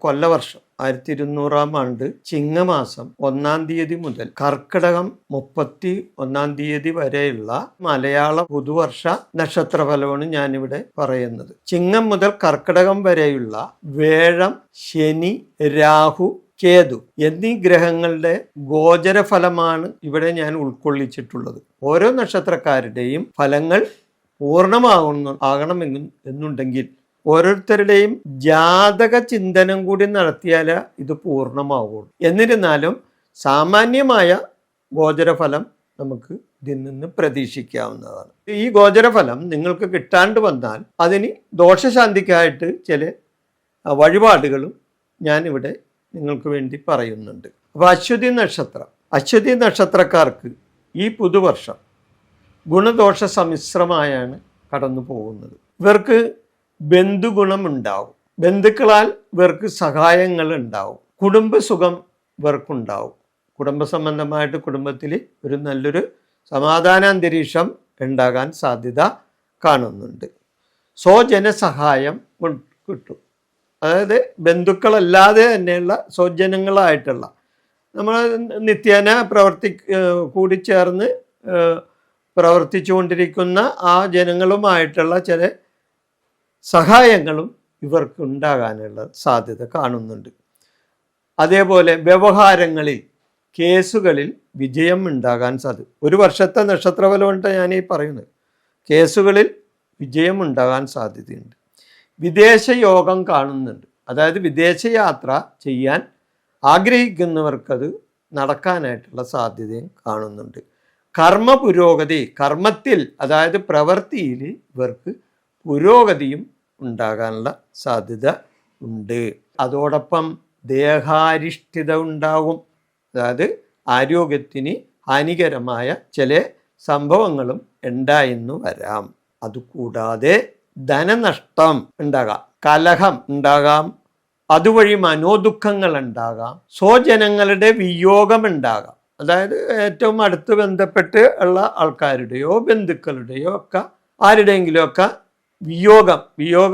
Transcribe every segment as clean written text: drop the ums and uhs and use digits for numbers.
കൊല്ലവർഷം 1200 ചിങ്ങമാസം 1 തീയതി മുതൽ കർക്കിടകം 31 വരെയുള്ള മലയാള പുതുവർഷ നക്ഷത്രഫലമാണ് ഞാനിവിടെ പറയുന്നത്. ചിങ്ങം മുതൽ കർക്കിടകം വരെയുള്ള വേഴം, ശനി, രാഹു, കേതു എന്നീ ഗ്രഹങ്ങളുടെ ഗോചരഫലമാണ് ഇവിടെ ഞാൻ ഉൾക്കൊള്ളിച്ചിട്ടുള്ളത്. ഓരോ നക്ഷത്രക്കാരുടെയും ഫലങ്ങൾ ആകണമെന്നുണ്ടെങ്കിൽ ഓരോരുത്തരുടെയും ജാതക ചിന്തനം കൂടി നടത്തിയാലേ ഇത് പൂർണ്ണമാവുള്ളൂ. എന്നിരുന്നാലും സാമാന്യമായ ഗോചരഫലം നമുക്ക് ഇതിൽ നിന്ന് പ്രതീക്ഷിക്കാവുന്നതാണ്. ഈ ഗോചരഫലം നിങ്ങൾക്ക് കിട്ടാണ്ട് വന്നാൽ അതിന് ദോഷശാന്തിക്കായിട്ട് ചില വഴിപാടുകളും ഞാനിവിടെ നിങ്ങൾക്ക് വേണ്ടി പറയുന്നുണ്ട്. അപ്പോൾ അശ്വതി നക്ഷത്രക്കാർക്ക് ഈ പുതുവർഷം ഗുണദോഷ സമ്മിശ്രമായാണ് കടന്നു പോകുന്നത്. ഇവർക്ക് ബന്ധുഗുണമുണ്ടാവും, ബന്ധുക്കളാൽ ഇവർക്ക് സഹായങ്ങൾ ഉണ്ടാവും, കുടുംബസുഖം ഇവർക്കുണ്ടാവും. കുടുംബ സംബന്ധമായിട്ട് കുടുംബത്തിൽ ഒരു നല്ലൊരു സമാധാന അന്തരീക്ഷം ഉണ്ടാകാൻ സാധ്യത കാണുന്നുണ്ട്. സ്വജനസഹായം കിട്ടും. അതായത് ബന്ധുക്കളല്ലാതെ തന്നെയുള്ള സ്വജനങ്ങളായിട്ടുള്ള നമ്മൾ നിത്യേന കൂടിച്ചേർന്ന് പ്രവർത്തിച്ചുകൊണ്ടിരിക്കുന്ന ആ ജനങ്ങളുമായിട്ടുള്ള ചില സഹായങ്ങളും ഇവർക്ക് ഉണ്ടാകാനുള്ള സാധ്യത കാണുന്നുണ്ട്. അതേപോലെ വ്യവഹാരങ്ങളിൽ, കേസുകളിൽ വിജയം ഉണ്ടാകാൻ സാധ്യത. ഒരു വർഷത്തെ നക്ഷത്രഫലമായിട്ട് ഞാൻ ഈ പറയുന്നത്. കേസുകളിൽ വിജയം ഉണ്ടാകാൻ സാധ്യതയുണ്ട്. വിദേശ യോഗം കാണുന്നുണ്ട്. അതായത് വിദേശയാത്ര ചെയ്യാൻ ആഗ്രഹിക്കുന്നവർക്കത് നടക്കാനായിട്ടുള്ള സാധ്യതയും കാണുന്നുണ്ട്. കർമ്മ പുരോഗതി, കർമ്മത്തിൽ അതായത് പ്രവൃത്തിയിൽ ഇവർക്ക് പുരോഗതിയും ഉണ്ടാകാനുള്ള സാധ്യത ഉണ്ട്. അതോടൊപ്പം ദേഹാരിഷ്ഠിത ഉണ്ടാകും. അതായത് ആരോഗ്യത്തിന് ഹാനികരമായ ചില സംഭവങ്ങളും ഉണ്ടായെന്നു വരാം. അതുകൂടാതെ ധനനഷ്ടം ഉണ്ടാകാം, കലഹം ഉണ്ടാകാം, അതുവഴി മനോദുഃഖങ്ങൾ ഉണ്ടാകാം, സ്വജനങ്ങളുടെ വിയോഗം ഉണ്ടാകാം. അതായത് ഏറ്റവും അടുത്ത് ബന്ധപ്പെട്ട് ഉള്ള ആൾക്കാരുടെയോ ബന്ധുക്കളുടെയോ ഒക്കെ ആരുടെയെങ്കിലും ഒക്കെ വിയോഗം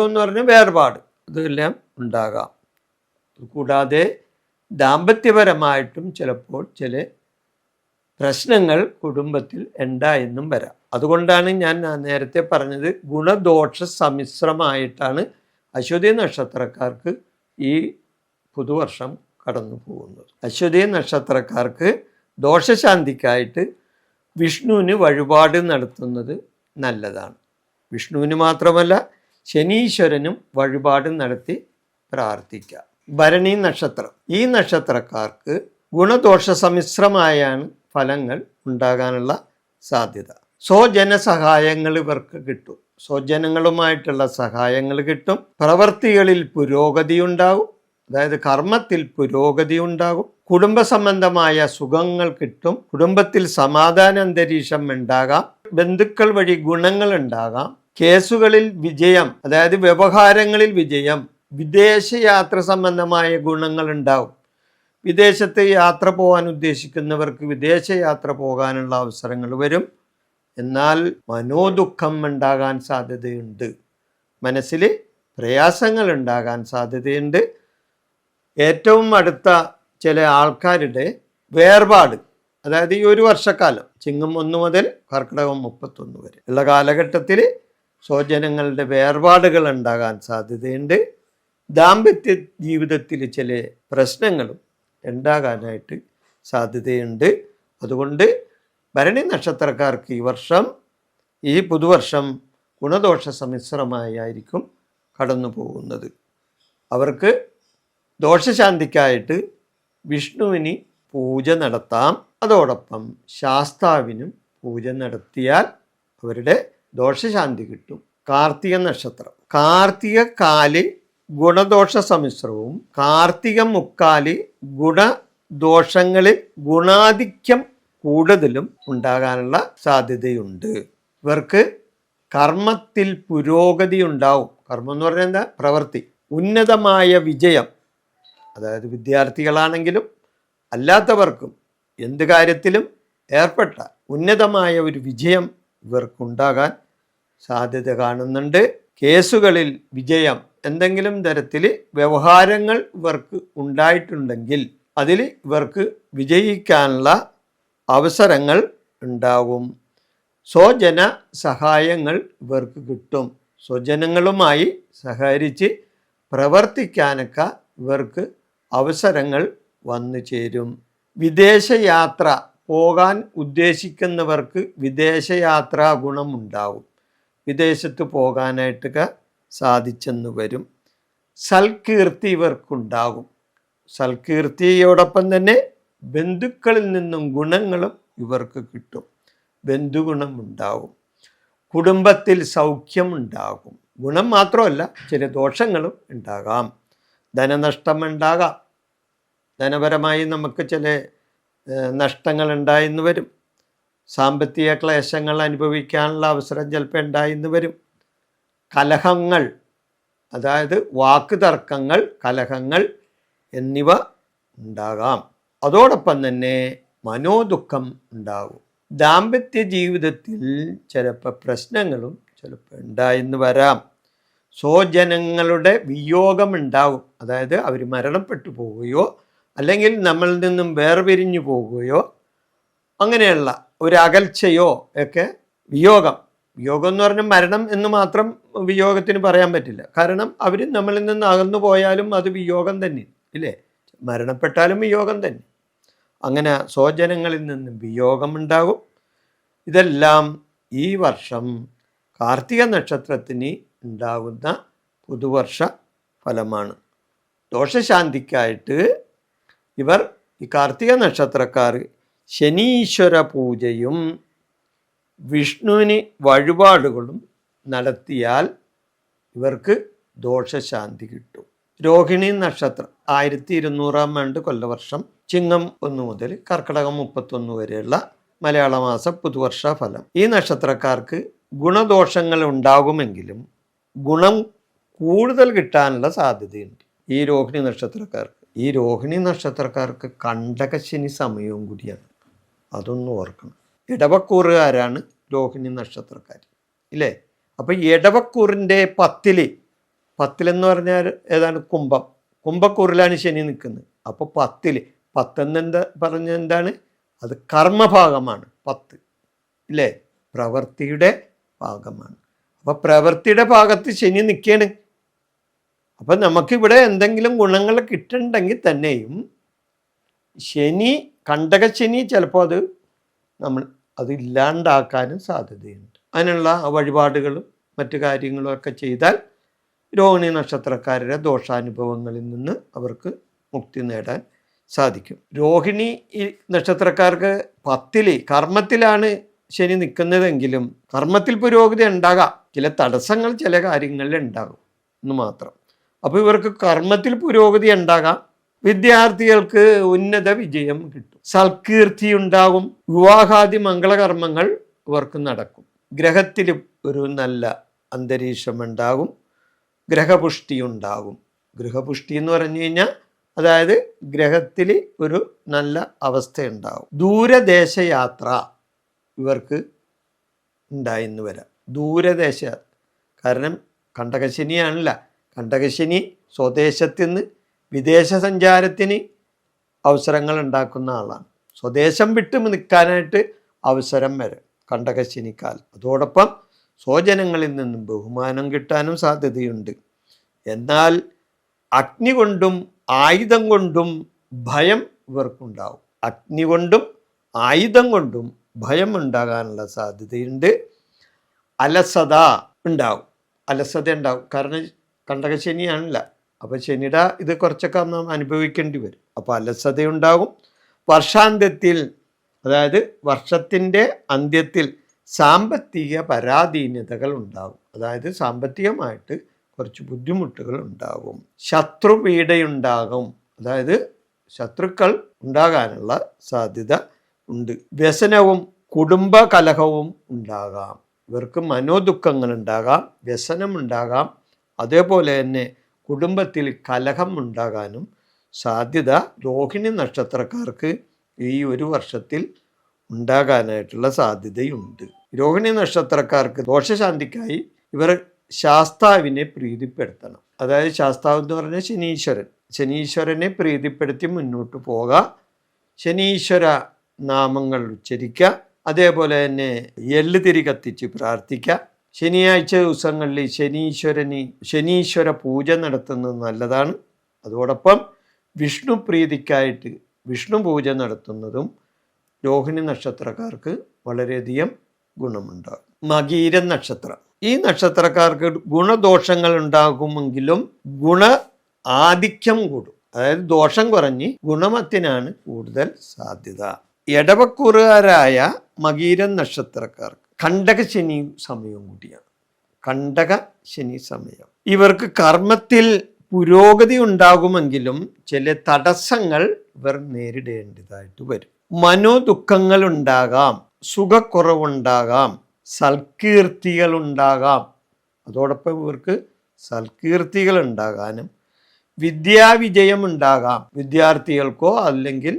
എന്ന് പറഞ്ഞാൽ വേർപാട്, ഇതെല്ലാം ഉണ്ടാകാം. കൂടാതെ ദാമ്പത്യപരമായിട്ടും ചിലപ്പോൾ ചില പ്രശ്നങ്ങൾ കുടുംബത്തിൽ ഉണ്ടായെന്നും വരാം. അതുകൊണ്ടാണ് ഞാൻ നേരത്തെ പറഞ്ഞത് ഗുണദോഷ സമ്മിശ്രമായിട്ടാണ് അശ്വതി നക്ഷത്രക്കാർക്ക് ഈ പുതുവർഷം കടന്നു പോകുന്നത്. അശ്വതി നക്ഷത്രക്കാർക്ക് ദോഷശാന്തിക്കായിട്ട് വിഷ്ണുവിന് വഴിപാട് നടത്തുന്നത് നല്ലതാണ്. വിഷ്ണുവിന് മാത്രമല്ല ശനീശ്വരനും വഴിപാട് നടത്തി പ്രാർത്ഥിക്കുക. ഭരണി നക്ഷത്രം, ഈ നക്ഷത്രക്കാർക്ക് ഗുണദോഷ സമ്മിശ്രമായാണ് ഫലങ്ങൾ ഉണ്ടാകാനുള്ള സാധ്യത. സ്വജനസഹായങ്ങൾ ഇവർക്ക് കിട്ടും, സ്വജനങ്ങളുമായിട്ടുള്ള സഹായങ്ങൾ കിട്ടും. പ്രവൃത്തികളിൽ പുരോഗതി ഉണ്ടാകും, അതായത് കർമ്മത്തിൽ പുരോഗതി ഉണ്ടാകും. കുടുംബ സംബന്ധമായ സുഖങ്ങൾ കിട്ടും. കുടുംബത്തിൽ സമാധാന അന്തരീക്ഷം ഉണ്ടാകാം. ബന്ധുക്കൾ വഴി ഗുണങ്ങൾ ഉണ്ടാകാം. കേസുകളിൽ വിജയം, അതായത് വ്യവഹാരങ്ങളിൽ വിജയം. വിദേശയാത്ര സംബന്ധമായ ഗുണങ്ങൾ ഉണ്ടാവും. വിദേശത്ത് യാത്ര പോകാൻ ഉദ്ദേശിക്കുന്നവർക്ക് വിദേശയാത്ര പോകാനുള്ള അവസരങ്ങൾ വരും. എന്നാൽ മനോദുഃഖം ഉണ്ടാകാൻ സാധ്യതയുണ്ട്, മനസ്സിൽ പ്രയാസങ്ങൾ ഉണ്ടാകാൻ സാധ്യതയുണ്ട്. ഏറ്റവും അടുത്ത ചില ആൾക്കാരുടെ വേർപാട്, അതായത് ഈ ഒരു വർഷക്കാലം ചിങ്ങം 1 മുതൽ കർക്കിടകം 31 വരെ ഉള്ള കാലഘട്ടത്തിൽ സ്വജനങ്ങളുടെ വേർപാടുകൾ ഉണ്ടാകാൻ സാധ്യതയുണ്ട്. ദാമ്പത്യ ജീവിതത്തിൽ ചില പ്രശ്നങ്ങളും ഉണ്ടാകാനായിട്ട് സാധ്യതയുണ്ട്. അതുകൊണ്ട് ഭരണി നക്ഷത്രക്കാർക്ക് ഈ പുതുവർഷം ഗുണദോഷ സമ്മിശ്രമായിരിക്കും കടന്നു പോകുന്നത്. അവർക്ക് ദോഷശാന്തിക്കായിട്ട് വിഷ്ണുവിന് പൂജ നടത്താം. അതോടൊപ്പം ശാസ്താവിനും പൂജ നടത്തിയാൽ അവരുടെ ദോഷശാന്തി കിട്ടും. കാർത്തിക നക്ഷത്രം, കാർത്തിക കാല് ഗുണദോഷ സമ്മിശ്രവും കാർത്തിക മുക്കാല് ഗുണദോഷങ്ങളിൽ ഗുണാധിക്യം കൂടുതലും ഉണ്ടാകാനുള്ള സാധ്യതയുണ്ട്. ഇവർക്ക് കർമ്മത്തിൽ പുരോഗതി ഉണ്ടാവും. കർമ്മം എന്ന് പറഞ്ഞാൽ എന്താ? പ്രവൃത്തി. ഉന്നതമായ വിജയം, അതായത് വിദ്യാർത്ഥികളാണെങ്കിലും അല്ലാത്തവർക്കും എന്ത് കാര്യത്തിലും ഏർപ്പെട്ട ഉന്നതമായ ഒരു വിജയം ഇവർക്കുണ്ടാകാൻ സാധ്യത കാണുന്നുണ്ട്. കേസുകളിൽ വിജയം, എന്തെങ്കിലും തരത്തിൽ വ്യവഹാരങ്ങൾ ഇവർക്ക് ഉണ്ടായിട്ടുണ്ടെങ്കിൽ അതിൽ ഇവർക്ക് വിജയിക്കാനുള്ള അവസരങ്ങൾ ഉണ്ടാകും. സ്വജന സഹായങ്ങൾ ഇവർക്ക് കിട്ടും. സ്വജനങ്ങളുമായി സഹകരിച്ച് പ്രവർത്തിക്കാനൊക്കെ ഇവർക്ക് അവസരങ്ങൾ വന്നു ചേരും. വിദേശയാത്ര പോകാൻ ഉദ്ദേശിക്കുന്നവർക്ക് വിദേശയാത്രാ ഗുണമുണ്ടാവും. വിദേശത്ത് പോകാനായിട്ടൊക്കെ സാധിച്ചെന്ന് വരും. സൽകീർത്തി ഇവർക്കുണ്ടാകും. സൽകീർത്തിയോടൊപ്പം തന്നെ ബന്ധുക്കളിൽ നിന്നും ഗുണങ്ങളും ഇവർക്ക് കിട്ടും. ബന്ധുഗുണം ഉണ്ടാകും. കുടുംബത്തിൽ സൗഖ്യമുണ്ടാകും. ഗുണം മാത്രമല്ല, ചില ദോഷങ്ങളും ഉണ്ടാകാം. ധനനഷ്ടം ഉണ്ടാകാം. ധനപരമായി നമുക്ക് ചില നഷ്ടങ്ങൾ ഉണ്ടായിന്ന് വരും. സാമ്പത്തിക ക്ലേശങ്ങൾ അനുഭവിക്കാനുള്ള അവസരം ചിലപ്പോൾ ഉണ്ടായിന്ന് വരും. കലഹങ്ങൾ, അതായത് വാക്ക് തർക്കങ്ങൾ, കലഹങ്ങൾ എന്നിവ ഉണ്ടാകാം. അതോടൊപ്പം തന്നെ മനോദുഃഖം ഉണ്ടാകും. ദാമ്പത്യ ജീവിതത്തിൽ ചിലപ്പോൾ പ്രശ്നങ്ങളും ചിലപ്പോൾ ഉണ്ടായിന്ന് വരാം. സ്വജനങ്ങളുടെ വിയോഗമുണ്ടാകും. അതായത് അവർ മരണപ്പെട്ടു പോവുകയോ അല്ലെങ്കിൽ നമ്മളിൽ നിന്നും വേർപിരിഞ്ഞു പോവുകയോ അങ്ങനെയുള്ള ഒരു അകൽച്ചയോ ഒക്കെ വിയോഗം എന്ന് പറഞ്ഞാൽ മരണം എന്ന് മാത്രം വിയോഗത്തിന് പറയാൻ പറ്റില്ല. കാരണം അവർ നമ്മളിൽ നിന്ന് അകന്നു പോയാലും അത് വിയോഗം തന്നെ ഇല്ലേ, മരണപ്പെട്ടാലും വിയോഗം തന്നെ. അങ്ങനെ സ്വജനങ്ങളിൽ നിന്നും വിയോഗമുണ്ടാകും. ഇതെല്ലാം ഈ വർഷം കാർത്തിക നക്ഷത്രത്തിന് ഉണ്ടാകുന്ന പുതുവർഷ ഫലമാണ്. ദോഷശാന്തിക്കായിട്ട് ഇവർ ഈ കാർത്തിക നക്ഷത്രക്കാർ ശനീശ്വര പൂജയും വിഷ്ണുവിന് വഴിപാടുകളും നടത്തിയാൽ ഇവർക്ക് ദോഷശാന്തി കിട്ടും. രോഹിണി നക്ഷത്രം 1200 ആണ്ട് കൊല്ലവർഷം ചിങ്ങം 1 മുതൽ കർക്കിടകം 31 വരെയുള്ള മലയാള മാസ പുതുവർഷ ഫലം. ഈ നക്ഷത്രക്കാർക്ക് ഗുണദോഷങ്ങൾ ഉണ്ടാകുമെങ്കിലും ഗുണം കൂടുതൽ കിട്ടാനുള്ള സാധ്യതയുണ്ട് ഈ രോഹിണി നക്ഷത്രക്കാർക്ക്. ഈ രോഹിണി നക്ഷത്രക്കാർക്ക് കണ്ടകശനി സമയവും കൂടിയാണ്, അതൊന്നും ഓർക്കണം. ഇടവക്കൂറുകാരാണ് രോഹിണി നക്ഷത്രക്കാർ ഇല്ലേ. അപ്പോൾ ഇടവക്കൂറിൻ്റെ പത്തിലെന്ന് പറഞ്ഞാൽ ഏതാണ് കുംഭക്കൂറിലാണ് ശനി നിൽക്കുന്നത്. അപ്പോൾ 10 പറഞ്ഞ എന്താണ്, അത് കർമ്മഭാഗമാണ് 10 ഇല്ലേ, പ്രവൃത്തിയുടെ ഭാഗമാണ്. അപ്പോൾ പ്രവൃത്തിയുടെ ഭാഗത്ത് ശനി നിൽക്കുകയാണ്. അപ്പം നമുക്കിവിടെ എന്തെങ്കിലും ഗുണങ്ങൾ കിട്ടുന്നുണ്ടെങ്കിൽ തന്നെയും ശനി, കണ്ടകശനി ചിലപ്പോൾ അത് ഇല്ലാണ്ടാക്കാനും സാധ്യതയുണ്ട്. അതിനുള്ള വഴിപാടുകളും മറ്റു കാര്യങ്ങളും ഒക്കെ ചെയ്താൽ രോഹിണി നക്ഷത്രക്കാരുടെ ദോഷാനുഭവങ്ങളിൽ നിന്ന് അവർക്ക് മുക്തി നേടാൻ സാധിക്കും. രോഹിണി നക്ഷത്രക്കാർക്ക് 10 കർമ്മത്തിലാണ് ശനി നിൽക്കുന്നതെങ്കിലും കർമ്മത്തിൽ പുരോഗതി ഉണ്ടാകാം. ചില തടസ്സങ്ങൾ ചില കാര്യങ്ങളിൽ ഉണ്ടാകും എന്ന് മാത്രം. അപ്പോൾ ഇവർക്ക് കർമ്മത്തിൽ പുരോഗതി ഉണ്ടാകാം. വിദ്യാർത്ഥികൾക്ക് ഉന്നത വിജയം കിട്ടും. സൽകീർത്തി ഉണ്ടാകും. വിവാഹാദി മംഗളകർമ്മങ്ങൾ ഇവർക്ക് നടക്കും. ഗ്രഹത്തിൽ ഒരു നല്ല അന്തരീക്ഷം ഉണ്ടാകും. ഗ്രഹപുഷ്ടി ഉണ്ടാകും. ഗ്രഹപുഷ്ടി എന്ന് പറഞ്ഞു കഴിഞ്ഞാൽ അതായത് ഗ്രഹത്തിൽ ഒരു നല്ല അവസ്ഥയുണ്ടാകും. ദൂരദേശയാത്ര ഇവർക്ക് ഉണ്ടായിന്ന് വരാം. ദൂരദേശ, കാരണം കണ്ടകശനിയാണല്ല. കണ്ടകശനി സ്വദേശത്തിൽ നിന്ന് വിദേശ സഞ്ചാരത്തിന് അവസരങ്ങൾ ഉണ്ടാക്കുന്ന ആളാണ്. സ്വദേശം വിട്ട് നിൽക്കാനായിട്ട് അവസരം വരും കണ്ടകശനിക്കാൽ. അതോടൊപ്പം സ്വജനങ്ങളിൽ നിന്നും ബഹുമാനം കിട്ടാനും സാധ്യതയുണ്ട്. എന്നാൽ അഗ്നി കൊണ്ടും ആയുധം കൊണ്ടും ഭയം ഇവർക്കുണ്ടാവും. അഗ്നി കൊണ്ടും ആയുധം കൊണ്ടും ഭയം ഉണ്ടാകാനുള്ള സാധ്യതയുണ്ട്. അലസത ഉണ്ടാവും. കാരണം കണ്ടകശനിയാണല്ല. അപ്പോൾ ശനിയുടെ ഇത് കുറച്ചൊക്കെ നാം അനുഭവിക്കേണ്ടി വരും. അപ്പോൾ അലസതയുണ്ടാകും. വർഷാന്ത്യത്തിൽ, അതായത് വർഷത്തിൻ്റെ അന്ത്യത്തിൽ സാമ്പത്തിക പരാധീനതകൾ ഉണ്ടാകും. അതായത് സാമ്പത്തികമായിട്ട് കുറച്ച് ബുദ്ധിമുട്ടുകൾ ഉണ്ടാകും. ശത്രുപീഡയുണ്ടാകും. അതായത് ശത്രുക്കൾ ഉണ്ടാകാനുള്ള സാധ്യത ഉണ്ട്. വ്യസനവും കുടുംബ കലഹവും ഉണ്ടാകാം. ഇവർക്ക് മനോദുഃഖങ്ങൾ ഉണ്ടാകാം, വ്യസനമുണ്ടാകാം. അതേപോലെ തന്നെ കുടുംബത്തിൽ കലഹം ഉണ്ടാകാനും സാധ്യത രോഹിണി നക്ഷത്രക്കാർക്ക് ഈ ഒരു വർഷത്തിൽ ഉണ്ടാകാനായിട്ടുള്ള സാധ്യതയുണ്ട്. രോഹിണി നക്ഷത്രക്കാർക്ക് ദോഷശാന്തിക്കായി ഇവർ ശാസ്താവിനെ പ്രീതിപ്പെടുത്തണം. അതായത് ശാസ്താവ് എന്ന് പറഞ്ഞാൽ ശനീശ്വരനെ പ്രീതിപ്പെടുത്തി മുന്നോട്ട് പോകുക, ശനീശ്വര നാമങ്ങൾ ഉച്ചരിക്കുക, അതേപോലെ തന്നെ എള്ള് തിരി കത്തിച്ച് പ്രാർത്ഥിക്കുക. ശനിയാഴ്ച ദിവസങ്ങളിൽ ശനീശ്വര പൂജ നടത്തുന്നത് നല്ലതാണ്. അതോടൊപ്പം വിഷ്ണു പ്രീതിക്കായിട്ട് വിഷ്ണു പൂജ നടത്തുന്നതും രോഹിണി നക്ഷത്രക്കാർക്ക് വളരെയധികം ഗുണമുണ്ടാകും. മകീരൻ നക്ഷത്രം, ഈ നക്ഷത്രക്കാർക്ക് ഗുണദോഷങ്ങൾ ഉണ്ടാകുമെങ്കിലും ഗുണ ആധിക്യം കൂടും. അതായത് ദോഷം കുറഞ്ഞ് ഗുണമത്തിനാണ് കൂടുതൽ സാധ്യത. എടവക്കൂറുകാരായ മകീരൻ നക്ഷത്രക്കാർക്ക് കണ്ടക ശനി സമയവും കൂടിയാണ്. കണ്ടക ശനി സമയം ഇവർക്ക് കർമ്മത്തിൽ പുരോഗതി ഉണ്ടാകുമെങ്കിലും ചില തടസ്സങ്ങൾ ഇവർ നേരിടേണ്ടതായിട്ട് വരും. മനോദുഃഖങ്ങൾ ഉണ്ടാകാം, സുഖക്കുറവുണ്ടാകാം, സൽകീർത്തികൾ ഉണ്ടാകാം. അതോടൊപ്പം ഇവർക്ക് സൽകീർത്തികൾ ഉണ്ടാകാനും വിദ്യാവിജയം ഉണ്ടാകാം. വിദ്യാർത്ഥികൾക്കോ അല്ലെങ്കിൽ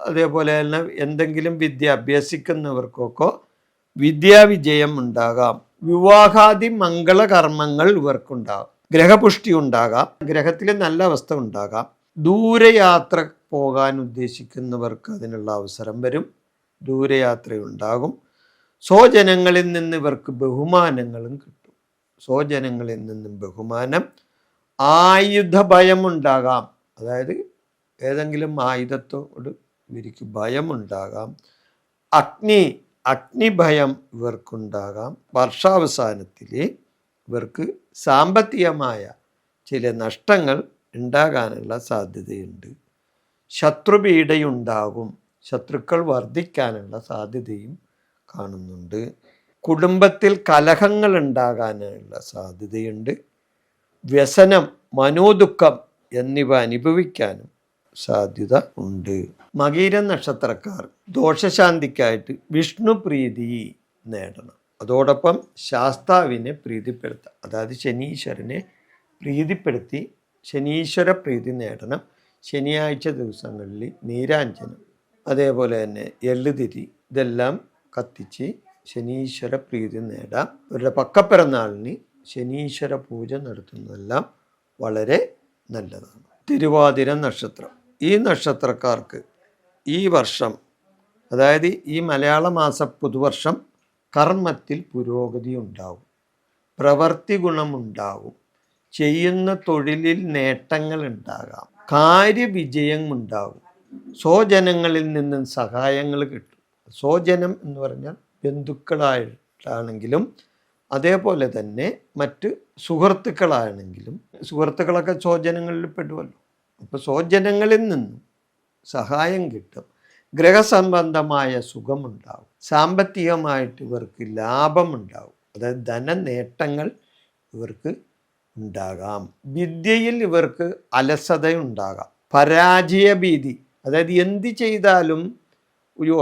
അതേപോലെ തന്നെ എന്തെങ്കിലും വിദ്യ അഭ്യസിക്കുന്നവർക്കൊക്കെ വിദ്യാവിജയം ഉണ്ടാകാം. വിവാഹാദി മംഗളകർമ്മങ്ങൾ ഇവർക്കുണ്ടാകാം. ഗ്രഹപുഷ്ടി ഉണ്ടാകാം, ഗ്രഹത്തിൽ നല്ല അവസ്ഥ ഉണ്ടാകാം. ദൂരയാത്ര പോകാൻ ഉദ്ദേശിക്കുന്നവർക്ക് അതിനുള്ള അവസരം വരും, ദൂരയാത്രയുണ്ടാകും. സ്വജനങ്ങളിൽ നിന്ന് ഇവർക്ക് ബഹുമാനങ്ങളും കിട്ടും. സ്വജനങ്ങളിൽ നിന്നും ബഹുമാനം. ആയുധഭയം ഉണ്ടാകാം, അതായത് ഏതെങ്കിലും ആയുധത്തോട് ഇവർക്ക് ഭയമുണ്ടാകാം. അഗ്നിഭയം ഇവർക്കുണ്ടാകാം. വർഷാവസാനത്തിൽ ഇവർക്ക് സാമ്പത്തികമായ ചില നഷ്ടങ്ങൾ ഉണ്ടാകാനുള്ള സാധ്യതയുണ്ട്. ശത്രുപീഡയുണ്ടാകും, ശത്രുക്കൾ വർദ്ധിക്കാനുള്ള സാധ്യതയും കാണുന്നുണ്ട്. കുടുംബത്തിൽ കലഹങ്ങൾ ഉണ്ടാകാനുള്ള സാധ്യതയുണ്ട്. വ്യസനം, മനോദുഃഖം എന്നിവ അനുഭവിക്കാനും സാധ്യത ഉണ്ട്. മകീരൻ നക്ഷത്രക്കാർ ദോഷശാന്തിക്കായിട്ട് വിഷ്ണു പ്രീതി നേടണം. അതോടൊപ്പം ശാസ്താവിനെ പ്രീതിപ്പെടുത്താം, അതായത് ശനീശ്വരനെ പ്രീതിപ്പെടുത്തി ശനീശ്വര പ്രീതി നേടണം. ശനിയാഴ്ച ദിവസങ്ങളിൽ നീരാഞ്ജനം, അതേപോലെ തന്നെ എള്ളുതിരി ഇതെല്ലാം കത്തിച്ച് ശനീശ്വര പ്രീതി നേടാം. അവരുടെ പക്കപ്പിറന്നാളിന് ശനീശ്വര പൂജ നടത്തുന്നതെല്ലാം വളരെ നല്ലതാണ്. തിരുവാതിര നക്ഷത്രം, ഈ നക്ഷത്രക്കാർക്ക് ഈ വർഷം, അതായത് ഈ മലയാള മാസ പുതുവർഷം കർമ്മത്തിൽ പുരോഗതി ഉണ്ടാവും, പ്രവൃത്തി ഗുണമുണ്ടാകും, ചെയ്യുന്ന തൊഴിലിൽ നേട്ടങ്ങൾ ഉണ്ടാകാം, കാര്യവിജയം ഉണ്ടാകും, സ്വജനങ്ങളിൽ നിന്നും സഹായങ്ങൾ കിട്ടും. സ്വജനം എന്ന് പറഞ്ഞാൽ ബന്ധുക്കളായിട്ടാണെങ്കിലും അതേപോലെ തന്നെ മറ്റ് സുഹൃത്തുക്കളാണെങ്കിലും, സുഹൃത്തുക്കളൊക്കെ സ്വജനങ്ങളിൽ പെടുമല്ലോ. അപ്പോൾ സ്വജനങ്ങളിൽ നിന്നും സഹായം കിട്ടും. ഗ്രഹസംബന്ധമായ സുഖമുണ്ടാകും. സാമ്പത്തികമായിട്ട് ഇവർക്ക് ലാഭമുണ്ടാകും, അതായത് ധനനേട്ടങ്ങൾ ഇവർക്ക് ഉണ്ടാകാം. വിദ്യയിൽ ഇവർക്ക് അലസതയുണ്ടാകാം. പരാജയഭീതി, അതായത് എന്ത് ചെയ്താലും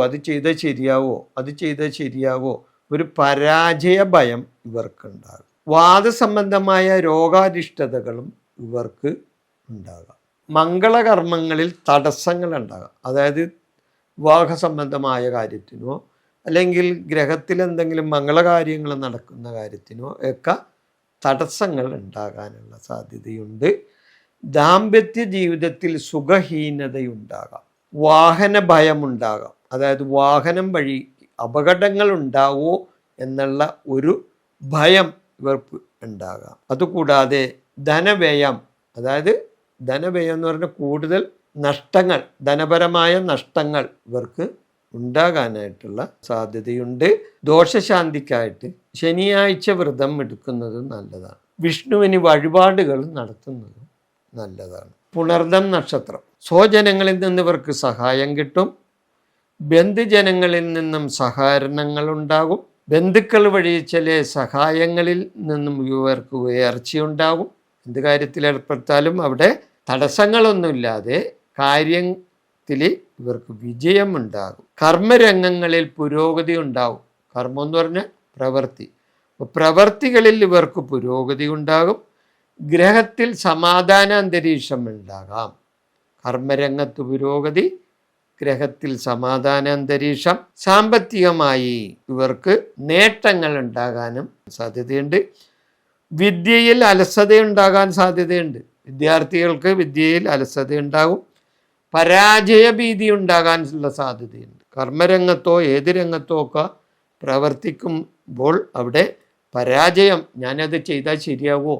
അത് ചെയ്താൽ ശരിയാവോ ഒരു പരാജയ ഭയം ഇവർക്കുണ്ടാകും. വാദസംബന്ധമായ രോഗാരിഷ്ടതകളും ഇവർക്ക് ഉണ്ടാകാം. മംഗളകർമ്മങ്ങളിൽ തടസ്സങ്ങൾ ഉണ്ടാകാം, അതായത് വിവാഹ സംബന്ധമായ കാര്യത്തിനോ അല്ലെങ്കിൽ ഗ്രഹത്തിൽ എന്തെങ്കിലും മംഗളകാര്യങ്ങൾ നടക്കുന്ന കാര്യത്തിനോ ഒക്കെ തടസ്സങ്ങൾ ഉണ്ടാകാനുള്ള സാധ്യതയുണ്ട്. ദാമ്പത്യ ജീവിതത്തിൽ സുഖഹീനതയുണ്ടാകാം. വാഹന ഭയമുണ്ടാകാം, അതായത് വാഹനം വഴി അപകടങ്ങൾ ഉണ്ടാവുമോ എന്നുള്ള ഒരു ഭയം ഇവർക്ക് ഉണ്ടാകാം. അതുകൂടാതെ ധനവ്യയം, അതായത് ധനവ്യയം എന്ന് പറഞ്ഞാൽ കൂടുതൽ നഷ്ടങ്ങൾ, ധനപരമായ നഷ്ടങ്ങൾ ഇവർക്ക് ഉണ്ടാകാനായിട്ടുള്ള സാധ്യതയുണ്ട്. ദോഷശാന്തിക്കായിട്ട് ശനിയാഴ്ച വ്രതം എടുക്കുന്നത് നല്ലതാണ്. വിഷ്ണുവിന് വഴിപാടുകൾ നടത്തുന്നത് നല്ലതാണ്. പുണർദം നക്ഷത്രം, സ്വജനങ്ങളിൽ നിന്ന് ഇവർക്ക് സഹായം കിട്ടും. ബന്ധുജനങ്ങളിൽ നിന്നും സഹകരണങ്ങൾ ഉണ്ടാകും. ബന്ധുക്കൾ വഴി ചില സഹായങ്ങളിൽ നിന്നും ഇവർക്ക് ഉയർച്ചയുണ്ടാകും. എന്ത് കാര്യത്തിൽ ഏർപ്പെടുത്താലും അവിടെ തടസ്സങ്ങളൊന്നുമില്ലാതെ കാര്യത്തിൽ ഇവർക്ക് വിജയമുണ്ടാകും. കർമ്മരംഗങ്ങളിൽ പുരോഗതി ഉണ്ടാകും. കർമ്മം എന്ന് പറഞ്ഞാൽ പ്രവൃത്തി. അപ്പോൾ പ്രവൃത്തികളിൽ ഇവർക്ക് പുരോഗതി ഉണ്ടാകും. ഗ്രഹത്തിൽ സമാധാന അന്തരീക്ഷം ഉണ്ടാകാം. കർമ്മരംഗത്ത് പുരോഗതി, ഗ്രഹത്തിൽ സമാധാന അന്തരീക്ഷം. സാമ്പത്തികമായി ഇവർക്ക് നേട്ടങ്ങൾ ഉണ്ടാകാനും സാധ്യതയുണ്ട്. വിദ്യയിൽ അലസതയുണ്ടാകാൻ സാധ്യതയുണ്ട്. വിദ്യാർത്ഥികൾക്ക് വിദ്യയിൽ അലസതയുണ്ടാകും. പരാജയ ഭീതി ഉണ്ടാകാനുള്ള സാധ്യതയുണ്ട്. കർമ്മരംഗത്തോ ഏത് രംഗത്തോ ഒക്കെ പ്രവർത്തിക്കുമ്പോൾ അവിടെ പരാജയം, ഞാനത് ചെയ്താൽ ശരിയാവോ,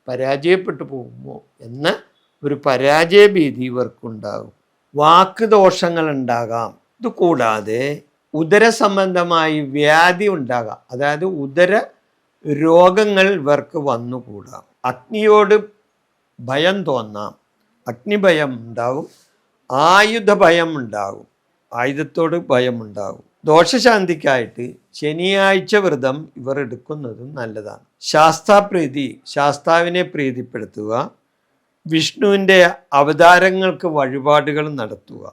പരാജയപ്പെട്ടു പോകുമോ എന്ന ഒരു പരാജയ ഭീതി ഇവർക്കുണ്ടാകും. വാക്ക് ദോഷങ്ങൾ ഉണ്ടാകാം. ഇത് കൂടാതെ ഉദര സംബന്ധമായി വ്യാധി ഉണ്ടാകാം. അതായത് ഉദര രോഗങ്ങൾ ഇവർക്ക് വന്നുകൂടാം. അഗ്നിയോട് ഭയം തോന്നാം, അഗ്നിഭയം ഉണ്ടാകും. ആയുധ ഭയം ഉണ്ടാകും, ആയുധത്തോട് ഭയമുണ്ടാകും. ദോഷശാന്തിക്കായിട്ട് ശനിയാഴ്ച വ്രതം ഇവർ എടുക്കുന്നതും നല്ലതാണ്. ശാസ്താപ്രീതി, ശാസ്താവിനെ പ്രീതിപ്പെടുത്തുക. വിഷ്ണുവിൻ്റെ അവതാരങ്ങൾക്ക് വഴിപാടുകൾ നടത്തുക.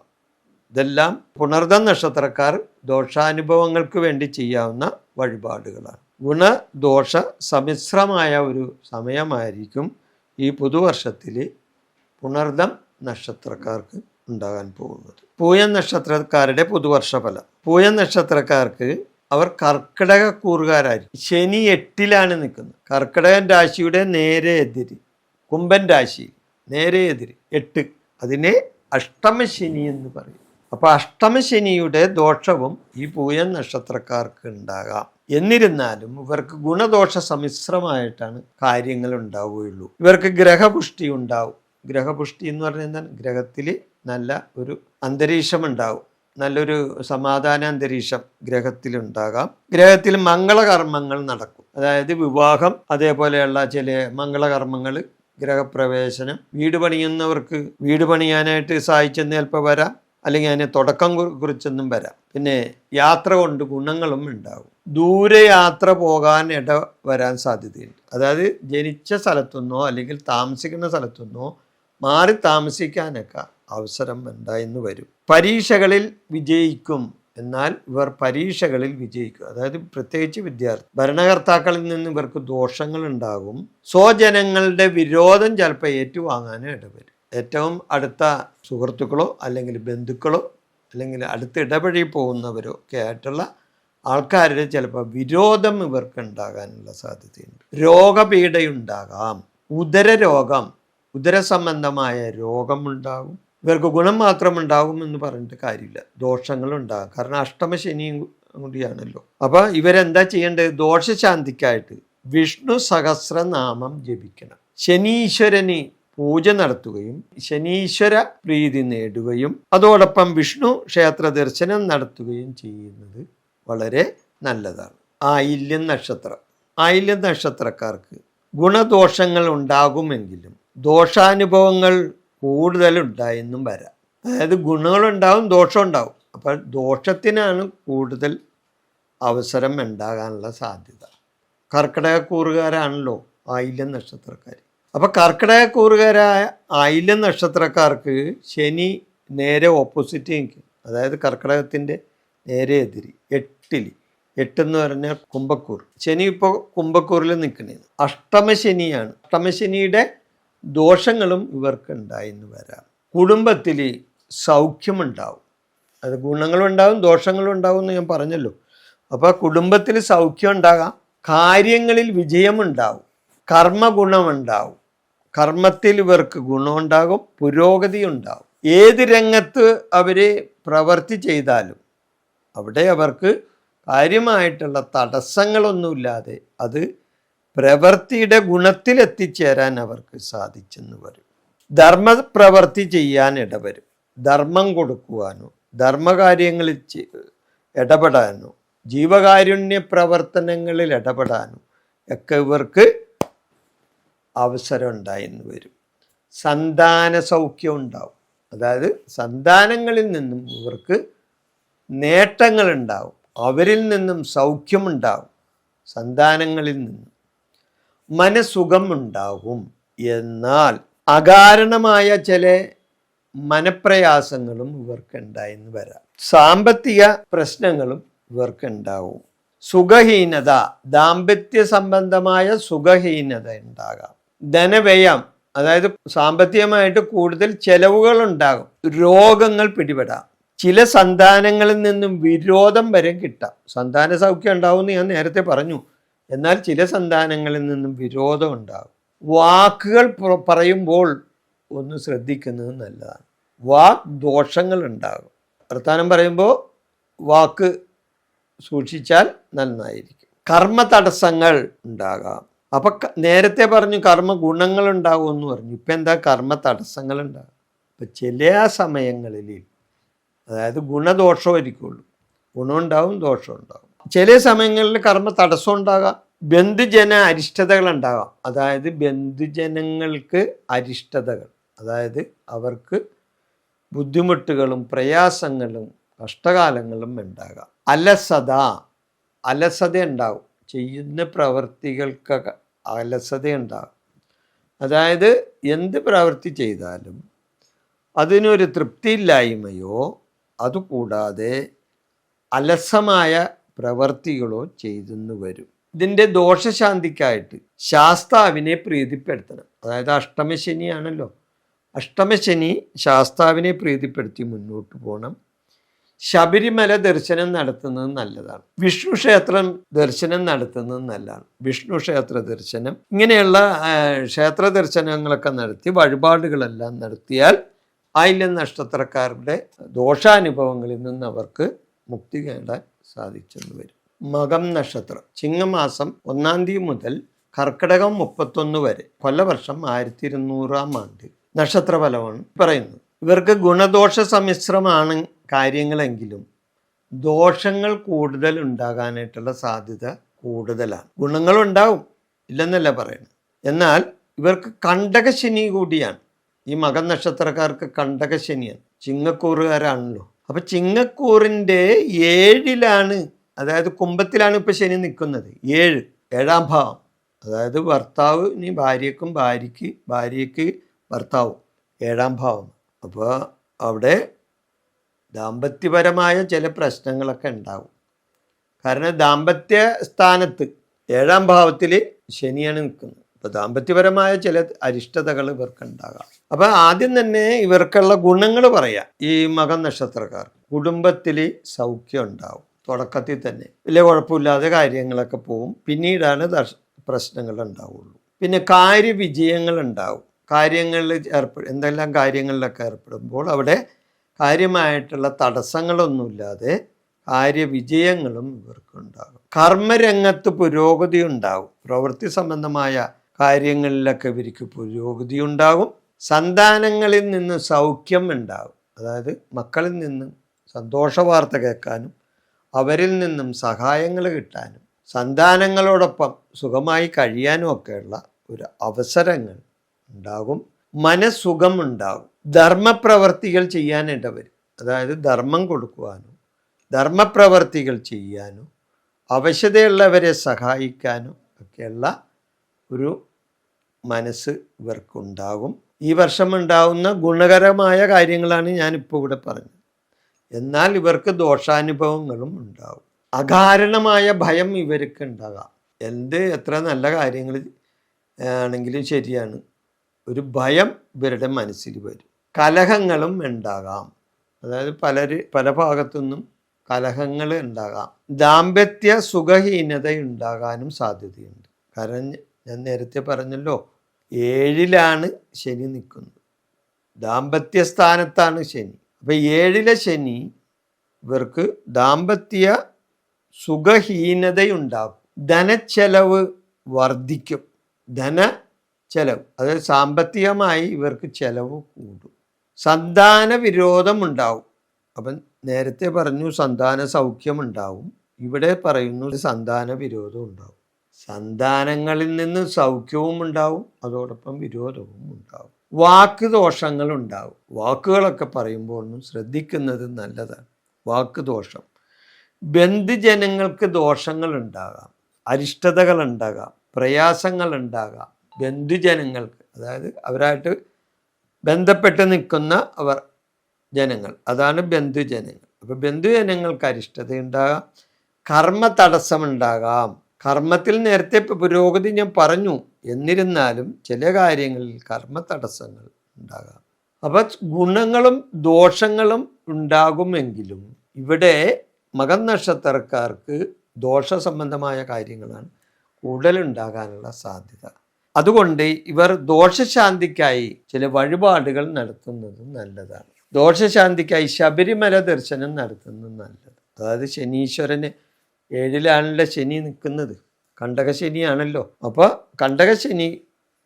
ഇതെല്ലാം പുണർദം നക്ഷത്രക്കാർ ദോഷാനുഭവങ്ങൾക്ക് വേണ്ടി ചെയ്യാവുന്ന വഴിപാടുകളാണ്. ഗുണദോഷ സമ്മിശ്രമായ ഒരു സമയമായിരിക്കും ഈ പുതുവർഷത്തിൽ പുണർദം നക്ഷത്രക്കാർക്ക് ഉണ്ടാകാൻ പോകുന്നത്. പൂയം നക്ഷത്രക്കാരുടെ പുതുവർഷ ഫലം. പൂയം നക്ഷത്രക്കാർക്ക് അവർ കർക്കിടക കൂറുകാരായിരിക്കും. ശനി 8ലാണ് നിൽക്കുന്നത്. കർക്കിടകൻ രാശിയുടെ നേരെ എതിര്, കുംഭൻ രാശി നേരെ എതിര് 8. അതിനെ അഷ്ടമശനി എന്ന് പറയും. അപ്പോൾ അഷ്ടമശനിയുടെ ദോഷവും ഈ പൂയം നക്ഷത്രക്കാർക്ക് ഉണ്ടാകാം. എന്നിരുന്നാലും ഇവർക്ക് ഗുണദോഷ സമ്മിശ്രമായിട്ടാണ് കാര്യങ്ങൾ ഉണ്ടാവുകയുള്ളൂ. ഇവർക്ക് ഗ്രഹപുഷ്ടി ഉണ്ടാവും. ഗ്രഹപുഷ്ടി എന്ന് പറഞ്ഞാൽ എന്താണ്? ഗ്രഹത്തിൽ നല്ല ഒരു അന്തരീക്ഷം ഉണ്ടാവും, നല്ലൊരു സമാധാന അന്തരീക്ഷം ഗ്രഹത്തിലുണ്ടാകാം. ഗ്രഹത്തിൽ മംഗളകർമ്മങ്ങൾ നടക്കും. അതായത് വിവാഹം, അതേപോലെയുള്ള ചില മംഗളകർമ്മങ്ങൾ, ഗ്രഹപ്രവേശനം. വീട് പണിയുന്നവർക്ക് വീട് പണിയാനായിട്ട് സഹായിച്ചെന്ന് ചിലപ്പോൾ വരാം, അല്ലെങ്കിൽ അതിന് തുടക്കം കുറിച്ചെന്നും വരാം. പിന്നെ യാത്ര കൊണ്ട് ഗുണങ്ങളും ഉണ്ടാകും. ദൂരയാത്ര പോകാൻ ഇട വരാൻ സാധ്യതയുണ്ട്. അതായത് ജനിച്ച സ്ഥലത്തുനിന്നോ അല്ലെങ്കിൽ താമസിക്കുന്ന സ്ഥലത്തുനിന്നോ മാറി താമസിക്കാനൊക്കെ അവസരം ഉണ്ടായെന്ന് വരും. പരീക്ഷകളിൽ വിജയിക്കും. എന്നാൽ ഇവർ പരീക്ഷകളിൽ വിജയിക്കും. അതായത് പ്രത്യേകിച്ച് വിദ്യാർത്ഥി, ഭരണകർത്താക്കളിൽ നിന്ന് ഇവർക്ക് ദോഷങ്ങൾ ഉണ്ടാകും. സ്വജനങ്ങളുടെ വിരോധം ചിലപ്പോൾ ഏറ്റുവാങ്ങാനും ഇടവരും. ഏറ്റവും അടുത്ത സുഹൃത്തുക്കളോ അല്ലെങ്കിൽ ബന്ധുക്കളോ അല്ലെങ്കിൽ അടുത്ത് ഇടപഴകി പോകുന്നവരോ ഒക്കെ ആയിട്ടുള്ള ആൾക്കാരുടെ ചിലപ്പോൾ വിരോധം ഇവർക്ക് ഉണ്ടാകാനുള്ള സാധ്യതയുണ്ട്. രോഗപീഠയുണ്ടാകാം. ഉദരരോഗം, ഉദരസംബന്ധമായ രോഗമുണ്ടാകും. ഇവർക്ക് ഗുണം മാത്രം ഉണ്ടാകും എന്ന് പറഞ്ഞിട്ട് കാര്യമില്ല, ദോഷങ്ങളുണ്ടാകും. കാരണം അഷ്ടമശനിയും കൂടിയാണല്ലോ. അപ്പോൾ ഇവരെന്താ ചെയ്യേണ്ടത്? ദോഷശാന്തിക്കായിട്ട് വിഷ്ണു സഹസ്രനാമം ജപിക്കണം. ശനീശ്വരന് പൂജ നടത്തുകയും ശനീശ്വര പ്രീതി നേടുകയും അതോടൊപ്പം വിഷ്ണു ക്ഷേത്ര ദർശനം നടത്തുകയും ചെയ്യുന്നത് വളരെ നല്ലതാണ്. ആയില്യം നക്ഷത്രം. ആയില്യം നക്ഷത്രക്കാർക്ക് ഗുണദോഷങ്ങൾ ഉണ്ടാകുമെങ്കിലും ദോഷാനുഭവങ്ങൾ കൂടുതലുണ്ടായെന്നും വരാം. അതായത് ഗുണങ്ങളുണ്ടാവും, ദോഷം ഉണ്ടാവും. അപ്പോൾ ദോഷത്തിനാണ് കൂടുതൽ അവസരം ഉണ്ടാകാനുള്ള സാധ്യത. കർക്കിടക കൂറുകാരാണല്ലോ ആയില്യം നക്ഷത്രക്കാർ. അപ്പോൾ കർക്കിടക കൂറുകാരായ ആയില്യം നക്ഷത്രക്കാർക്ക് ശനി നേരെ ഓപ്പോസിറ്റ് നിൽക്കും. അതായത് കർക്കിടകത്തിൻ്റെ നേരെ എതിരി 8 എന്ന് പറഞ്ഞാൽ കുംഭക്കൂർ. ശനി ഇപ്പോൾ കുംഭക്കൂറിൽ നിൽക്കണേ അഷ്ടമശനിയാണ്. അഷ്ടമശനിയുടെ ദോഷങ്ങളും ഇവർക്ക് ഉണ്ടായെന്ന് വരാം. കുടുംബത്തിൽ സൗഖ്യമുണ്ടാവും. അത് ഗുണങ്ങളുണ്ടാവും, ദോഷങ്ങളും ഉണ്ടാവും എന്ന് ഞാൻ പറഞ്ഞല്ലോ. അപ്പോൾ കുടുംബത്തിൽ സൗഖ്യം ഉണ്ടാകാം. കാര്യങ്ങളിൽ വിജയമുണ്ടാവും. കർമ്മഗുണമുണ്ടാവും. കർമ്മത്തിൽ ഇവർക്ക് ഗുണമുണ്ടാകും, പുരോഗതി ഉണ്ടാവും. ഏത് രംഗത്ത് അവർ പ്രവൃത്തി ചെയ്താലും അവിടെ അവർക്ക് കാര്യമായിട്ടുള്ള തടസ്സങ്ങളൊന്നുമില്ലാതെ അത് പ്രവൃത്തിയുടെ ഗുണത്തിലെത്തിച്ചേരാൻ അവർക്ക് സാധിച്ചെന്ന് വരും. ധർമ്മപ്രവൃത്തി ചെയ്യാൻ ഇടവരും. ധർമ്മം കൊടുക്കുവാനോ ധർമ്മകാര്യങ്ങളിൽ ഇടപെടാനോ ജീവകാരുണ്യ പ്രവർത്തനങ്ങളിൽ ഇടപെടാനോ ഒക്കെ ഇവർക്ക് അവസരം ഉണ്ടായെന്ന് വരും. സന്താന സൗഖ്യം ഉണ്ടാവും. അതായത് സന്താനങ്ങളിൽ നിന്നും ഇവർക്ക് നേട്ടങ്ങളുണ്ടാവും. അവരിൽ നിന്നും സൗഖ്യമുണ്ടാവും. സന്താനങ്ങളിൽ നിന്നും മനസുഖം ഉണ്ടാകും. എന്നാൽ അകാരണമായ ചില മനപ്രയാസങ്ങളും ഇവർക്ക് ഉണ്ടായെന്ന് വരാം. സാമ്പത്തിക പ്രശ്നങ്ങളും ഇവർക്ക് ഉണ്ടാവും. സുഖഹീനത, ദാമ്പത്യ സംബന്ധമായ സുഖഹീനത ഉണ്ടാകാം. ധനവ്യയം, അതായത് സാമ്പത്തികമായിട്ട് കൂടുതൽ ചെലവുകൾ ഉണ്ടാകും. രോഗങ്ങൾ പിടിപെടാം. ചില സന്താനങ്ങളിൽ നിന്നും വിരോധം വരെ കിട്ടാം. സന്താന സൗഖ്യം ഉണ്ടാവുമെന്ന് ഞാൻ നേരത്തെ പറഞ്ഞു. എന്നാൽ ചില സന്താനങ്ങളിൽ നിന്നും വിരോധം ഉണ്ടാകും. വാക്കുകൾ പറയുമ്പോൾ ഒന്ന് ശ്രദ്ധിക്കുന്നത് നല്ലതാണ്. വാക് ദോഷങ്ങൾ ഉണ്ടാകും. വർത്താനം പറയുമ്പോൾ വാക്ക് സൂക്ഷിച്ചാൽ നന്നായിരിക്കും. കർമ്മ തടസ്സങ്ങൾ ഉണ്ടാകാം. അപ്പം നേരത്തെ പറഞ്ഞു കർമ്മ ഗുണങ്ങൾ ഉണ്ടാകുമെന്ന് പറഞ്ഞു. ഇപ്പം എന്താ കർമ്മ തടസ്സങ്ങൾ ഉണ്ടാകും. ഇപ്പം ചില സമയങ്ങളിൽ അതായത് ഗുണദോഷമായിരിക്കുള്ളൂ. ഗുണമുണ്ടാവും, ദോഷം ഉണ്ടാകും. ചില സമയങ്ങളിൽ കർമ്മ തടസ്സം ഉണ്ടാകാം. ബന്ധുജന അരിഷ്ടതകൾ ഉണ്ടാകാം. അതായത് ബന്ധുജനങ്ങൾക്ക് അരിഷ്ടതകൾ, അതായത് അവർക്ക് ബുദ്ധിമുട്ടുകളും പ്രയാസങ്ങളും കഷ്ടകാലങ്ങളും ഉണ്ടാകാം. അലസത ഉണ്ടാകും. ചെയ്യുന്ന പ്രവൃത്തികൾക്ക് അലസത ഉണ്ടാകും. അതായത് എന്ത് പ്രവൃത്തി ചെയ്താലും അതിനൊരു തൃപ്തിയില്ലായ്മയോ അതുകൂടാതെ അലസമായ പ്രവൃത്തികളോ ചെയ്തെന്ന് വരും. ഇതിൻ്റെ ദോഷശാന്തിക്കായിട്ട് ശാസ്താവിനെ പ്രീതിപ്പെടുത്തണം. അതായത് അഷ്ടമശനിയാണല്ലോ. അഷ്ടമശനി ശാസ്താവിനെ പ്രീതിപ്പെടുത്തി മുന്നോട്ട് പോകണം. ശബരിമല ദർശനം നടത്തുന്നത് നല്ലതാണ്. വിഷ്ണു ക്ഷേത്രം ദർശനം നടത്തുന്നത് നല്ലതാണ്. വിഷ്ണു ക്ഷേത്ര ദർശനം, ഇങ്ങനെയുള്ള ക്ഷേത്ര ദർശനങ്ങളൊക്കെ നടത്തി വഴിപാടുകളെല്ലാം നടത്തിയാൽ ആയില്യം നക്ഷത്രക്കാരുടെ ദോഷാനുഭവങ്ങളിൽ നിന്ന് അവർക്ക് മുക്തി നേടാൻ സാധിച്ചെന്ന് വരും. മകം നക്ഷത്രം ചിങ്ങമാസം 1 തീയതി മുതൽ കർക്കിടകം 31 വരെ, കൊല്ലവർഷം 1200 നക്ഷത്രഫലമാണ് പറയുന്നത്. ഇവർക്ക് ഗുണദോഷ സമ്മിശ്രമാണ് കാര്യങ്ങളെങ്കിലും ദോഷങ്ങൾ കൂടുതൽ ഉണ്ടാകാനായിട്ടുള്ള സാധ്യത കൂടുതലാണ്. ഗുണങ്ങളുണ്ടാവും, ഇല്ലെന്നല്ല പറയുന്നത്. എന്നാൽ ഇവർക്ക് കണ്ടകശനി കൂടിയാണ്. ഈ മകൻ നക്ഷത്രക്കാർക്ക് കണ്ടകശനിയാണ്. ചിങ്ങക്കൂറുകാരാണല്ലോ. അപ്പം ചിങ്ങക്കൂറിൻ്റെ 7ലാണ്, അതായത് കുംഭത്തിലാണ് ഇപ്പം ശനി നിൽക്കുന്നത്. 7ാം ഭാവം, അതായത് ഭർത്താവ് ഇനി ഭാര്യയ്ക്ക് ഭർത്താവും 7ാം ഭാവം. അപ്പോൾ അവിടെ ദാമ്പത്യപരമായ ചില പ്രശ്നങ്ങളൊക്കെ ഉണ്ടാവും. കാരണം ദാമ്പത്യ സ്ഥാനത്ത് 7ാം ഭാവത്തിൽ ശനിയാണ് നിൽക്കുന്നത്. അപ്പോൾ ദാമ്പത്യപരമായ ചില അരിഷ്ടതകൾ ഇവർക്കുണ്ടാകാം. അപ്പോൾ ആദ്യം തന്നെ ഇവർക്കുള്ള ഗുണങ്ങൾ പറയാം. ഈ മകം നക്ഷത്രക്കാർ കുടുംബത്തിൽ സൗഖ്യം ഉണ്ടാവും. തുടക്കത്തിൽ തന്നെ വലിയ കുഴപ്പമില്ലാതെ കാര്യങ്ങളൊക്കെ പോവും. പിന്നീടാണ് പ്രശ്നങ്ങൾ ഉണ്ടാവുള്ളൂ. പിന്നെ കാര്യവിജയങ്ങൾ ഉണ്ടാവും. കാര്യങ്ങളിൽ എന്തെല്ലാം കാര്യങ്ങളിലൊക്കെ ഏർപ്പെടുമ്പോൾ അവിടെ കാര്യമായിട്ടുള്ള തടസ്സങ്ങളൊന്നുമില്ലാതെ കാര്യവിജയങ്ങളും ഇവർക്കുണ്ടാകും. കർമ്മരംഗത്ത് പുരോഗതി ഉണ്ടാകും. പ്രവൃത്തി സംബന്ധമായ കാര്യങ്ങളിലൊക്കെ ഇവർക്ക് പുരോഗതി ഉണ്ടാകും. സന്താനങ്ങളിൽ നിന്ന് സൗഖ്യം ഉണ്ടാകും. അതായത് മക്കളിൽ നിന്നും സന്തോഷ വാർത്ത കേൾക്കാനും അവരിൽ നിന്നും സഹായങ്ങൾ കിട്ടാനും സന്താനങ്ങളോടൊപ്പം സുഖമായി കഴിയാനും ഒക്കെയുള്ള ഒരു അവസരങ്ങൾ ഉണ്ടാകും. മനസ്സുഖം ഉണ്ടാകും. ധർമ്മപ്രവർത്തികൾ ചെയ്യാനിട വരും. അതായത് ധർമ്മം കൊടുക്കുവാനും ധർമ്മപ്രവർത്തികൾ ചെയ്യാനും അവശതയുള്ളവരെ സഹായിക്കാനും ഒക്കെയുള്ള ഒരു മനസ്സ് ഇവർക്കുണ്ടാകും. ഈ വർഷം ഉണ്ടാകുന്ന ഗുണകരമായ കാര്യങ്ങളാണ് ഞാനിപ്പോൾ ഇവിടെ പറഞ്ഞത്. എന്നാൽ ഇവർക്ക് ദോഷാനുഭവങ്ങളും ഉണ്ടാകും. അകാരണമായ ഭയം ഇവർക്ക് ഉണ്ടാകാം. എത്ര നല്ല കാര്യങ്ങൾ ആണെങ്കിലും ശരിയാണ്, ഒരു ഭയം ഇവരുടെ മനസ്സിൽ വരും. കലഹങ്ങളും ഉണ്ടാകാം. അതായത് പല ഭാഗത്തുനിന്നും കലഹങ്ങൾ ഉണ്ടാകാം. ദാമ്പത്യ സുഖഹീനത ഉണ്ടാകാനും സാധ്യതയുണ്ട്. കാരണം ഞാൻ നേരത്തെ പറഞ്ഞല്ലോ, 7ലാണ് ശനി നിൽക്കുന്നത്. ദാമ്പത്യ സ്ഥാനത്താണ് ശനി. അപ്പം 7ലെ ശനി ഇവർക്ക് ദാമ്പത്യ സുഖഹീനതയുണ്ടാകും. ധനച്ചെലവ് വർദ്ധിക്കും. ധനച്ചെലവ്, അതായത് സാമ്പത്തികമായി ഇവർക്ക് ചെലവ് കൂടും. സന്താന വിരോധം ഉണ്ടാവും. അപ്പം നേരത്തെ പറഞ്ഞു സന്താന സൗഖ്യമുണ്ടാവും. ഇവിടെ പറയുന്നു സന്താന വിരോധം ഉണ്ടാവും. സന്താനങ്ങളിൽ നിന്ന് സൗഖ്യവും ഉണ്ടാവും, അതോടൊപ്പം വിരോധവും ഉണ്ടാവും. വാക്ക് ദോഷങ്ങൾ ഉണ്ടാവും. വാക്കുകളൊക്കെ പറയുമ്പോൾ ഒന്നും ശ്രദ്ധിക്കുന്നത് നല്ലതാണ്. വാക്ക് ദോഷം, ബന്ധുജനങ്ങൾക്ക് ദോഷങ്ങൾ ഉണ്ടാകാം, അരിഷ്ടതകൾ ഉണ്ടാകാം, പ്രയാസങ്ങൾ ഉണ്ടാകാം. ബന്ധുജനങ്ങൾക്ക്, അതായത് അവരായിട്ട് ബന്ധപ്പെട്ട് നിൽക്കുന്ന ജനങ്ങൾ, അതാണ് ബന്ധുജനങ്ങൾ. അപ്പോൾ ബന്ധുജനങ്ങൾക്ക് അരിഷ്ടതയുണ്ടാകാം. കർമ്മ തടസ്സമുണ്ടാകാം. കർമ്മത്തിൽ നേരത്തെ പുരോഗതി ഞാൻ പറഞ്ഞു. എന്നിരുന്നാലും ചില കാര്യങ്ങളിൽ കർമ്മ തടസ്സങ്ങൾ ഉണ്ടാകാം. അപ്പം ഗുണങ്ങളും ദോഷങ്ങളും ഉണ്ടാകുമെങ്കിലും ഇവിടെ മകൻ നക്ഷത്രക്കാർക്ക് ദോഷ സംബന്ധമായ കാര്യങ്ങളാണ് കൂടുതലുണ്ടാകാനുള്ള സാധ്യത. അതുകൊണ്ട് ഇവർ ദോഷശാന്തിക്കായി ചില വഴിപാടുകൾ നടത്തുന്നത് നല്ലതാണ്. ദോഷശാന്തിക്കായി ശബരിമല ദർശനം നടത്തുന്നത് നല്ലത്. അതായത് ശനീശ്വരന് 7-ലാണല്ലോ ശനി നിൽക്കുന്നത്, കണ്ടകശനിയാണല്ലോ. അപ്പോൾ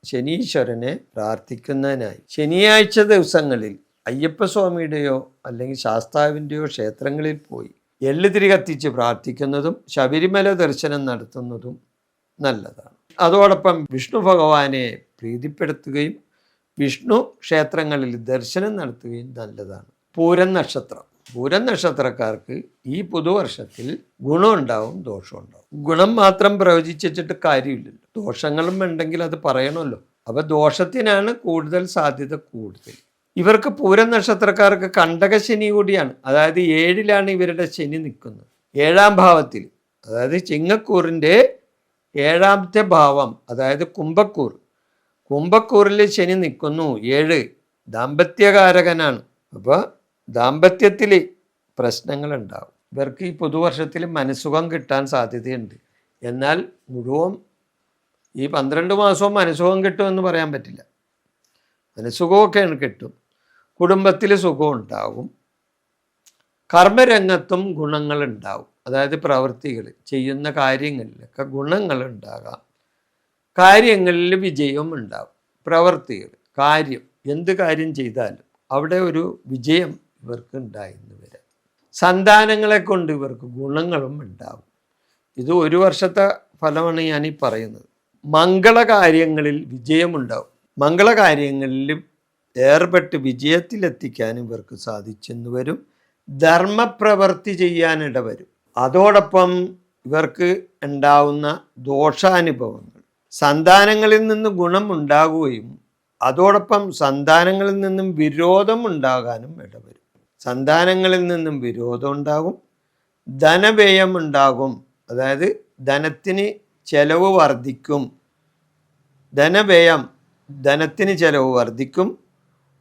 ശനീശ്വരനെ പ്രാർത്ഥിക്കുന്നതിനായി ശനിയാഴ്ച ദിവസങ്ങളിൽ അയ്യപ്പസ്വാമിയുടെയോ അല്ലെങ്കിൽ ശാസ്താവിൻ്റെയോ ക്ഷേത്രങ്ങളിൽ പോയി എള്ളുതിരി കത്തിച്ച് പ്രാർത്ഥിക്കുന്നതും ശബരിമല ദർശനം നടത്തുന്നതും നല്ലതാണ്. അതോടൊപ്പം വിഷ്ണു ഭഗവാനെ പ്രീതിപ്പെടുത്തുകയും വിഷ്ണു ക്ഷേത്രങ്ങളിൽ ദർശനം നടത്തുകയും നല്ലതാണ്. പൂരം നക്ഷത്രക്കാർക്ക് ഈ പുതുവർഷത്തിൽ ഗുണമുണ്ടാവും, ദോഷമുണ്ടാവും. ഗുണം മാത്രം പ്രവചിച്ചിട്ട് കാര്യമില്ലല്ലോ, ദോഷങ്ങളും ഉണ്ടെങ്കിൽ അത് പറയണമല്ലോ. അപ്പോൾ ദോഷത്തിനാണ് കൂടുതൽ സാധ്യത കൂടുതൽ. ഇവർക്ക് പൂരം നക്ഷത്രക്കാർക്ക് കണ്ടകശനി കൂടിയാണ്. അതായത് 7-ലാണ് ഇവരുടെ ശനി നിൽക്കുന്നത്, 7-ാം ഭാവത്തിൽ. അതായത് ചിങ്ങക്കൂറിൻ്റെ 7-ാമത്തെ ഭാവം, അതായത് കുംഭക്കൂറിൽ ശനി നിൽക്കുന്നു. 7 ദാമ്പത്യകാരകനാണ്. അപ്പോൾ ദാമ്പത്യത്തിൽ പ്രശ്നങ്ങളുണ്ടാവും. ഇവർക്ക് ഈ പുതുവർഷത്തിൽ മനസ്സുഖം കിട്ടാൻ സാധ്യതയുണ്ട്. എന്നാൽ മുഴുവൻ ഈ 12 മാസവും മനസ്സുഖം കിട്ടുമെന്ന് പറയാൻ പറ്റില്ല. മനസ്സുഖമൊക്കെയാണ് കിട്ടും, കുടുംബത്തിൽ സുഖം ഉണ്ടാകും, കർമ്മരംഗത്തും ഗുണങ്ങളുണ്ടാവും. അതായത് പ്രവൃത്തികൾ ചെയ്യുന്ന കാര്യങ്ങളിലൊക്കെ ഗുണങ്ങളുണ്ടാകാം, കാര്യങ്ങളിൽ വിജയവും ഉണ്ടാകും. എന്ത് കാര്യം ചെയ്താലും അവിടെ ഒരു വിജയം ഇവർക്ക് ഉണ്ടായിരുന്നു വരാം. സന്താനങ്ങളെ കൊണ്ട് ഇവർക്ക് ഗുണങ്ങളും ഉണ്ടാകും. ഇത് ഒരു വർഷത്തെ ഫലമാണ് ഞാനീ പറയുന്നത്. മംഗളകാര്യങ്ങളിൽ വിജയമുണ്ടാവും. മംഗളകാര്യങ്ങളിലും ഏർപ്പെട്ട് വിജയത്തിലെത്തിക്കാൻ ഇവർക്ക് സാധിച്ചെന്ന് വരും. ധർമ്മപ്രവൃത്തി ചെയ്യാനിട വരും. അതോടൊപ്പം ഇവർക്ക് ഉണ്ടാവുന്ന ദോഷാനുഭവങ്ങൾ, സന്താനങ്ങളിൽ നിന്ന് ഗുണം ഉണ്ടാകുകയും അതോടൊപ്പം സന്താനങ്ങളിൽ നിന്നും വിരോധം ഉണ്ടാകാനും ഇടവരും. സന്താനങ്ങളിൽ നിന്നും വിരോധം ഉണ്ടാകും, ധനവ്യയം ഉണ്ടാകും. അതായത് ധനത്തിന് ചെലവ് വർദ്ധിക്കും. ധനത്തിന് ചെലവ് വർദ്ധിക്കും.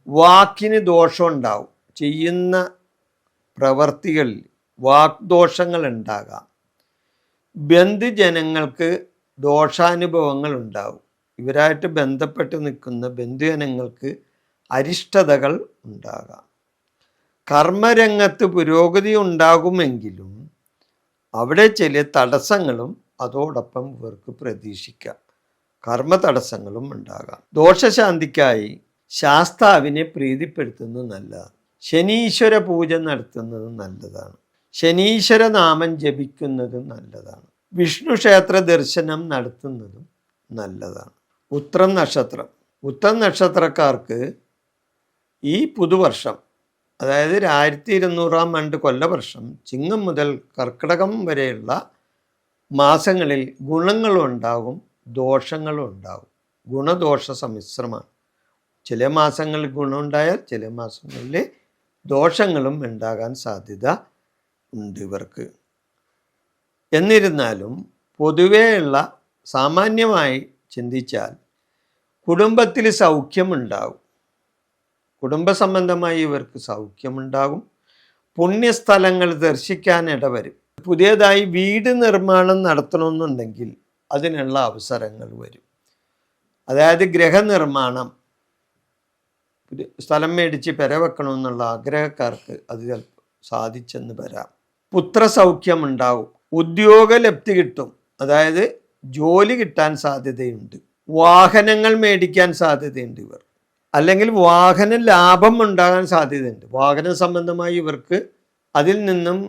വാക്കിന് ദോഷം ഉണ്ടാവും. ചെയ്യുന്ന പ്രവർത്തികളിൽ വാഗ്ദോഷങ്ങൾ ഉണ്ടാകാം. ബന്ധുജനങ്ങൾക്ക് ദോഷാനുഭവങ്ങൾ ഉണ്ടാവും. ഇവരായിട്ട് ബന്ധപ്പെട്ട് നിൽക്കുന്ന ബന്ധുജനങ്ങൾക്ക് അരിഷ്ടതകൾ ഉണ്ടാകാം. കർമ്മരംഗത്ത് പുരോഗതി ഉണ്ടാകുമെങ്കിലും അവിടെ ചില തടസ്സങ്ങളും അതോടൊപ്പം ഇവർക്ക് പ്രതീക്ഷിക്കാം. കർമ്മ തടസ്സങ്ങളും ഉണ്ടാകാം. ദോഷശാന്തിക്കായി ശാസ്താവിനെ പ്രീതിപ്പെടുത്തുന്നത് നല്ലതാണ്. ശനീശ്വര പൂജ നടത്തുന്നത് നല്ലതാണ്. ശനീശ്വര നാമം ജപിക്കുന്നതും നല്ലതാണ്. വിഷ്ണു ക്ഷേത്ര ദർശനം നടത്തുന്നതും നല്ലതാണ്. ഉത്രം നക്ഷത്രക്കാർക്ക് ഈ പുതുവർഷം, അതായത് 1200-ാം ആണ്ട് കൊല്ലവർഷം ചിങ്ങം മുതൽ കർക്കിടകം വരെയുള്ള മാസങ്ങളിൽ ഗുണങ്ങളും ഉണ്ടാകും, ദോഷങ്ങളും ഉണ്ടാകും. ഗുണദോഷ സമ്മിശ്രമാണ്. ചില മാസങ്ങളിൽ ഗുണമുണ്ടായാൽ ചില മാസങ്ങളിൽ ദോഷങ്ങളും ഉണ്ടാകാൻ സാധ്യത ഉണ്ട് ഇവർക്ക്. എന്നിരുന്നാലും പൊതുവെയുള്ള സാമാന്യമായി ചിന്തിച്ചാൽ കുടുംബത്തിൽ സൗഖ്യമുണ്ടാകും. കുടുംബ സംബന്ധമായി ഇവർക്ക് സൗഖ്യമുണ്ടാകും. പുണ്യസ്ഥലങ്ങൾ ദർശിക്കാൻ ഇടവരും. പുതിയതായി വീട് നിർമ്മാണം നടത്തണമെന്നുണ്ടെങ്കിൽ അതിനുള്ള അവസരങ്ങൾ വരും. അതായത് ഗൃഹനിർമ്മാണം, സ്ഥലം മേടിച്ച് പെരവെക്കണമെന്നുള്ള ആഗ്രഹക്കാർക്ക് അത് സാധിച്ചെന്ന് വരാം. പുത്രസൗഖ്യമുണ്ടാവും. ഉദ്യോഗലബ്ധി കിട്ടും. അതായത് ജോലി കിട്ടാൻ സാധ്യതയുണ്ട്. വാഹനങ്ങൾ മേടിക്കാൻ സാധ്യതയുണ്ട് ഇവർ. അല്ലെങ്കിൽ വാഹന ലാഭം ഉണ്ടാകാൻ സാധ്യതയുണ്ട്. വാഹന സംബന്ധമായി ഇവർക്ക് അതിൽ നിന്നും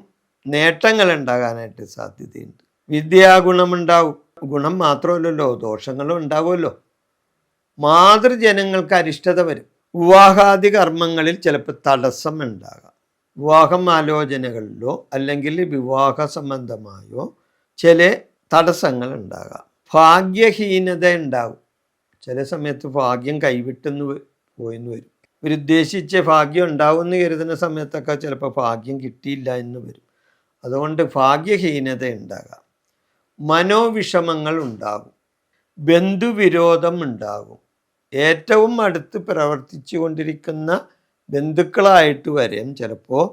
നേട്ടങ്ങൾ ഉണ്ടാകാനായിട്ട് സാധ്യതയുണ്ട്. വിദ്യാഗുണമുണ്ടാവും. ഗുണം മാത്രമല്ലല്ലോ, ദോഷങ്ങളും ഉണ്ടാകുമല്ലോ. മാതൃജനങ്ങൾക്ക് അരിഷ്ടത വരും. വിവാഹാദി കർമ്മങ്ങളിൽ ചിലപ്പോൾ തടസ്സം ഉണ്ടാകാം. വിവാഹം ആലോചനകളിലോ അല്ലെങ്കിൽ വിവാഹ സംബന്ധമായോ ചില തടസ്സങ്ങൾ ഉണ്ടാകാം. ഭാഗ്യഹീനത ഉണ്ടാകും. ചില സമയത്ത് ഭാഗ്യം കൈവിട്ടെന്ന് പോയെന്ന് വരും. ഇവരുദ്ദേശിച്ച ഭാഗ്യം ഉണ്ടാവുമെന്ന് കരുതുന്ന സമയത്തൊക്കെ ചിലപ്പോൾ ഭാഗ്യം കിട്ടിയില്ല എന്ന് വരും. അതുകൊണ്ട് ഭാഗ്യഹീനത ഉണ്ടാകാം. മനോവിഷമങ്ങൾ ഉണ്ടാകും. ബന്ധുവിരോധം ഉണ്ടാകും. ഏറ്റവും അടുത്ത് പ്രവർത്തിച്ചു കൊണ്ടിരിക്കുന്ന ബന്ധുക്കളായിട്ട് വരെയും ചിലപ്പോൾ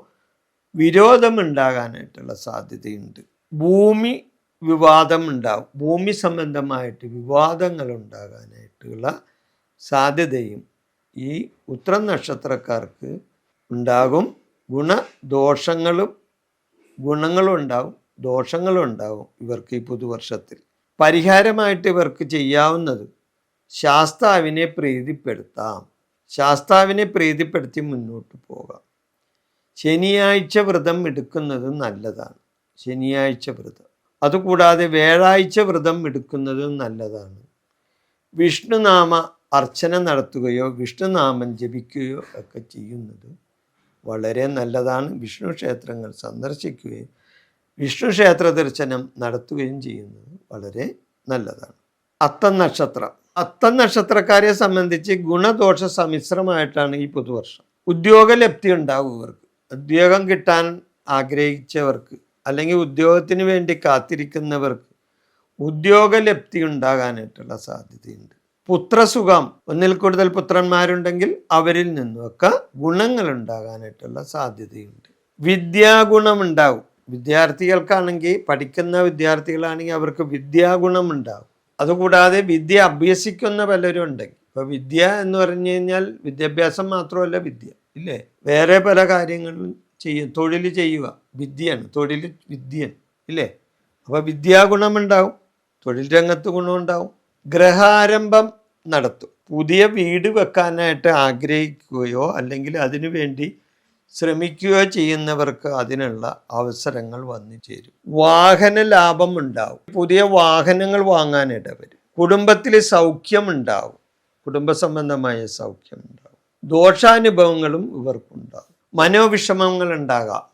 വിരോധമുണ്ടാകാനായിട്ടുള്ള സാധ്യതയുണ്ട്. ഭൂമി വിവാദം ഉണ്ടാവും. ഭൂമി സംബന്ധമായിട്ട് വിവാദങ്ങൾ ഉണ്ടാകാനായിട്ടുള്ള സാധ്യതയും ഈ ഉത്രം നക്ഷത്രക്കാർക്ക് ഉണ്ടാകും. ഗുണങ്ങളും ഉണ്ടാവും, ദോഷങ്ങളും ഉണ്ടാവും ഇവർക്ക് ഈ പുതുവർഷത്തിൽ. പരിഹാരമായിട്ട് ഇവർക്ക് ചെയ്യാവുന്നത് ശാസ്താവിനെ പ്രീതിപ്പെടുത്താം. ശാസ്താവിനെ പ്രീതിപ്പെടുത്തി മുന്നോട്ട് പോകാം. ശനിയാഴ്ച വ്രതം എടുക്കുന്നത് നല്ലതാണ്. ശനിയാഴ്ച വ്രതം, അതുകൂടാതെ വ്യാഴാഴ്ച വ്രതം എടുക്കുന്നതും നല്ലതാണ്. വിഷ്ണുനാമ അർച്ചന നടത്തുകയോ വിഷ്ണുനാമം ജപിക്കുകയോ ഒക്കെ ചെയ്യുന്നത് വളരെ നല്ലതാണ്. വിഷ്ണു ക്ഷേത്രങ്ങൾ സന്ദർശിക്കുകയും വിഷ്ണു ക്ഷേത്ര ദർശനം നടത്തുകയും ചെയ്യുന്നത് വളരെ നല്ലതാണ്. അത്തം നക്ഷത്രം. അത്തം നക്ഷത്രക്കാരെ സംബന്ധിച്ച് ഗുണദോഷ സമ്മിശ്രമായിട്ടാണ് ഈ പുതുവർഷം. ഉദ്യോഗലബ്ധി ഉണ്ടാവും ഇവർക്ക്. ഉദ്യോഗം കിട്ടാൻ ആഗ്രഹിച്ചവർക്ക് അല്ലെങ്കിൽ ഉദ്യോഗത്തിന് വേണ്ടി കാത്തിരിക്കുന്നവർക്ക് ഉദ്യോഗലബ്ധി ഉണ്ടാകാനായിട്ടുള്ള സാധ്യതയുണ്ട്. പുത്രസുഖം, ഒന്നിൽ കൂടുതൽ പുത്രന്മാരുണ്ടെങ്കിൽ അവരിൽ നിന്നുമൊക്കെ ഗുണങ്ങൾ ഉണ്ടാകാനായിട്ടുള്ള സാധ്യതയുണ്ട്. വിദ്യാഗുണമുണ്ടാവും. വിദ്യാർത്ഥികൾക്കാണെങ്കിൽ, പഠിക്കുന്ന വിദ്യാർത്ഥികളാണെങ്കിൽ അവർക്ക് വിദ്യാഗുണം ഉണ്ടാവും. അതുകൂടാതെ വിദ്യ അഭ്യസിക്കുന്ന പലരും ഉണ്ടെങ്കിൽ, ഇപ്പോൾ വിദ്യ എന്ന് പറഞ്ഞു കഴിഞ്ഞാൽ വിദ്യാഭ്യാസം മാത്രമല്ല വിദ്യ, ഇല്ലേ? വേറെ പല കാര്യങ്ങളും ചെയ്യും. തൊഴിൽ ചെയ്യുക വിദ്യയാണ്, തൊഴിൽ വിദ്യയാണ്, ഇല്ലേ? അപ്പോൾ വിദ്യാഗുണമുണ്ടാവും, തൊഴിൽ രംഗത്ത് ഗുണമുണ്ടാവും. ഗ്രഹാരംഭം നടത്തും. പുതിയ വീട് വെക്കാനായിട്ട് ആഗ്രഹിക്കുകയോ അല്ലെങ്കിൽ അതിനു വേണ്ടി ശ്രമിക്കുകയോ ചെയ്യുന്നവർക്ക് അതിനുള്ള അവസരങ്ങൾ വന്നു ചേരും. വാഹന ലാഭം ഉണ്ടാവും. പുതിയ വാഹനങ്ങൾ വാങ്ങാനിട വരും. കുടുംബത്തിൽ സൗഖ്യമുണ്ടാവും. കുടുംബ സംബന്ധമായ സൗഖ്യമുണ്ടാവും. ദോഷാനുഭവങ്ങളും ഇവർക്കുണ്ടാകും. മനോവിഷമങ്ങൾ ഉണ്ടാകാം.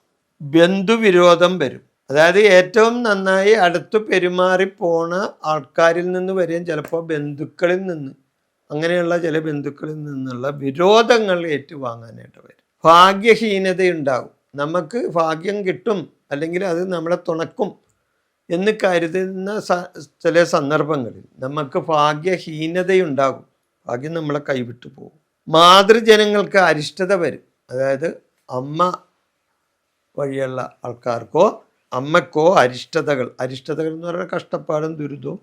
ബന്ധുവിരോധം വരും. അതായത് ഏറ്റവും നന്നായി അടുത്ത് പെരുമാറിപ്പോണ ആൾക്കാരിൽ നിന്ന് വരെയും ചിലപ്പോൾ ബന്ധുക്കളിൽ നിന്ന്, അങ്ങനെയുള്ള ചില ബന്ധുക്കളിൽ നിന്നുള്ള വിരോധങ്ങൾ ഏറ്റുവാങ്ങാനായിട്ട് വരും. ഭാഗ്യഹീനതയുണ്ടാകും. നമുക്ക് ഭാഗ്യം കിട്ടും അല്ലെങ്കിൽ അത് നമ്മളെ തുണക്കും എന്ന് കരുതുന്ന ചില സന്ദർഭങ്ങളിൽ നമുക്ക് ഭാഗ്യഹീനതയുണ്ടാകും. ഭാഗ്യം നമ്മളെ കൈവിട്ടു പോകും. മാതൃജനങ്ങൾക്ക് അരിഷ്ടത വരും. അതായത് അമ്മ വഴിയുള്ള ആൾക്കാർക്കോ അമ്മക്കോ അരിഷ്ടതകൾ എന്ന് പറയുന്ന കഷ്ടപ്പാടും ദുരിതവും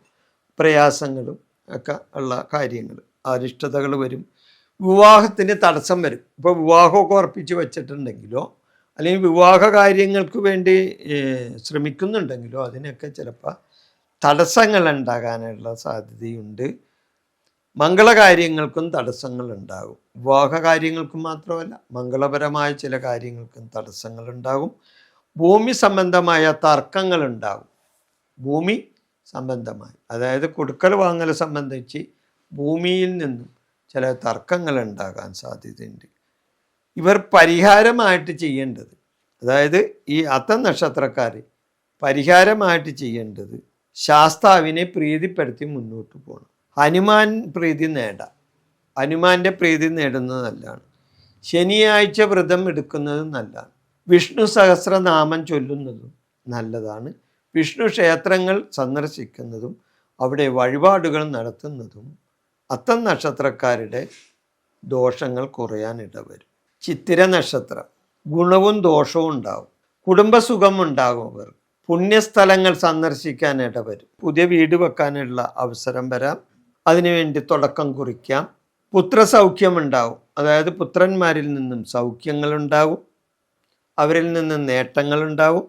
പ്രയാസങ്ങളും ഒക്കെ ഉള്ള കാര്യങ്ങൾ, അരിഷ്ടതകൾ വരും. വിവാഹത്തിന് തടസ്സം വരും. ഇപ്പോൾ വിവാഹമൊക്കെ ഉറപ്പിച്ച് വെച്ചിട്ടുണ്ടെങ്കിലോ അല്ലെങ്കിൽ വിവാഹ കാര്യങ്ങൾക്ക് വേണ്ടി ശ്രമിക്കുന്നുണ്ടെങ്കിലോ അതിനൊക്കെ ചിലപ്പോൾ തടസ്സങ്ങൾ ഉണ്ടാകാനുള്ള സാധ്യതയുണ്ട്. മംഗളകാര്യങ്ങൾക്കും തടസ്സങ്ങൾ ഉണ്ടാകും. വിവാഹ കാര്യങ്ങൾക്കും മാത്രമല്ല മംഗളപരമായ ചില കാര്യങ്ങൾക്കും തടസ്സങ്ങൾ ഉണ്ടാകും. ഭൂമി സംബന്ധമായ തർക്കങ്ങൾ ഉണ്ടാകും. ഭൂമി സംബന്ധമായി, അതായത് കൊടുക്കൽ വാങ്ങൽ സംബന്ധിച്ച് ഭൂമിയിൽ നിന്നും ചില തർക്കങ്ങൾ ഉണ്ടാകാൻ സാധ്യതയുണ്ട്. ഇവർ പരിഹാരമായിട്ട് ചെയ്യേണ്ടത്, അതായത് ഈ അത്തം നക്ഷത്രക്കാർ പരിഹാരമായിട്ട് ചെയ്യേണ്ടത് ശാസ്താവിനെ പ്രീതിപ്പെടുത്തി മുന്നോട്ട് പോകണം. ഹനുമാൻ പ്രീതി നേടാം. ഹനുമാൻ്റെ പ്രീതി നേടുന്നത് നല്ലതാണ്. ശനിയാഴ്ച വ്രതം എടുക്കുന്നത് നല്ലതാണ്. വിഷ്ണു സഹസ്രനാമം ചൊല്ലുന്നതും നല്ലതാണ്. വിഷ്ണു ക്ഷേത്രങ്ങൾ സന്ദർശിക്കുന്നതും അവിടെ വഴിപാടുകൾ നടത്തുന്നതും അത്തം നക്ഷത്രക്കാരുടെ ദോഷങ്ങൾ കുറയാനിടവരും. ചിത്തിര നക്ഷത്രം. ഗുണവും ദോഷവും ഉണ്ടാവും. കുടുംബസുഖം ഉണ്ടാകും. അവർ പുണ്യസ്ഥലങ്ങൾ സന്ദർശിക്കാനിട വരും. പുതിയ വീട് വെക്കാനുള്ള അവസരം വരാം. അതിനുവേണ്ടി തുടക്കം കുറിക്കാം. പുത്രസൗഖ്യമുണ്ടാവും. അതായത് പുത്രന്മാരിൽ നിന്നും സൗഖ്യങ്ങളുണ്ടാവും. അവരിൽ നിന്ന് നേട്ടങ്ങളുണ്ടാവും.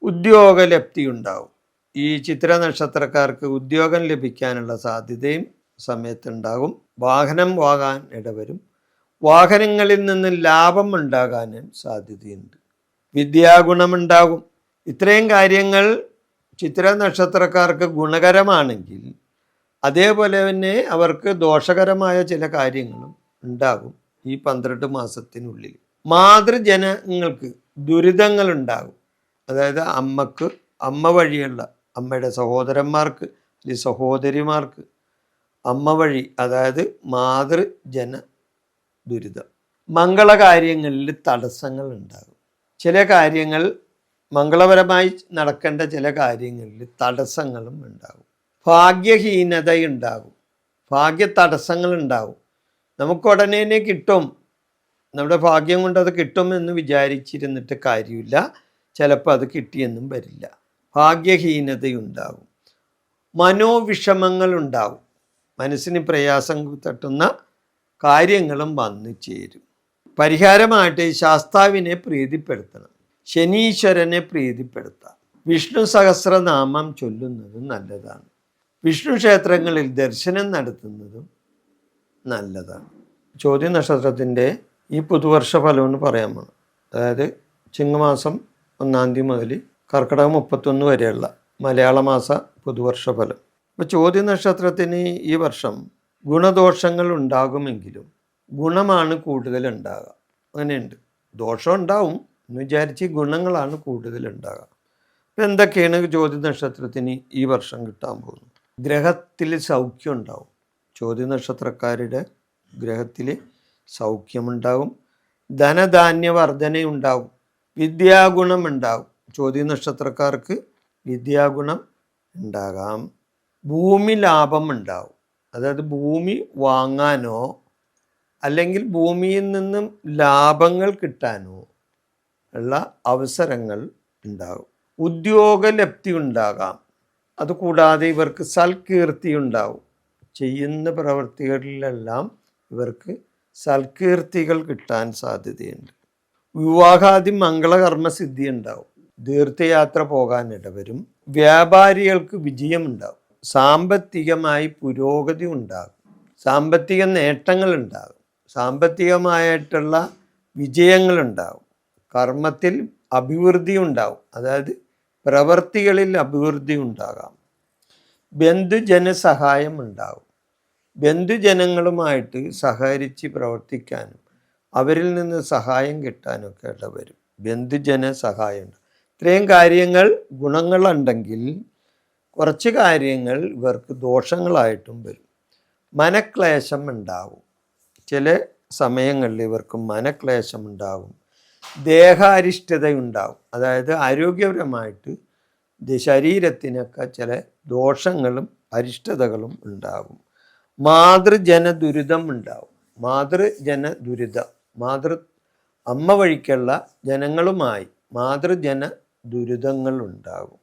ഉദ്യോഗലബ്ധി ഉണ്ടാവും. ഈ ചിത്ര നക്ഷത്രക്കാർക്ക് ഉദ്യോഗം ലഭിക്കാനുള്ള സാധ്യതയും സമയത്തുണ്ടാകും. വാഹനം വാങ്ങാൻ ഇടവരും. വാഹനങ്ങളിൽ നിന്ന് ലാഭം ഉണ്ടാകാനും സാധ്യതയുണ്ട്. വിദ്യാഗുണമുണ്ടാകും. ഇത്രയും കാര്യങ്ങൾ ചിത്ര നക്ഷത്രക്കാർക്ക് ഗുണകരമാണെങ്കിൽ അതേപോലെ തന്നെ അവർക്ക് ദോഷകരമായ ചില കാര്യങ്ങളും ഉണ്ടാകും ഈ 12 മാസത്തിനുള്ളിൽ. മാതൃജനങ്ങൾക്ക് ദുരിതങ്ങളുണ്ടാകും. അതായത് അമ്മ വഴിയുള്ള അമ്മയുടെ സഹോദരന്മാർക്ക് അല്ലെങ്കിൽ സഹോദരിമാർക്ക് അമ്മ വഴി, അതായത് മാതൃജന ദുരിതം. മംഗളകാര്യങ്ങളിൽ തടസ്സങ്ങൾ ഉണ്ടാകും. ചില കാര്യങ്ങൾ മംഗളപരമായി നടക്കേണ്ട ചില കാര്യങ്ങളിൽ തടസ്സങ്ങളും ഉണ്ടാകും. ഭാഗ്യഹീനതയുണ്ടാകും. ഭാഗ്യ തടസ്സങ്ങളുണ്ടാകും. നമുക്ക് ഉടനെ തന്നെ കിട്ടും, നമ്മുടെ ഭാഗ്യം കൊണ്ട് അത് കിട്ടുമെന്ന് വിചാരിച്ചിരുന്നിട്ട് കാര്യമില്ല. ചിലപ്പോൾ അത് കിട്ടിയെന്നും വരില്ല. ഭാഗ്യഹീനതയുണ്ടാകും, മനോവിഷമങ്ങളുണ്ടാകും, മനസ്സിന് പ്രയാസം തട്ടുന്ന കാര്യങ്ങളും വന്നു ചേരും. പരിഹാരമായിട്ട് ശാസ്താവിനെ പ്രീതിപ്പെടുത്തണം, ശനീശ്വരനെ പ്രീതിപ്പെടുത്താം, വിഷ്ണു സഹസ്രനാമം ചൊല്ലുന്നതും നല്ലതാണ്, വിഷ്ണു ക്ഷേത്രങ്ങളിൽ ദർശനം നടത്തുന്നതും നല്ലതാണ്. ചോദ്യ നക്ഷത്രത്തിൻ്റെ ഈ പുതുവർഷ ഫലമെന്ന് പറയാൻ വേണം. അതായത് ചിങ്ങമാസം 1 മുതൽ കർക്കിടകം 31 വരെയുള്ള മലയാള മാസ പുതുവർഷ ഫലം. അപ്പോൾ ചോദ്യ നക്ഷത്രത്തിന് ഈ വർഷം ഗുണദോഷങ്ങൾ ഉണ്ടാകുമെങ്കിലും ഗുണമാണ് കൂടുതൽ ഉണ്ടാകുക. അങ്ങനെയുണ്ട്, ദോഷം ഉണ്ടാവും എന്ന് വിചാരിച്ച് ഗുണങ്ങളാണ് കൂടുതൽ ഉണ്ടാകുക. അപ്പം എന്തൊക്കെയാണ് ചോദ്യ നക്ഷത്രത്തിന് ഈ വർഷം കിട്ടാൻ പോകുന്നത്? ഗ്രഹത്തിൽ സൗഖ്യം ഉണ്ടാവും. ചോദ്യ നക്ഷത്രക്കാരുടെ ഗ്രഹത്തിൽ സൗഖ്യമുണ്ടാകും, ധനധാന്യ വർധനയുണ്ടാവും, വിദ്യാഗുണം ഉണ്ടാവും. ചോദ്യ നക്ഷത്രക്കാർക്ക് വിദ്യാഗുണം ഉണ്ടാകാം. ഭൂമി ലാഭം ഉണ്ടാവും. അതായത് ഭൂമി വാങ്ങാനോ അല്ലെങ്കിൽ ഭൂമിയിൽ നിന്നും ലാഭങ്ങൾ കിട്ടാനോ ഉള്ള അവസരങ്ങൾ ഉണ്ടാകും. ഉദ്യോഗലബ്ധി ഉണ്ടാകാം. അതുകൂടാതെ ഇവർക്ക് സൽകീർത്തി ഉണ്ടാവും. ചെയ്യുന്ന പ്രവൃത്തികളിലെല്ലാം ഇവർക്ക് സൽകീർത്തികൾ കിട്ടാൻ സാധ്യതയുണ്ട്. വിവാഹാദി മംഗളകർമ്മസിദ്ധി ഉണ്ടാവും. തീർത്ഥയാത്ര പോകാൻ ഇടവരും. വ്യാപാരികൾക്ക് വിജയമുണ്ടാവും. സാമ്പത്തികമായി പുരോഗതി ഉണ്ടാകും. സാമ്പത്തിക നേട്ടങ്ങളുണ്ടാകും. സാമ്പത്തികമായിട്ടുള്ള വിജയങ്ങളുണ്ടാവും. കർമ്മത്തിൽ അഭിവൃദ്ധി ഉണ്ടാവും. അതായത് പ്രവൃത്തികളിൽ അഭിവൃദ്ധി ഉണ്ടാകാം. ബന്ധുജനസഹായം ഉണ്ടാവും. ബന്ധുജനങ്ങളുമായിട്ട് സഹകരിച്ച് പ്രവർത്തിക്കാനും അവരിൽ നിന്ന് സഹായം കിട്ടാനൊക്കെ ഇടവരും. ബന്ധുജന സഹായമുണ്ട്. ഇത്രയും കാര്യങ്ങൾ ഗുണങ്ങളുണ്ടെങ്കിൽ കുറച്ച് കാര്യങ്ങൾ ഇവർക്ക് ദോഷങ്ങളായിട്ടും വരും. മനക്ലേശം ഉണ്ടാവും. ചില സമയങ്ങളിൽ ഇവർക്ക് മനക്ലേശം ഉണ്ടാകും. ദേഹാരിഷ്ടതയുണ്ടാവും. അതായത് ആരോഗ്യപരമായിട്ട് ശരീരത്തിനൊക്കെ ചില ദോഷങ്ങളും അരിഷ്ടതകളും ഉണ്ടാകും. മാതൃജന ദുരിതം ഉണ്ടാവും. മാതൃജന ദുരിതം, അമ്മ വഴിക്കുള്ള ജനങ്ങളുമായി മാതൃജന ദുരിതങ്ങൾ ഉണ്ടാകും.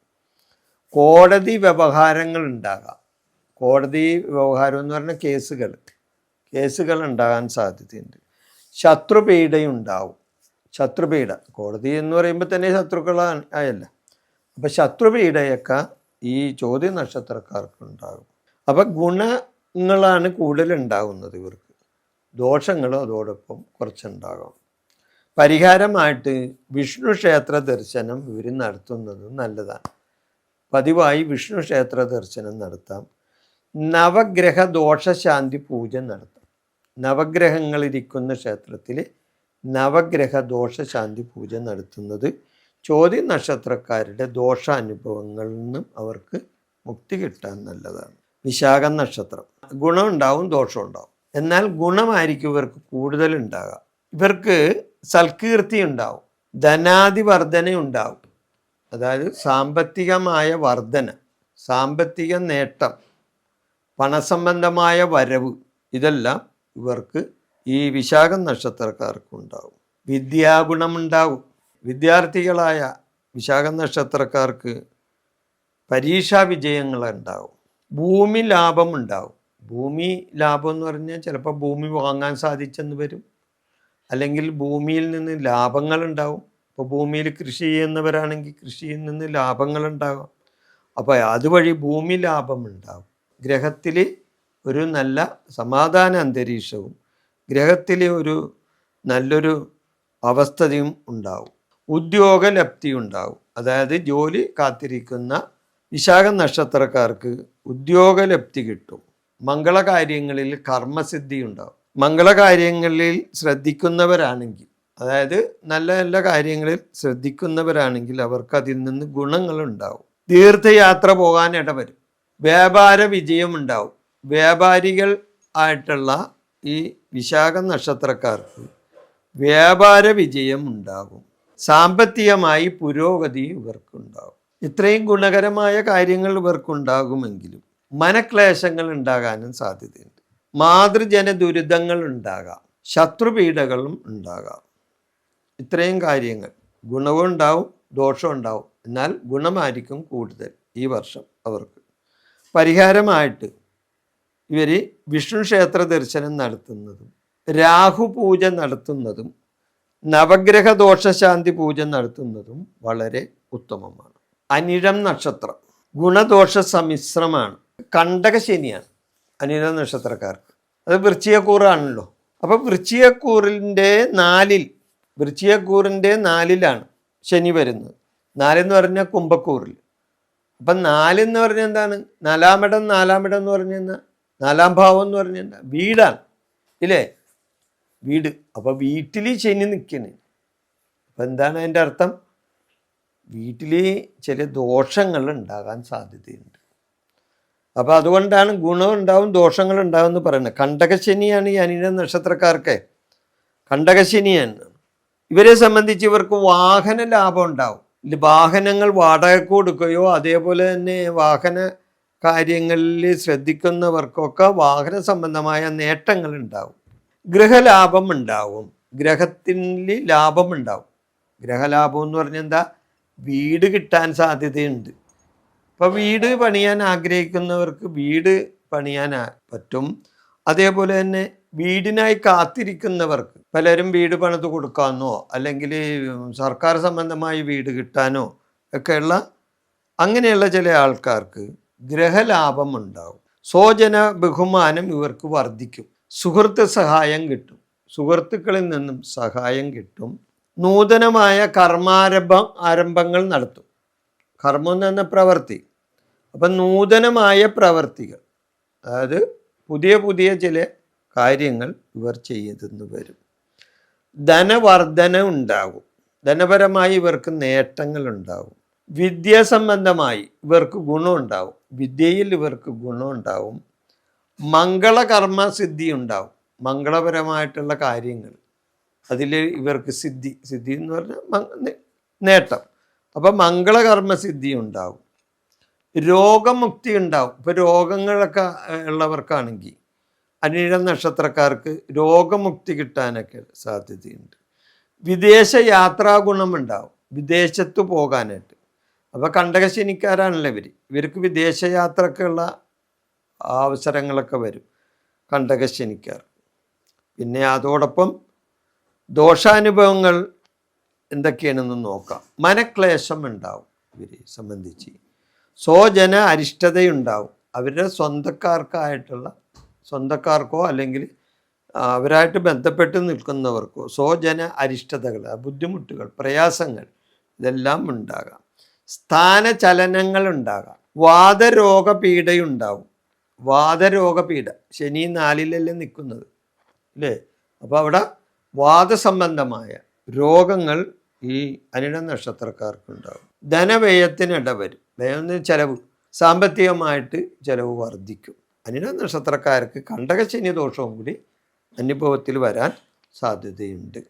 കോടതി വ്യവഹാരങ്ങൾ ഉണ്ടാകാം. കോടതി വ്യവഹാരം എന്ന് പറഞ്ഞാൽ കേസുകൾ ഉണ്ടാകാൻ സാധ്യതയുണ്ട്. ശത്രുപീഡയുണ്ടാവും. ശത്രുപീഡ, കോടതി എന്ന് പറയുമ്പോൾ തന്നെ ശത്രുക്കളായല്ല. അപ്പം ശത്രുപീഡയൊക്കെ ഈ ചോദ്യ നക്ഷത്രക്കാർക്ക് ഉണ്ടാകും. അപ്പം ഗുണങ്ങളാണ് കൂടുതലുണ്ടാകുന്നത് ഇവർക്ക്. ദോഷങ്ങളും അതോടൊപ്പം കുറച്ചുണ്ടാകാം. പരിഹാരമായിട്ട് വിഷ്ണു ക്ഷേത്ര ദർശനം ഇവർ നടത്തുന്നത് നല്ലതാണ്. പതിവായി വിഷ്ണു ക്ഷേത്ര ദർശനം നടത്താം. നവഗ്രഹ ദോഷശാന്തി പൂജ നടത്താം. നവഗ്രഹങ്ങളിരിക്കുന്ന ക്ഷേത്രത്തിൽ നവഗ്രഹ ദോഷശാന്തി പൂജ നടത്തുന്നത് ചോദ്യ നക്ഷത്രക്കാരുടെ ദോഷാനുഭവങ്ങളിൽ നിന്നും അവർക്ക് മുക്തി കിട്ടാൻ നല്ലതാണ്. വിശാഖ നക്ഷത്രം ഗുണമുണ്ടാവും, ദോഷമുണ്ടാവും. എന്നാൽ ഗുണമായിരിക്കും ഇവർക്ക് കൂടുതലുണ്ടാകുക. ഇവർക്ക് സൽകീർത്തി ഉണ്ടാവും, ധനാധിവർദ്ധന ഉണ്ടാവും. അതായത് സാമ്പത്തികമായ വർധന, സാമ്പത്തിക നേട്ടം, പണസംബന്ധമായ വരവ്, ഇതെല്ലാം ഇവർക്ക് ഈ വിശാഖ നക്ഷത്രക്കാർക്കുണ്ടാവും. വിദ്യാഗുണമുണ്ടാവും. വിദ്യാർത്ഥികളായ വിശാഖ നക്ഷത്രക്കാർക്ക് പരീക്ഷാ വിജയങ്ങളുണ്ടാവും. ഭൂമി ലാഭം ഉണ്ടാവും. ഭൂമി ലാഭം എന്ന് പറഞ്ഞാൽ ചിലപ്പോൾ ഭൂമി വാങ്ങാൻ സാധിച്ചെന്ന് വരും, അല്ലെങ്കിൽ ഭൂമിയിൽ നിന്ന് ലാഭങ്ങളുണ്ടാവും. ഇപ്പോൾ ഭൂമിയിൽ കൃഷി ചെയ്യുന്നവരാണെങ്കിൽ കൃഷിയിൽ നിന്ന് ലാഭങ്ങളുണ്ടാകാം. അപ്പോൾ അതുവഴി ഭൂമി ലാഭമുണ്ടാകും. ഗ്രഹത്തിൽ ഒരു നല്ല സമാധാന അന്തരീക്ഷവും ഗ്രഹത്തിൽ ഒരു നല്ലൊരു അവസ്ഥയും ഉണ്ടാവും. ഉദ്യോഗലബ്ധി ഉണ്ടാവും. അതായത് ജോലി കാത്തിരിക്കുന്ന വിശാഖ നക്ഷത്രക്കാർക്ക് ഉദ്യോഗലബ്ധി കിട്ടും. മംഗളകാര്യങ്ങളിൽ കർമ്മസിദ്ധി ഉണ്ടാവും. മംഗളകാര്യങ്ങളിൽ ശ്രദ്ധിക്കുന്നവരാണെങ്കിൽ, അതായത് നല്ല നല്ല കാര്യങ്ങളിൽ ശ്രദ്ധിക്കുന്നവരാണെങ്കിൽ അവർക്ക് അതിൽ നിന്ന് ഗുണങ്ങളുണ്ടാവും. തീർത്ഥയാത്ര പോകാൻ ഇടവരും. വ്യാപാര വിജയമുണ്ടാവും. വ്യാപാരികൾ ആയിട്ടുള്ള ഈ വിശാഖ നക്ഷത്രക്കാർക്ക് വ്യാപാര വിജയം ഉണ്ടാകും. സാമ്പത്തികമായി പുരോഗതി ഇവർക്കുണ്ടാകും. ഇത്രയും ഗുണകരമായ കാര്യങ്ങൾ ഇവർക്കുണ്ടാകുമെങ്കിലും മനക്ലേശങ്ങൾ ഉണ്ടാകാനും സാധ്യതയുണ്ട്. മാതൃജന ദുരിതങ്ങൾ ഉണ്ടാകാം. ശത്രുപീഡകളും ഉണ്ടാകാം. ഇത്രയും കാര്യങ്ങൾ ഗുണവും ഉണ്ടാവും, ദോഷവും ഉണ്ടാവും. എന്നാൽ ഗുണമായിരിക്കും കൂടുതൽ ഈ വർഷം അവർക്ക്. പരിഹാരമായിട്ട് ഇവർ വിഷ്ണു ക്ഷേത്ര ദർശനം നടത്തുന്നതും രാഹു പൂജ നടത്തുന്നതും നവഗ്രഹ ദോഷശാന്തി പൂജ നടത്തുന്നതും വളരെ ഉത്തമമാണ്. അനിഴം നക്ഷത്രം ഗുണദോഷ സമ്മിശ്രമാണ്. കണ്ടകശനിയാണ് അനിഴം നക്ഷത്രക്കാർക്ക്. അത് വൃശ്ചികക്കൂറാണല്ലോ. അപ്പോൾ വൃശ്ചികക്കൂറിൻ്റെ നാലിലാണ് ശനി വരുന്നത്. 4 എന്ന് പറഞ്ഞാൽ കുംഭക്കൂറിൽ. അപ്പം 4 എന്ന് പറഞ്ഞാൽ എന്താണ്? നാലാം ഇടം എന്ന് പറഞ്ഞാൽ 4-ാം ഭാവം എന്ന് പറഞ്ഞാൽ എന്താ? വീടാണ്, ഇല്ലേ? വീട്. അപ്പോൾ വീട്ടിൽ ശനി നിൽക്കണേ. അപ്പം എന്താണ് അതിൻ്റെ അർത്ഥം? വീട്ടിൽ ചില ദോഷങ്ങൾ ഉണ്ടാകാൻ സാധ്യതയുണ്ട്. അപ്പോൾ അതുകൊണ്ടാണ് ഗുണമുണ്ടാവും ദോഷങ്ങളുണ്ടാവും എന്ന് പറയുന്നത്. കണ്ടകശനിയാണ് ഈ അനിഴം നക്ഷത്രക്കാർക്ക്. കണ്ടകശനിയാണ്. ഇവരെ സംബന്ധിച്ച് ഇവർക്ക് വാഹന ലാഭം ഉണ്ടാവും. വാഹനങ്ങൾ വാടകയ്ക്ക് കൊടുക്കുകയോ അതേപോലെ തന്നെ വാഹന കാര്യങ്ങളിൽ ശ്രദ്ധിക്കുന്നവർക്കൊക്കെ വാഹന സംബന്ധമായ നേട്ടങ്ങൾ ഉണ്ടാവും. ഗൃഹലാഭം ഉണ്ടാവും. ഗ്രഹത്തിൽ ലാഭം ഉണ്ടാവും. ഗ്രഹലാഭം എന്ന് പറഞ്ഞാൽ എന്താ? വീട് കിട്ടാൻ സാധ്യതയുണ്ട്. അപ്പോൾ വീട് പണിയാൻ ആഗ്രഹിക്കുന്നവർക്ക് വീട് പണിയാൻ പറ്റും. അതേപോലെ തന്നെ വീടിനായി കാത്തിരിക്കുന്നവർക്ക് പലരും വീട് പണിത് കൊടുക്കാമെന്നോ അല്ലെങ്കിൽ സർക്കാർ സംബന്ധമായി വീട് കിട്ടാനോ ഒക്കെയുള്ള അങ്ങനെയുള്ള ചില ആൾക്കാർക്ക് ഗ്രഹലാഭം ഉണ്ടാവും. സ്വജന ബഹുമാനം ഇവർക്ക് വർദ്ധിക്കും. സുഹൃത്ത് സഹായം കിട്ടും. സുഹൃത്തുക്കളിൽ നിന്നും സഹായം കിട്ടും. നൂതനമായ ആരംഭങ്ങൾ നടത്തും. കർമ്മം എന്ന് പറഞ്ഞ പ്രവൃത്തി. അപ്പം നൂതനമായ പ്രവർത്തികൾ, അതായത് പുതിയ ചില കാര്യങ്ങൾ ഇവർ ചെയ്തെന്ന് വരും. ധനവർധന ഉണ്ടാകും. ധനപരമായി ഇവർക്ക് നേട്ടങ്ങൾ ഉണ്ടാകും. വിദ്യാസംബന്ധമായി ഇവർക്ക് ഗുണമുണ്ടാവും. വിദ്യയിൽ ഇവർക്ക് ഗുണമുണ്ടാവും. മംഗളകർമ്മ സിദ്ധി ഉണ്ടാവും. മംഗളപരമായിട്ടുള്ള കാര്യങ്ങൾ അതിൽ ഇവർക്ക് സിദ്ധി എന്ന് പറഞ്ഞാൽ നേട്ടം. അപ്പം മംഗളകർമ്മ സിദ്ധി ഉണ്ടാവും. രോഗമുക്തി ഉണ്ടാവും. ഇപ്പോൾ രോഗങ്ങളൊക്കെ ഉള്ളവർക്കാണെങ്കിൽ അനിഴം നക്ഷത്രക്കാർക്ക് രോഗമുക്തി കിട്ടാനൊക്കെ സാധ്യതയുണ്ട്. വിദേശ യാത്രാ ഗുണമുണ്ടാവും. വിദേശത്ത് പോകാനായിട്ട്. അപ്പോൾ കണ്ടകശനിക്കാരാണല്ലോ ഇവർക്ക് വിദേശയാത്രക്കുള്ള അവസരങ്ങളൊക്കെ വരും കണ്ടകശനിക്കാർ. പിന്നെ അതോടൊപ്പം ദോഷാനുഭവങ്ങൾ എന്തൊക്കെയാണെന്ന് നോക്കാം. മനക്ലേശം ഉണ്ടാവും ഇവരെ സംബന്ധിച്ച്. സ്വജന അരിഷ്ടതയുണ്ടാവും. അവരുടെ സ്വന്തക്കാർക്കോ അല്ലെങ്കിൽ അവരായിട്ട് ബന്ധപ്പെട്ട് നിൽക്കുന്നവർക്കോ സ്വജന അരിഷ്ടതകൾ, ബുദ്ധിമുട്ടുകൾ, പ്രയാസങ്ങൾ ഇതെല്ലാം ഉണ്ടാകാം. സ്ഥാനചലനങ്ങൾ ഉണ്ടാകാം. വാതരോഗപീഡയുണ്ടാവും. വാതരോഗപീഡ ശനി 4-ലല്ലേ നിൽക്കുന്നത്, അല്ലേ? അപ്പോൾ അവിടെ വാദസംബന്ധമായ രോഗങ്ങൾ ഈ അനിഴം നക്ഷത്രക്കാർക്കുണ്ടാകും. ധനവ്യയത്തിനിട വരും. വ്യയം ചെലവ്, സാമ്പത്തികമായിട്ട് ചെലവ് വർദ്ധിക്കും. അനിഴം നക്ഷത്രക്കാർക്ക് കണ്ടകശനി ദോഷവും കൂടി അനുഭവത്തിൽ വരാൻ സാധ്യതയുണ്ട്.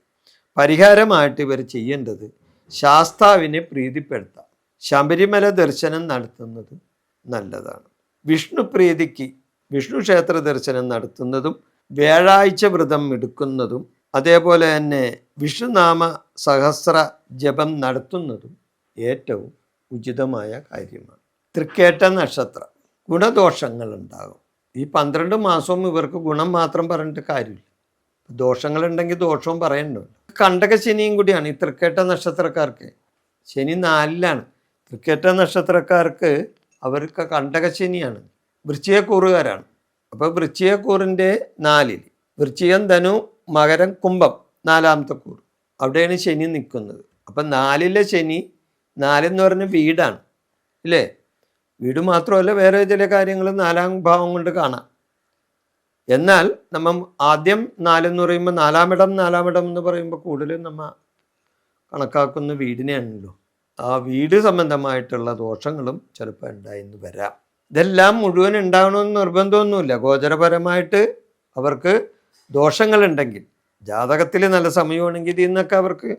പരിഹാരമായിട്ട് ഇവർ ചെയ്യേണ്ടത് ശാസ്താവിനെ പ്രീതിപ്പെടുത്താം. ശബരിമല ദർശനം നടത്തുന്നത് നല്ലതാണ്. വിഷ്ണു പ്രീതിക്ക് വിഷ്ണു ക്ഷേത്ര ദർശനം നടത്തുന്നതും വ്യാഴാഴ്ച വ്രതം എടുക്കുന്നതും അതേപോലെ തന്നെ വിഷ്ണുനാമ സഹസ്ര ജപം നടത്തുന്നതും ഏറ്റവും ഉചിതമായ കാര്യമാണ്. തൃക്കേട്ട നക്ഷത്രം ഗുണദോഷങ്ങൾ ഉണ്ടാകും. ഈ 12 മാസവും ഇവർക്ക് ഗുണം മാത്രം പറഞ്ഞിട്ട് കാര്യമില്ല. ദോഷങ്ങളുണ്ടെങ്കിൽ ദോഷവും പറയണ്ടോ. കണ്ടകശനിയും കൂടിയാണ് ഈ തൃക്കേട്ട നക്ഷത്രക്കാർക്ക്. ശനി 4-ലാണ്. തൃക്കേട്ട നക്ഷത്രക്കാർക്ക് അവർക്ക് കണ്ടകശനിയാണ്. വൃശ്ചികക്കൂറുകാരാണ്. അപ്പോൾ വൃശ്ചികക്കൂറിൻ്റെ 4-ൽ വൃശ്ചികം, ധനു, മകരം, കുംഭം 4-ാമത്തെ കൂറ്. അവിടെയാണ് ശനി നിൽക്കുന്നത്. അപ്പം 4-ലെ ശനി, 4 എന്ന് പറഞ്ഞ വീടാണ്, ഇല്ലേ? വീട് മാത്രമല്ല വേറെ ചില കാര്യങ്ങൾ 4-ാം ഭാവം കൊണ്ട് കാണാം. എന്നാൽ നമ്മൾ ആദ്യം 4 എന്ന് പറയുമ്പോൾ 4-ാം ഇടം എന്ന് പറയുമ്പോൾ കൂടുതലും നമ്മൾ കണക്കാക്കുന്ന വീടിനെയാണല്ലോ. ആ വീട് സംബന്ധമായിട്ടുള്ള ദോഷങ്ങളും ചിലപ്പോൾ ഉണ്ടായെന്ന് വരാം. ഇതെല്ലാം മുഴുവൻ ഉണ്ടാകണമെന്ന് നിർബന്ധമൊന്നുമില്ല. ഗോചരപരമായിട്ട് അവർക്ക് ദോഷങ്ങളുണ്ടെങ്കിൽ, ജാതകത്തിൽ നല്ല സമയമാണെങ്കിൽ ഇതിൽ നിന്നൊക്കെ അവർക്ക്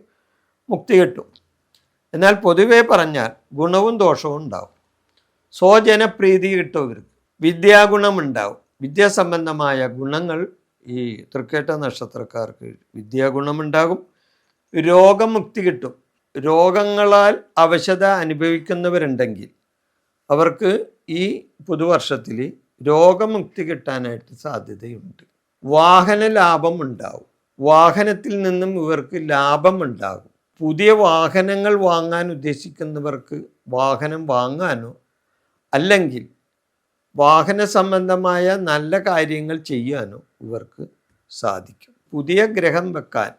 മുക്തി കിട്ടും. എന്നാൽ പൊതുവെ പറഞ്ഞാൽ ഗുണവും ദോഷവും ഉണ്ടാവും. സ്വജനപ്രീതി കിട്ടും ഇവർക്ക്. വിദ്യാഗുണമുണ്ടാവും. വിദ്യാസംബന്ധമായ ഗുണങ്ങൾ ഈ തൃക്കേട്ട നക്ഷത്രക്കാർക്ക് വിദ്യാഗുണമുണ്ടാകും. രോഗമുക്തി കിട്ടും. രോഗങ്ങളാൽ അവശത അനുഭവിക്കുന്നവരുണ്ടെങ്കിൽ അവർക്ക് ഈ പുതുവർഷത്തിൽ രോഗമുക്തി കിട്ടാനായിട്ട് സാധ്യതയുണ്ട്. വാഹന ലാഭം ഉണ്ടാവും. വാഹനത്തിൽ നിന്നും ഇവർക്ക് ലാഭം ഉണ്ടാകും. പുതിയ വാഹനങ്ങൾ വാങ്ങാൻ ഉദ്ദേശിക്കുന്നവർക്ക് വാഹനം വാങ്ങാനോ അല്ലെങ്കിൽ വാഹന സംബന്ധമായ നല്ല കാര്യങ്ങൾ ചെയ്യാനോ ഇവർക്ക് സാധിക്കും. പുതിയ ഗ്രഹം വെക്കാൻ,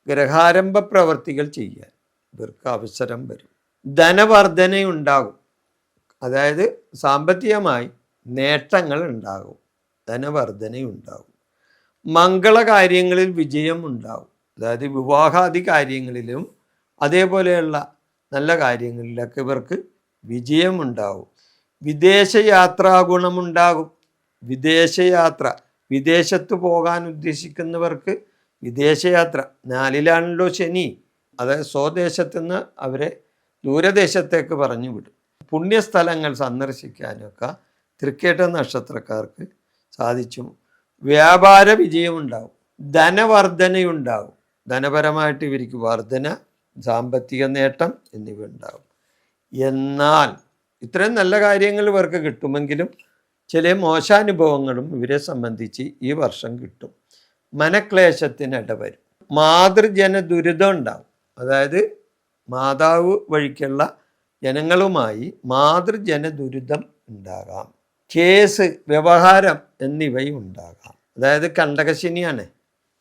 ഗ്രഹാരംഭ പ്രവർത്തികൾ ചെയ്യാൻ ഇവർക്ക് അവസരം വരും. ധനവർധനയുണ്ടാകും. അതായത് സാമ്പത്തികമായി നേട്ടങ്ങൾ ഉണ്ടാകും, ധനവർധനയുണ്ടാകും. മംഗളകാര്യങ്ങളിൽ വിജയം ഉണ്ടാകും. അതായത് വിവാഹാദി കാര്യങ്ങളിലും അതേപോലെയുള്ള നല്ല കാര്യങ്ങളിലൊക്കെ ഇവർക്ക് വിജയമുണ്ടാകും. വിദേശയാത്രാ ഗുണമുണ്ടാകും. വിദേശയാത്ര, വിദേശത്ത് പോകാൻ ഉദ്ദേശിക്കുന്നവർക്ക് വിദേശയാത്ര, 4-ലാണല്ലോ ശനി, അതായത് സ്വദേശത്തു നിന്ന് അവരെ ദൂരദേശത്തേക്ക് പറഞ്ഞു വിടും. പുണ്യസ്ഥലങ്ങൾ സന്ദർശിക്കാനൊക്കെ തൃക്കേട്ട നക്ഷത്രക്കാർക്ക് സാധിച്ചു. വ്യാപാര വിജയമുണ്ടാവും. ധനവർധനയുണ്ടാവും. ധനപരമായിട്ട് ഇവർക്ക് വർധന, സാമ്പത്തിക നേട്ടം എന്നിവ ഉണ്ടാവും. എന്നാൽ ഇത്രയും നല്ല കാര്യങ്ങൾ ഇവർക്ക് കിട്ടുമെങ്കിലും ചില മോശാനുഭവങ്ങളും ഇവരെ സംബന്ധിച്ച് ഈ വർഷം കിട്ടും. മനക്ലേശത്തിന് ഇടവരും. മാതൃജന ദുരിതം ഉണ്ടാവും. അതായത് മാതാവ് വഴിക്കുള്ള ജനങ്ങളുമായി മാതൃജന ദുരിതം ഉണ്ടാകാം. കേസ്, വ്യവഹാരം എന്നിവയും ഉണ്ടാകാം. അതായത് കണ്ടകശനിയാണ്.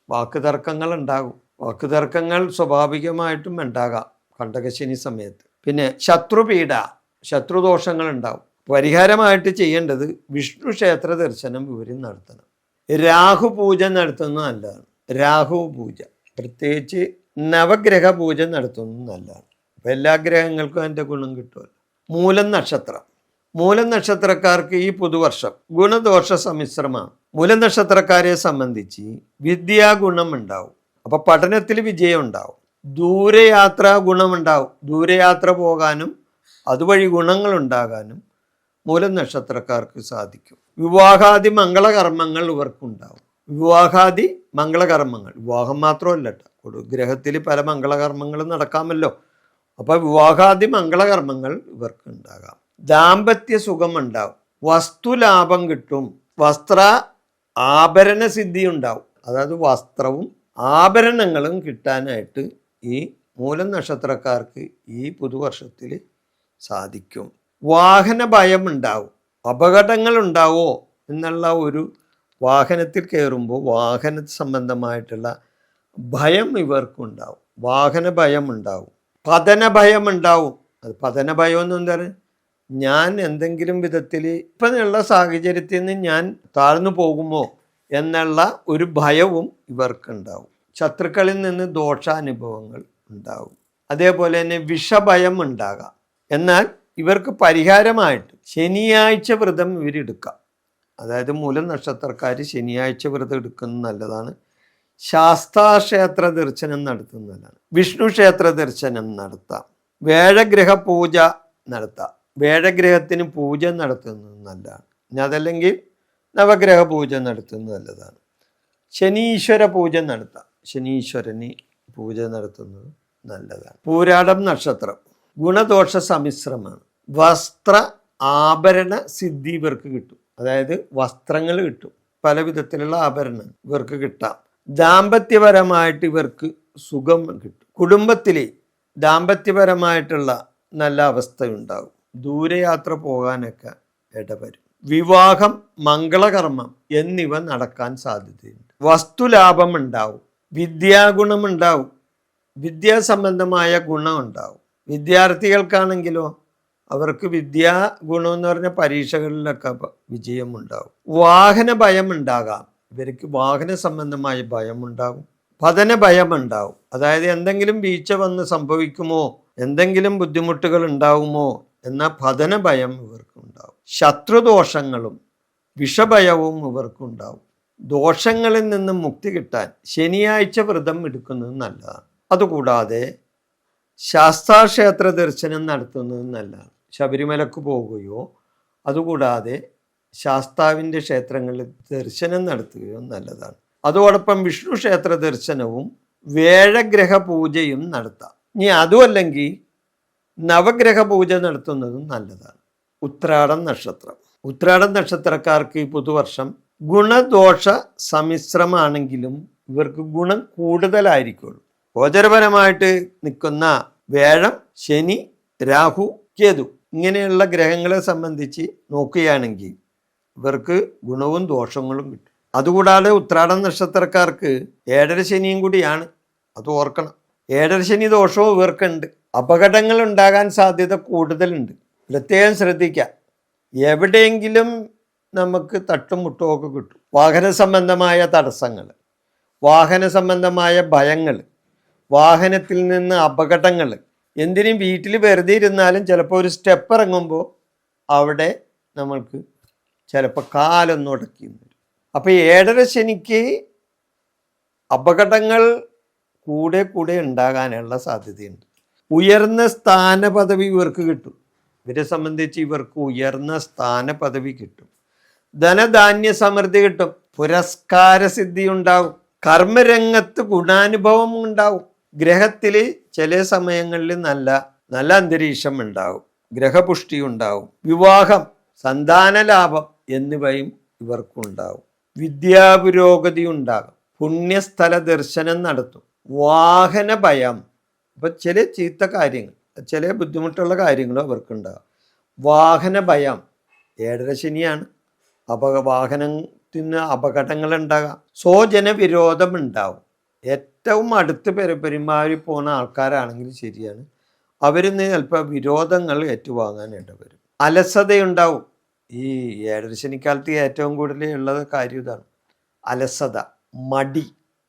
വാക്കുതർക്കങ്ങൾ ഉണ്ടാകും. വാക്കുതർക്കങ്ങൾ സ്വാഭാവികമായിട്ടും ഉണ്ടാകാം കണ്ടകശനി സമയത്ത്. പിന്നെ ശത്രുപീഡ, ശത്രുദോഷങ്ങൾ ഉണ്ടാവും. പരിഹാരമായിട്ട് ചെയ്യേണ്ടത് വിഷ്ണു ക്ഷേത്ര ദർശനം ഇവർ നടത്തണം. രാഹു പൂജ നടത്തുന്നത് നല്ലതാണ്. രാഹു പൂജ, പ്രത്യേകിച്ച് നവഗ്രഹ പൂജ നടത്തുന്നത് നല്ലതാണ്. അപ്പം എല്ലാ ഗ്രഹങ്ങൾക്കും അതിൻ്റെ ഗുണം കിട്ടുമല്ലോ. മൂലം നക്ഷത്രം. മൂലം നക്ഷത്രക്കാർക്ക് ഈ പുതുവർഷം ഗുണദോഷ സമ്മിശ്രമാണ്. മൂലം നക്ഷത്രക്കാരെ സംബന്ധിച്ച് വിദ്യാഗുണം ഉണ്ടാവും. അപ്പോൾ പഠനത്തിൽ വിജയം ഉണ്ടാവും. ദൂരയാത്രാ ഗുണമുണ്ടാവും. ദൂരയാത്ര പോകാനും അതുവഴി ഗുണങ്ങൾ ഉണ്ടാകാനും മൂലം നക്ഷത്രക്കാർക്ക് സാധിക്കും. വിവാഹാദി മംഗളകർമ്മങ്ങൾ ഇവർക്കുണ്ടാവും. വിവാഹാദി മംഗളകർമ്മങ്ങൾ, വിവാഹം മാത്രമല്ല കേട്ടോ, ഗ്രഹത്തിൽ പല മംഗളകർമ്മങ്ങളും നടക്കാമല്ലോ. അപ്പോൾ വിവാഹാദി മംഗളകർമ്മങ്ങൾ ഇവർക്ക് ഉണ്ടാകാം. ദാമ്പത്യ സുഖം ഉണ്ടാവും. വസ്തുലാഭം കിട്ടും. വസ്ത്ര ആഭരണ സിദ്ധി ഉണ്ടാവും. അതായത് വസ്ത്രവും ആഭരണങ്ങളും കിട്ടാനായിട്ട് ഈ മൂലം നക്ഷത്രക്കാർക്ക് ഈ പുതുവർഷത്തിൽ സാധിക്കും. വാഹന ഭയം ഉണ്ടാവും. അപകടങ്ങൾ ഉണ്ടാവോ എന്നുള്ള ഒരു വാഹനത്തിൽ കയറുമ്പോൾ വാഹന സംബന്ധമായിട്ടുള്ള ഭയം ഇവർക്കുണ്ടാവും. വാഹന ഭയം ഉണ്ടാവും. പതന ഭയം ഉണ്ടാവും. അത് പതന ഭയം എന്ന് എന്താണ്, ഞാൻ എന്തെങ്കിലും വിധത്തിൽ ഇപ്പോഴുള്ള സാഹചര്യത്തിൽ നിന്ന് ഞാൻ താഴ്ന്നു പോകുമോ എന്നുള്ള ഒരു ഭയവും ഇവർക്കുണ്ടാവും. ശത്രുക്കളിൽ നിന്ന് ദോഷാനുഭവങ്ങൾ ഉണ്ടാവും. അതേപോലെ തന്നെ വിഷഭയം ഉണ്ടാകാം. എന്നാൽ ഇവർക്ക് പരിഹാരമായിട്ട് ശനിയാഴ്ച വ്രതം ഇവരെടുക്കാം. അതായത് മൂലം നക്ഷത്രക്കാർ ശനിയാഴ്ച വ്രതം എടുക്കുന്നത് നല്ലതാണ്. ശാസ്താക്ഷേത്ര ദർശനം നടത്തുന്നതാണ്. വിഷ്ണു ക്ഷേത്ര ദർശനം നടത്താം. വേഴഗ്രഹ പൂജ നടത്താം. വേഴഗ്രഹത്തിന് പൂജ നടത്തുന്നത് നല്ലതാണ്. ഇനി അതല്ലെങ്കിൽ നവഗ്രഹ പൂജ നടത്തുന്നത് നല്ലതാണ്. ശനീശ്വര പൂജ നടത്താം. ശനീശ്വരന് പൂജ നടത്തുന്നത് നല്ലതാണ്. പൂരാടം നക്ഷത്രം ഗുണദോഷ സമ്മിശ്രമാണ്. വസ്ത്ര ആഭരണ സിദ്ധി ഇവർക്ക് കിട്ടും. അതായത് വസ്ത്രങ്ങൾ കിട്ടും. പല വിധത്തിലുള്ള ആഭരണം ഇവർക്ക് കിട്ടാം. ദാമ്പത്യപരമായിട്ട് ഇവർക്ക് സുഖം കിട്ടും. കുടുംബത്തിലെ ദാമ്പത്യപരമായിട്ടുള്ള നല്ല അവസ്ഥയുണ്ടാകും. ദൂരയാത്ര പോകാനൊക്കെ ഇടവരും. വിവാഹം, മംഗളകർമ്മം എന്നിവ നടക്കാൻ സാധ്യതയുണ്ട്. വസ്തുലാഭം ഉണ്ടാവും. വിദ്യാഗുണമുണ്ടാവും. വിദ്യാസംബന്ധമായ ഗുണം ഉണ്ടാവും. വിദ്യാർത്ഥികൾക്കാണെങ്കിലോ അവർക്ക് വിദ്യാ ഗുണം എന്ന് പറഞ്ഞ പരീക്ഷകളിലൊക്കെ വിജയമുണ്ടാവും. വാഹന ഭയം ഉണ്ടാകാം. ഇവർക്ക് വാഹന സംബന്ധമായ ഭയമുണ്ടാകും. പതന ഭയമുണ്ടാവും. അതായത് എന്തെങ്കിലും വീഴ്ച വന്ന് സംഭവിക്കുമോ, എന്തെങ്കിലും ബുദ്ധിമുട്ടുകൾ ഉണ്ടാവുമോ എന്ന പതന ഭയം ഇവർക്കുണ്ടാവും. ശത്രുദോഷങ്ങളും വിഷഭയവും ഇവർക്കുണ്ടാവും. ദോഷങ്ങളിൽ നിന്നും മുക്തി കിട്ടാൻ ശനിയാഴ്ച വ്രതം എടുക്കുന്നത് നല്ലതാണ്. അതുകൂടാതെ ശാസ്താക്ഷേത്ര ദർശനം നടത്തുന്നത് നല്ലതാണ്. ശബരിമലക്ക് പോവുകയോ അതുകൂടാതെ ശാസ്താവിൻ്റെ ക്ഷേത്രങ്ങളിൽ ദർശനം നടത്തുകയോ നല്ലതാണ്. അതോടൊപ്പം വിഷ്ണു ക്ഷേത്ര ദർശനവും വേഴഗ്രഹ പൂജയും നടത്താം. ഇനി അതുമല്ലെങ്കിൽ നവഗ്രഹ പൂജ നടത്തുന്നതും നല്ലതാണ്. ഉത്രാടം നക്ഷത്രം. ഉത്രാടം നക്ഷത്രക്കാർക്ക് ഈ പുതുവർഷം ഗുണദോഷ സമ്മിശ്രമാണെങ്കിലും ഇവർക്ക് ഗുണം കൂടുതലായിരിക്കുള്ളൂ. ഗോചരപരമായിട്ട് നിൽക്കുന്ന വ്യാഴം, ശനി, രാഹു, കേതു ഇങ്ങനെയുള്ള ഗ്രഹങ്ങളെ സംബന്ധിച്ച് നോക്കുകയാണെങ്കിൽ ഇവർക്ക് ഗുണവും ദോഷങ്ങളും കിട്ടും. അതുകൂടാതെ ഉത്രാടം നക്ഷത്രക്കാർക്ക് ഏഴര ശനിയും കൂടിയാണ്, അത് ഓർക്കണം. ഏഴര ശനി ദോഷവും ഇവർക്കുണ്ട്. അപകടങ്ങൾ ഉണ്ടാകാൻ സാധ്യത കൂടുതലുണ്ട്. പ്രത്യേകം ശ്രദ്ധിക്കാം. എവിടെയെങ്കിലും നമുക്ക് തട്ടും മുട്ടും ഒക്കെ കിട്ടും. വാഹന സംബന്ധമായ തടസ്സങ്ങൾ, വാഹന സംബന്ധമായ ഭയങ്ങൾ, വാഹനത്തിൽ നിന്ന് അപകടങ്ങൾ, എന്തിനും വീട്ടിൽ വെറുതെ ഇരുന്നാലും ചിലപ്പോൾ ഒരു സ്റ്റെപ്പ് ഇറങ്ങുമ്പോൾ അവിടെ നമ്മൾക്ക് ചിലപ്പോൾ കാലൊന്നും ഉടക്കി വരും. അപ്പോൾ ഏഴര ശനിക്ക് അപകടങ്ങൾ കൂടെ കൂടെ ഉണ്ടാകാനുള്ള സാധ്യതയുണ്ട്. ഉയർന്ന സ്ഥാന പദവി ഇവർക്ക് കിട്ടും. ഇവരെ സംബന്ധിച്ച് ഇവർക്ക് ഉയർന്ന സ്ഥാന പദവി കിട്ടും. ധനധാന്യ സമൃദ്ധി കിട്ടും. പുരസ്കാര സിദ്ധി ഉണ്ടാവും. കർമ്മരംഗത്ത് ഗുണാനുഭവം ഉണ്ടാവും. ഗ്രഹത്തിൽ ചില സമയങ്ങളിൽ നല്ല അന്തരീക്ഷം ഉണ്ടാവും. ഗ്രഹപുഷ്ടി ഉണ്ടാവും. വിവാഹം, സന്താന ലാഭം എന്നിവയും ഇവർക്കുണ്ടാവും. വിദ്യാപുരോഗതി ഉണ്ടാകും. പുണ്യസ്ഥല ദർശനം നടത്തും. വാഹന ഭയം, ഇപ്പം ചില ചീത്ത കാര്യങ്ങൾ, ചില ബുദ്ധിമുട്ടുള്ള കാര്യങ്ങളും അവർക്കുണ്ടാകും. വാഹന ഭയം, ഏഴര ശനിയാണ്. വാഹനത്തിന് അപകടങ്ങൾ ഉണ്ടാകാം. സ്വജന വിരോധം ഉണ്ടാവും. ഏറ്റവും അടുത്ത് പെരുമാറി പോകുന്ന ആൾക്കാരാണെങ്കിൽ ശരിയാണ്, അവരിൽ നിന്ന് ചിലപ്പോൾ വിരോധങ്ങൾ ഏറ്റുവാങ്ങാൻ ഇടവരും. അലസതയുണ്ടാവും. ഈ ഏഴര ശനിക്കാലത്ത് ഏറ്റവും കൂടുതൽ ഉള്ളത് കാര്യം ഇതാണ്, അലസത, മടി.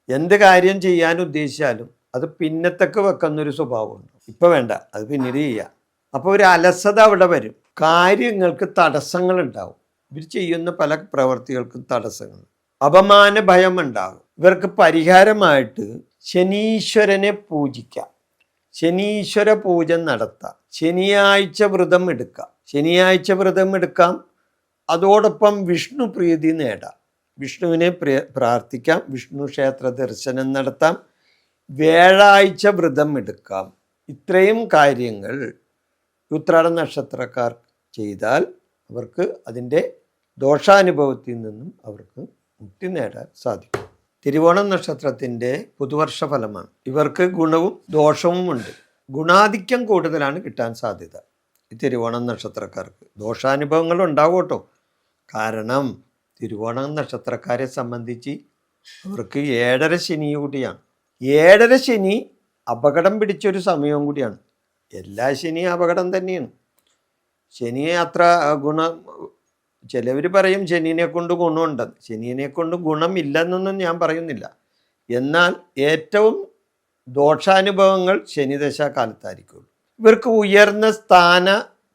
എന്ത് കാര്യം ചെയ്യാൻ ഉദ്ദേശിച്ചാലും അത് പിന്നത്തേക്ക് വെക്കുന്നൊരു സ്വഭാവമുണ്ട്. ഇപ്പം വേണ്ട, അത് പിന്നീട് ചെയ്യാം. അപ്പോൾ ഒരു അലസത അവിടെ വരും. കാര്യങ്ങൾക്ക് തടസ്സങ്ങൾ ഉണ്ടാവും. ഇവർ ചെയ്യുന്ന പല പ്രവർത്തികൾക്കും തടസ്സങ്ങൾ. അപമാന ഭയം ഉണ്ടാകും. ഇവർക്ക് പരിഹാരമായിട്ട് ശനീശ്വരനെ പൂജിക്കാം. ശനീശ്വര പൂജ നടത്താം. ശനിയാഴ്ച വ്രതം എടുക്കാം. ശനിയാഴ്ച വ്രതം എടുക്കാം. അതോടൊപ്പം വിഷ്ണു പ്രീതി നേടാം. വിഷ്ണുവിനെ പ്രാർത്ഥിക്കാം. വിഷ്ണു ക്ഷേത്ര ദർശനം നടത്താം. വ്യാഴാഴ്ച വ്രതം എടുക്കാം. ഇത്രയും കാര്യങ്ങൾ ഉത്രാട നക്ഷത്രക്കാർ ചെയ്താൽ അവർക്ക് അതിൻ്റെ ദോഷാനുഭവത്തിൽ നിന്നും അവർക്ക് മുക്തി നേടാൻ സാധിക്കും. തിരുവോണം നക്ഷത്രത്തിൻ്റെ പുതുവർഷ ഫലമാണ്. ഇവർക്ക് ഗുണവും ദോഷവും ഉണ്ട്. ഗുണാധിക്യം കൂടുതലാണ് കിട്ടാൻ സാധ്യത ഈ തിരുവോണം നക്ഷത്രക്കാർക്ക്. ദോഷാനുഭവങ്ങൾ ഉണ്ടാവും കേട്ടോ. കാരണം തിരുവോണം നക്ഷത്രക്കാരെ സംബന്ധിച്ച് അവർക്ക് ഏഴര ശനി കൂടിയാണ്. ഏഴര ശനി അപകടം പിടിച്ചൊരു സമയവും കൂടിയാണ്. എല്ലാ ശനിയും അപകടം തന്നെയാണ്. ശനിയെ അത്ര ചിലവർ പറയും ശനിയെ കൊണ്ട് ഗുണമുണ്ടെന്ന്. ശനിയെ കൊണ്ട് ഗുണമില്ലെന്നൊന്നും ഞാൻ പറയുന്നില്ല. എന്നാൽ ഏറ്റവും ദോഷാനുഭവങ്ങൾ ശനിദശ കാലത്തായിരിക്കും. ഇവർക്ക് ഉയർന്ന സ്ഥാന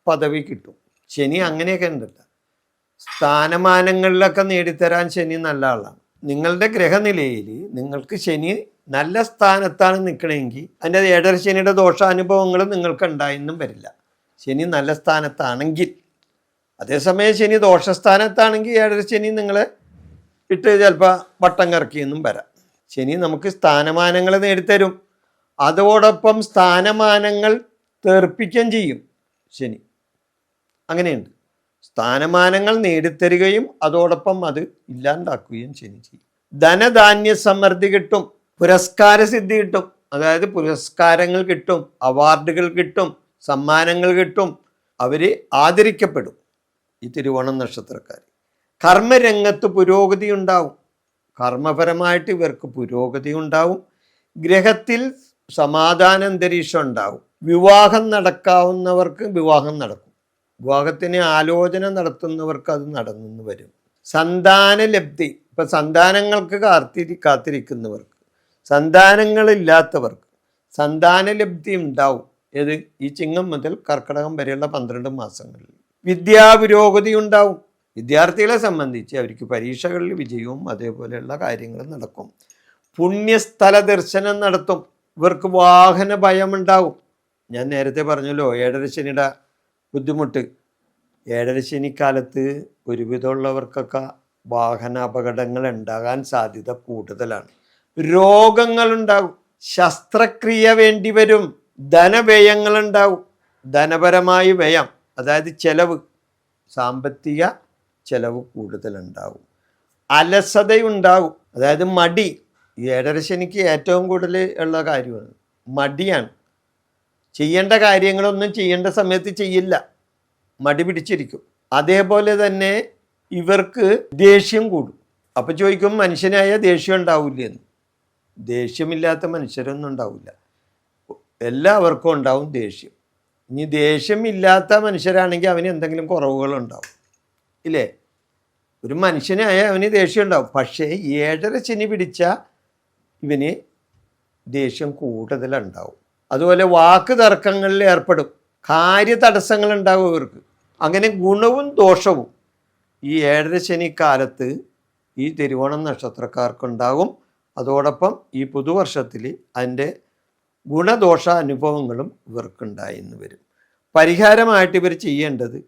പദവി കിട്ടും. ശനി അങ്ങനെയൊക്കെ ഉണ്ടല്ല, സ്ഥാനമാനങ്ങളിലൊക്കെ നേടിത്തരാൻ ശനി നല്ല ആളാണ്. നിങ്ങളുടെ ഗ്രഹനിലയിൽ നിങ്ങൾക്ക് ശനി നല്ല സ്ഥാനത്താണ് നിൽക്കണമെങ്കിൽ അതിൻ്റെ ഏഴര ശനിയുടെ ദോഷാനുഭവങ്ങൾ നിങ്ങൾക്ക് ഉണ്ടായെന്നും വരില്ല. ശനി നല്ല സ്ഥാനത്താണെങ്കിൽ. അതേസമയം ശനി ദോഷസ്ഥാനത്താണെങ്കിൽ ഏഴര ശനി നിങ്ങളെ ഇട്ട് ചിലപ്പോൾ വട്ടം കറക്കിയെന്നും വരാം. ശനി നമുക്ക് സ്ഥാനമാനങ്ങൾ നേടിത്തരും. അതോടൊപ്പം സ്ഥാനമാനങ്ങൾ തെറിപ്പിക്കുകയും ചെയ്യും ശനി. അങ്ങനെയുണ്ട്. സ്ഥാനമാനങ്ങൾ നേടിത്തരികയും അതോടൊപ്പം അത് ഇല്ലാണ്ടാക്കുകയും ശനി ചെയ്യും. ധനധാന്യ സമൃദ്ധി കിട്ടും. പുരസ്കാര സിദ്ധി കിട്ടും. അതായത് പുരസ്കാരങ്ങൾ കിട്ടും, അവാർഡുകൾ കിട്ടും, സമ്മാനങ്ങൾ കിട്ടും. അവർ ആദരിക്കപ്പെടും ഈ തിരുവോണം നക്ഷത്രക്കാർ. കർമ്മരംഗത്ത് പുരോഗതി ഉണ്ടാവും. കർമ്മപരമായിട്ട് ഇവർക്ക് പുരോഗതി ഉണ്ടാവും. ഗ്രഹത്തിൽ സമാധാന അന്തരീക്ഷം ഉണ്ടാവും. വിവാഹം നടക്കാവുന്നവർക്ക് വിവാഹം നടക്കും. വിവാഹത്തിന് ആലോചന നടത്തുന്നവർക്ക് അത് നടന്നു വരും. സന്താന ലബ്ധി, ഇപ്പം സന്താനങ്ങൾക്ക് കാത്തിരിക്കുന്നവർക്ക്, സന്താനങ്ങളില്ലാത്തവർക്ക് സന്താന ലബ്ധി ഉണ്ടാവും. ഏത് ഈ ചിങ്ങം മുതൽ കർക്കിടകം വരെയുള്ള 12 മാസങ്ങളിൽ. വിദ്യാപുരോഗതി ഉണ്ടാവും. വിദ്യാർത്ഥികളെ സംബന്ധിച്ച് അവർക്ക് പരീക്ഷകളിൽ വിജയവും അതേപോലെയുള്ള കാര്യങ്ങൾ നടക്കും. പുണ്യസ്ഥല ദർശനം നടത്തും. ഇവർക്ക് വാഹന ഭയം ഉണ്ടാവും. ഞാൻ നേരത്തെ പറഞ്ഞല്ലോ ഏഴര ശനിയുടെ ബുദ്ധിമുട്ട്. ഏഴര ശനിക്കാലത്ത് ഒരുവിധമുള്ളവർക്കൊക്കെ വാഹന അപകടങ്ങൾ ഉണ്ടാകാൻ സാധ്യത കൂടുതലാണ്. രോഗങ്ങളുണ്ടാകും. ശസ്ത്രക്രിയ വേണ്ടി വരും. ധനവ്യയങ്ങളുണ്ടാവും. ധനപരമായ വ്യയം, അതായത് ചെലവ്, സാമ്പത്തിക ചെലവ് കൂടുതലുണ്ടാവും. അലസതയുണ്ടാവും, അതായത് മടി. ഈ ഏഴര ശനിക്ക് ഏറ്റവും കൂടുതൽ ഉള്ള കാര്യമാണ് മടിയാണ്. ചെയ്യേണ്ട കാര്യങ്ങളൊന്നും ചെയ്യേണ്ട സമയത്ത് ചെയ്യില്ല, മടി പിടിച്ചിരിക്കും. അതേപോലെ തന്നെ ഇവർക്ക് ദേഷ്യം കൂടും. അപ്പം ചോദിക്കും മനുഷ്യനായ ദേഷ്യം ഉണ്ടാവില്ലെന്ന്. ദേഷ്യമില്ലാത്ത മനുഷ്യരൊന്നും ഉണ്ടാവില്ല, എല്ലാവർക്കും ഉണ്ടാവും ദേഷ്യം. ഇനി ദേഷ്യമില്ലാത്ത മനുഷ്യരാണെങ്കിൽ അവന് എന്തെങ്കിലും കുറവുകളുണ്ടാവും, ഇല്ലേ? ഒരു മനുഷ്യനായ അവന് ദേഷ്യം ഉണ്ടാവും. പക്ഷേ ഏഴര ശനി പിടിച്ച ഇവന് ദേഷ്യം കൂടുതലുണ്ടാവും. അതുപോലെ വാക്ക് തർക്കങ്ങളിൽ ഏർപ്പെടും, കാര്യ തടസ്സങ്ങളുണ്ടാവും ഇവർക്ക്. അങ്ങനെ ഗുണവും ദോഷവും ഈ ഏഴര ശനി കാലത്ത് ഈ തിരുവോണം നക്ഷത്രക്കാർക്കുണ്ടാകും. അതോടൊപ്പം ഈ പുതുവർഷത്തിൽ അതിൻ്റെ ഗുണദോഷ അനുഭവങ്ങളും ഇവർക്കുണ്ടായിന്ന് വരും. പരിഹാരമായിട്ട് ഇവർ ചെയ്യേണ്ടത്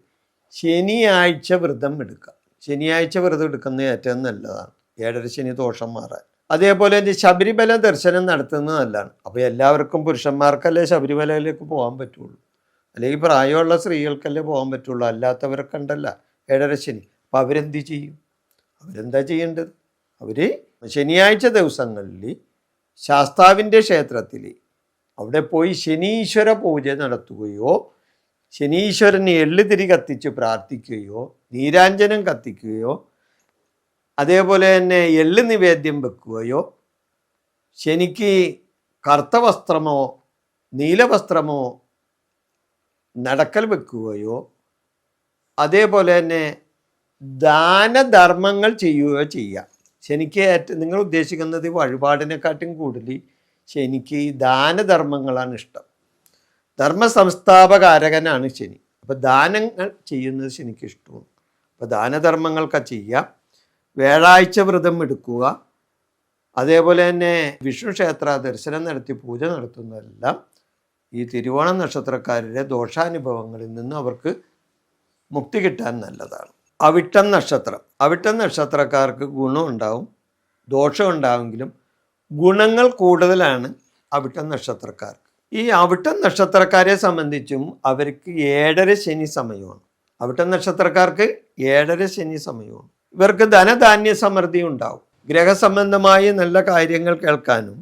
ശനിയാഴ്ച വ്രതം എടുക്കുക. ശനിയാഴ്ച വ്രതം എടുക്കുന്നത് ഏറ്റവും നല്ലതാണ് ഏഴര ശനി ദോഷം മാറാൻ. അതേപോലെ തന്നെ ശബരിമല ദർശനം നടത്തുന്നത് നല്ലതാണ്. അപ്പോൾ എല്ലാവർക്കും പുരുഷന്മാർക്കല്ലേ ശബരിമലയിലേക്ക് പോകാൻ പറ്റുള്ളൂ, അല്ലെങ്കിൽ പ്രായമുള്ള സ്ത്രീകൾക്കല്ലേ പോകാൻ പറ്റുള്ളൂ, അല്ലാത്തവരൊക്കെ ഉണ്ടല്ല ഏഴര ശനി. അപ്പോൾ അവരെന്ത് ചെയ്യും? അവരെന്താ ചെയ്യേണ്ടത്? അവർ ശനിയാഴ്ച ദിവസങ്ങളിൽ ശാസ്താവിൻ്റെ ക്ഷേത്രത്തിൽ അവിടെ പോയി ശനീശ്വര പൂജ നടത്തുകയോ ശനീശ്വരന് എള്ളുതിരി കത്തിച്ച് പ്രാർത്ഥിക്കുകയോ നീരാഞ്ജനം കത്തിക്കുകയോ അതേപോലെ തന്നെ എള്ള് നിവേദ്യം വെക്കുകയോ ശനിക്ക് കറുത്ത വസ്ത്രമോ നീലവസ്ത്രമോ നടക്കൽ വെക്കുകയോ അതേപോലെ തന്നെ ദാനധർമ്മങ്ങൾ ചെയ്യുകയോ ചെയ്യാം. ശനിക്ക് നിങ്ങൾ ഉദ്ദേശിക്കുന്നത് വഴിപാടിനെക്കാട്ടും കൂടുതൽ ശനിക്ക് ദാനധർമ്മങ്ങളാണ് ഇഷ്ടം. ധർമ്മ സംസ്ഥാപകാരകനാണ് ശനി. അപ്പോൾ ദാനങ്ങൾ ചെയ്യുന്നത് ശനിക്ക് ഇഷ്ടമാണ്. അപ്പോൾ ദാനധർമ്മങ്ങളൊക്കെ ചെയ്യാം. വ്യാഴാഴ്ച വ്രതം എടുക്കുക. അതേപോലെ തന്നെ വിഷ്ണു ക്ഷേത്ര ദർശനം നടത്തി പൂജ നടത്തുന്നതെല്ലാം ഈ തിരുവോണം നക്ഷത്രക്കാരുടെ ദോഷാനുഭവങ്ങളിൽ നിന്ന് അവർക്ക് മുക്തി കിട്ടാൻ നല്ലതാണ്. അവിട്ടം നക്ഷത്രം. അവിട്ടം നക്ഷത്രക്കാർക്ക് ഗുണമുണ്ടാവും ദോഷം ഉണ്ടാവുമെങ്കിലും ഗുണങ്ങൾ കൂടുതലാണ് അവിട്ടം നക്ഷത്രക്കാർക്ക്. ഈ അവിട്ടം നക്ഷത്രക്കാരെ സംബന്ധിച്ചും അവർക്ക് ഏഴര ശനി സമയമാണ്. അവിട്ടം നക്ഷത്രക്കാർക്ക് ഏഴര ശനി സമയമാണ്. ഇവർക്ക് ധനധാന്യ സമൃദ്ധി ഉണ്ടാവും. ഗ്രഹസംബന്ധമായ നല്ല കാര്യങ്ങൾ കേൾക്കാനും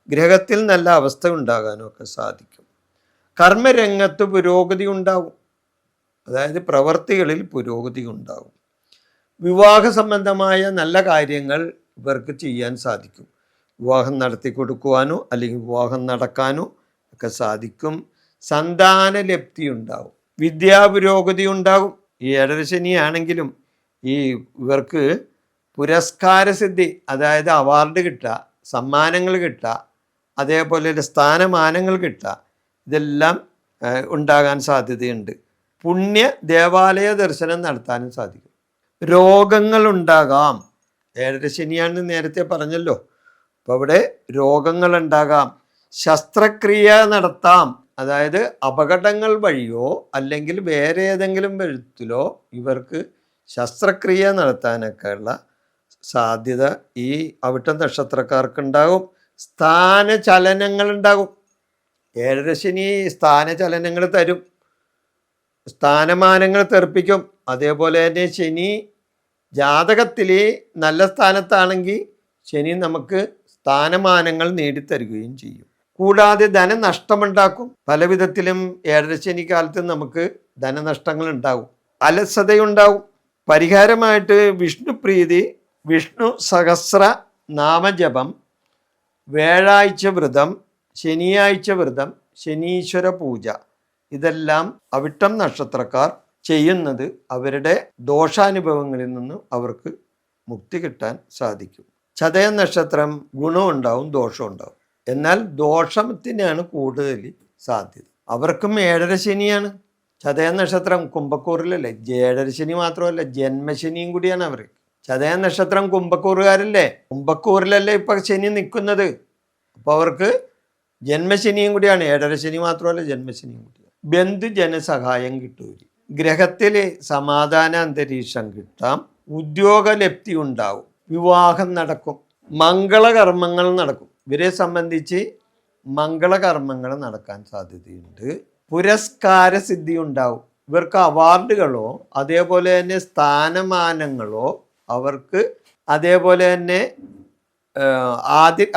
ഗ്രഹത്തിൽ നല്ല അവസ്ഥ ഉണ്ടാകാനും ഒക്കെ സാധിക്കും. കർമ്മരംഗത്ത് പുരോഗതി ഉണ്ടാവും, അതായത് പ്രവർത്തികളിൽ പുരോഗതി ഉണ്ടാവും. വിവാഹ സംബന്ധമായ നല്ല കാര്യങ്ങൾ ഇവർക്ക് ചെയ്യാൻ സാധിക്കും. വിവാഹം നടത്തി കൊടുക്കുവാനോ അല്ലെങ്കിൽ വിവാഹം നടക്കാനോ ഒക്കെ സാധിക്കും. സന്താനലബ്ധി ഉണ്ടാവും. വിദ്യാപുരോഗതി ഉണ്ടാകും. ഈ ഏഴര ശനിയാണെങ്കിലും ഈ ഇവർക്ക് പുരസ്കാരസിദ്ധി, അതായത് അവാർഡ് കിട്ടുക, സമ്മാനങ്ങൾ കിട്ടുക, അതേപോലെ സ്ഥാനമാനങ്ങൾ കിട്ടുക, ഇതെല്ലാം ഉണ്ടാകാൻ സാധ്യതയുണ്ട്. പുണ്യ ദേവാലയ ദർശനം നടത്താനും സാധിക്കും. രോഗങ്ങളുണ്ടാകാം. ഏഴര ശനിയാണെന്ന് നേരത്തെ പറഞ്ഞല്ലോ. അപ്പോൾ അവിടെ രോഗങ്ങളുണ്ടാകാം. ശസ്ത്രക്രിയ നടത്താം, അതായത് അപകടങ്ങൾ വഴിയോ അല്ലെങ്കിൽ വേറെ ഏതെങ്കിലും വിധത്തിലോ ഇവർക്ക് ശസ്ത്രക്രിയ നടത്താനൊക്കെയുള്ള സാധ്യത ഈ അവിട്ടം നക്ഷത്രക്കാർക്കുണ്ടാകും. സ്ഥാനചലനങ്ങളുണ്ടാകും. ഏഴര ശനി സ്ഥാനചലനങ്ങൾ തരും, സ്ഥാനമാനങ്ങൾ തെറിപ്പിക്കും. അതേപോലെ തന്നെ ശനി ജാതകത്തിൽ നല്ല സ്ഥാനത്താണെങ്കിൽ ശനി നമുക്ക് സ്ഥാനമാനങ്ങൾ നേടിത്തരുകയും ചെയ്യും. കൂടാതെ ധനനഷ്ടമുണ്ടാക്കും. പല വിധത്തിലും ഏഴര ശനി കാലത്ത് നമുക്ക് ധനനഷ്ടങ്ങൾ ഉണ്ടാകും. അലസതയുണ്ടാവും. പരിഹാരമായിട്ട് വിഷ്ണുപ്രീതി, വിഷ്ണു സഹസ്ര നാമജപം, വ്യാഴാഴ്ച വ്രതം, ശനിയാഴ്ച വ്രതം, ശനീശ്വര പൂജ, ഇതെല്ലാം അവിട്ടം നക്ഷത്രക്കാർ ചെയ്യുന്നത് അവരുടെ ദോഷാനുഭവങ്ങളിൽ നിന്ന് അവർക്ക് മുക്തി കിട്ടാൻ സാധിക്കും. ചതയ നക്ഷത്രം ഗുണമുണ്ടാവും ദോഷം ഉണ്ടാവും. എന്നാൽ ദോഷത്തിനാണ് കൂടുതൽ സാധ്യത. അവർക്കും ഏഴര ശനിയാണ്. ചതയ നക്ഷത്രം കുംഭക്കൂറിലല്ലേ, ഏഴര ശനി മാത്രമല്ല ജന്മശനിയും കൂടിയാണ് അവർ. ചതയ നക്ഷത്രം കുംഭക്കൂറുകാരല്ലേ, കുംഭക്കൂറിലല്ലേ ഇപ്പം ശനി നിൽക്കുന്നത്. അപ്പോൾ അവർക്ക് ജന്മശനിയും കൂടിയാണ്, ഏഴര ശനി മാത്രമല്ല ജന്മശനിയും കൂടിയാണ്. ബന്ധുജനസഹായം കിട്ടൂല. ഗ്രഹത്തിൽ സമാധാന അന്തരീക്ഷം കിട്ടാം. ഉദ്യോഗലബ്ധി ഉണ്ടാവും. വിവാഹം നടക്കും. മംഗളകർമ്മങ്ങൾ നടക്കും. ഇവരെ സംബന്ധിച്ച് മംഗളകർമ്മങ്ങൾ നടക്കാൻ സാധ്യതയുണ്ട്. പുരസ്കാര സിദ്ധി ഉണ്ടാവും. ഇവർക്ക് അവാർഡുകളോ അതേപോലെ തന്നെ സ്ഥാനമാനങ്ങളോ അവർക്ക് അതേപോലെ തന്നെ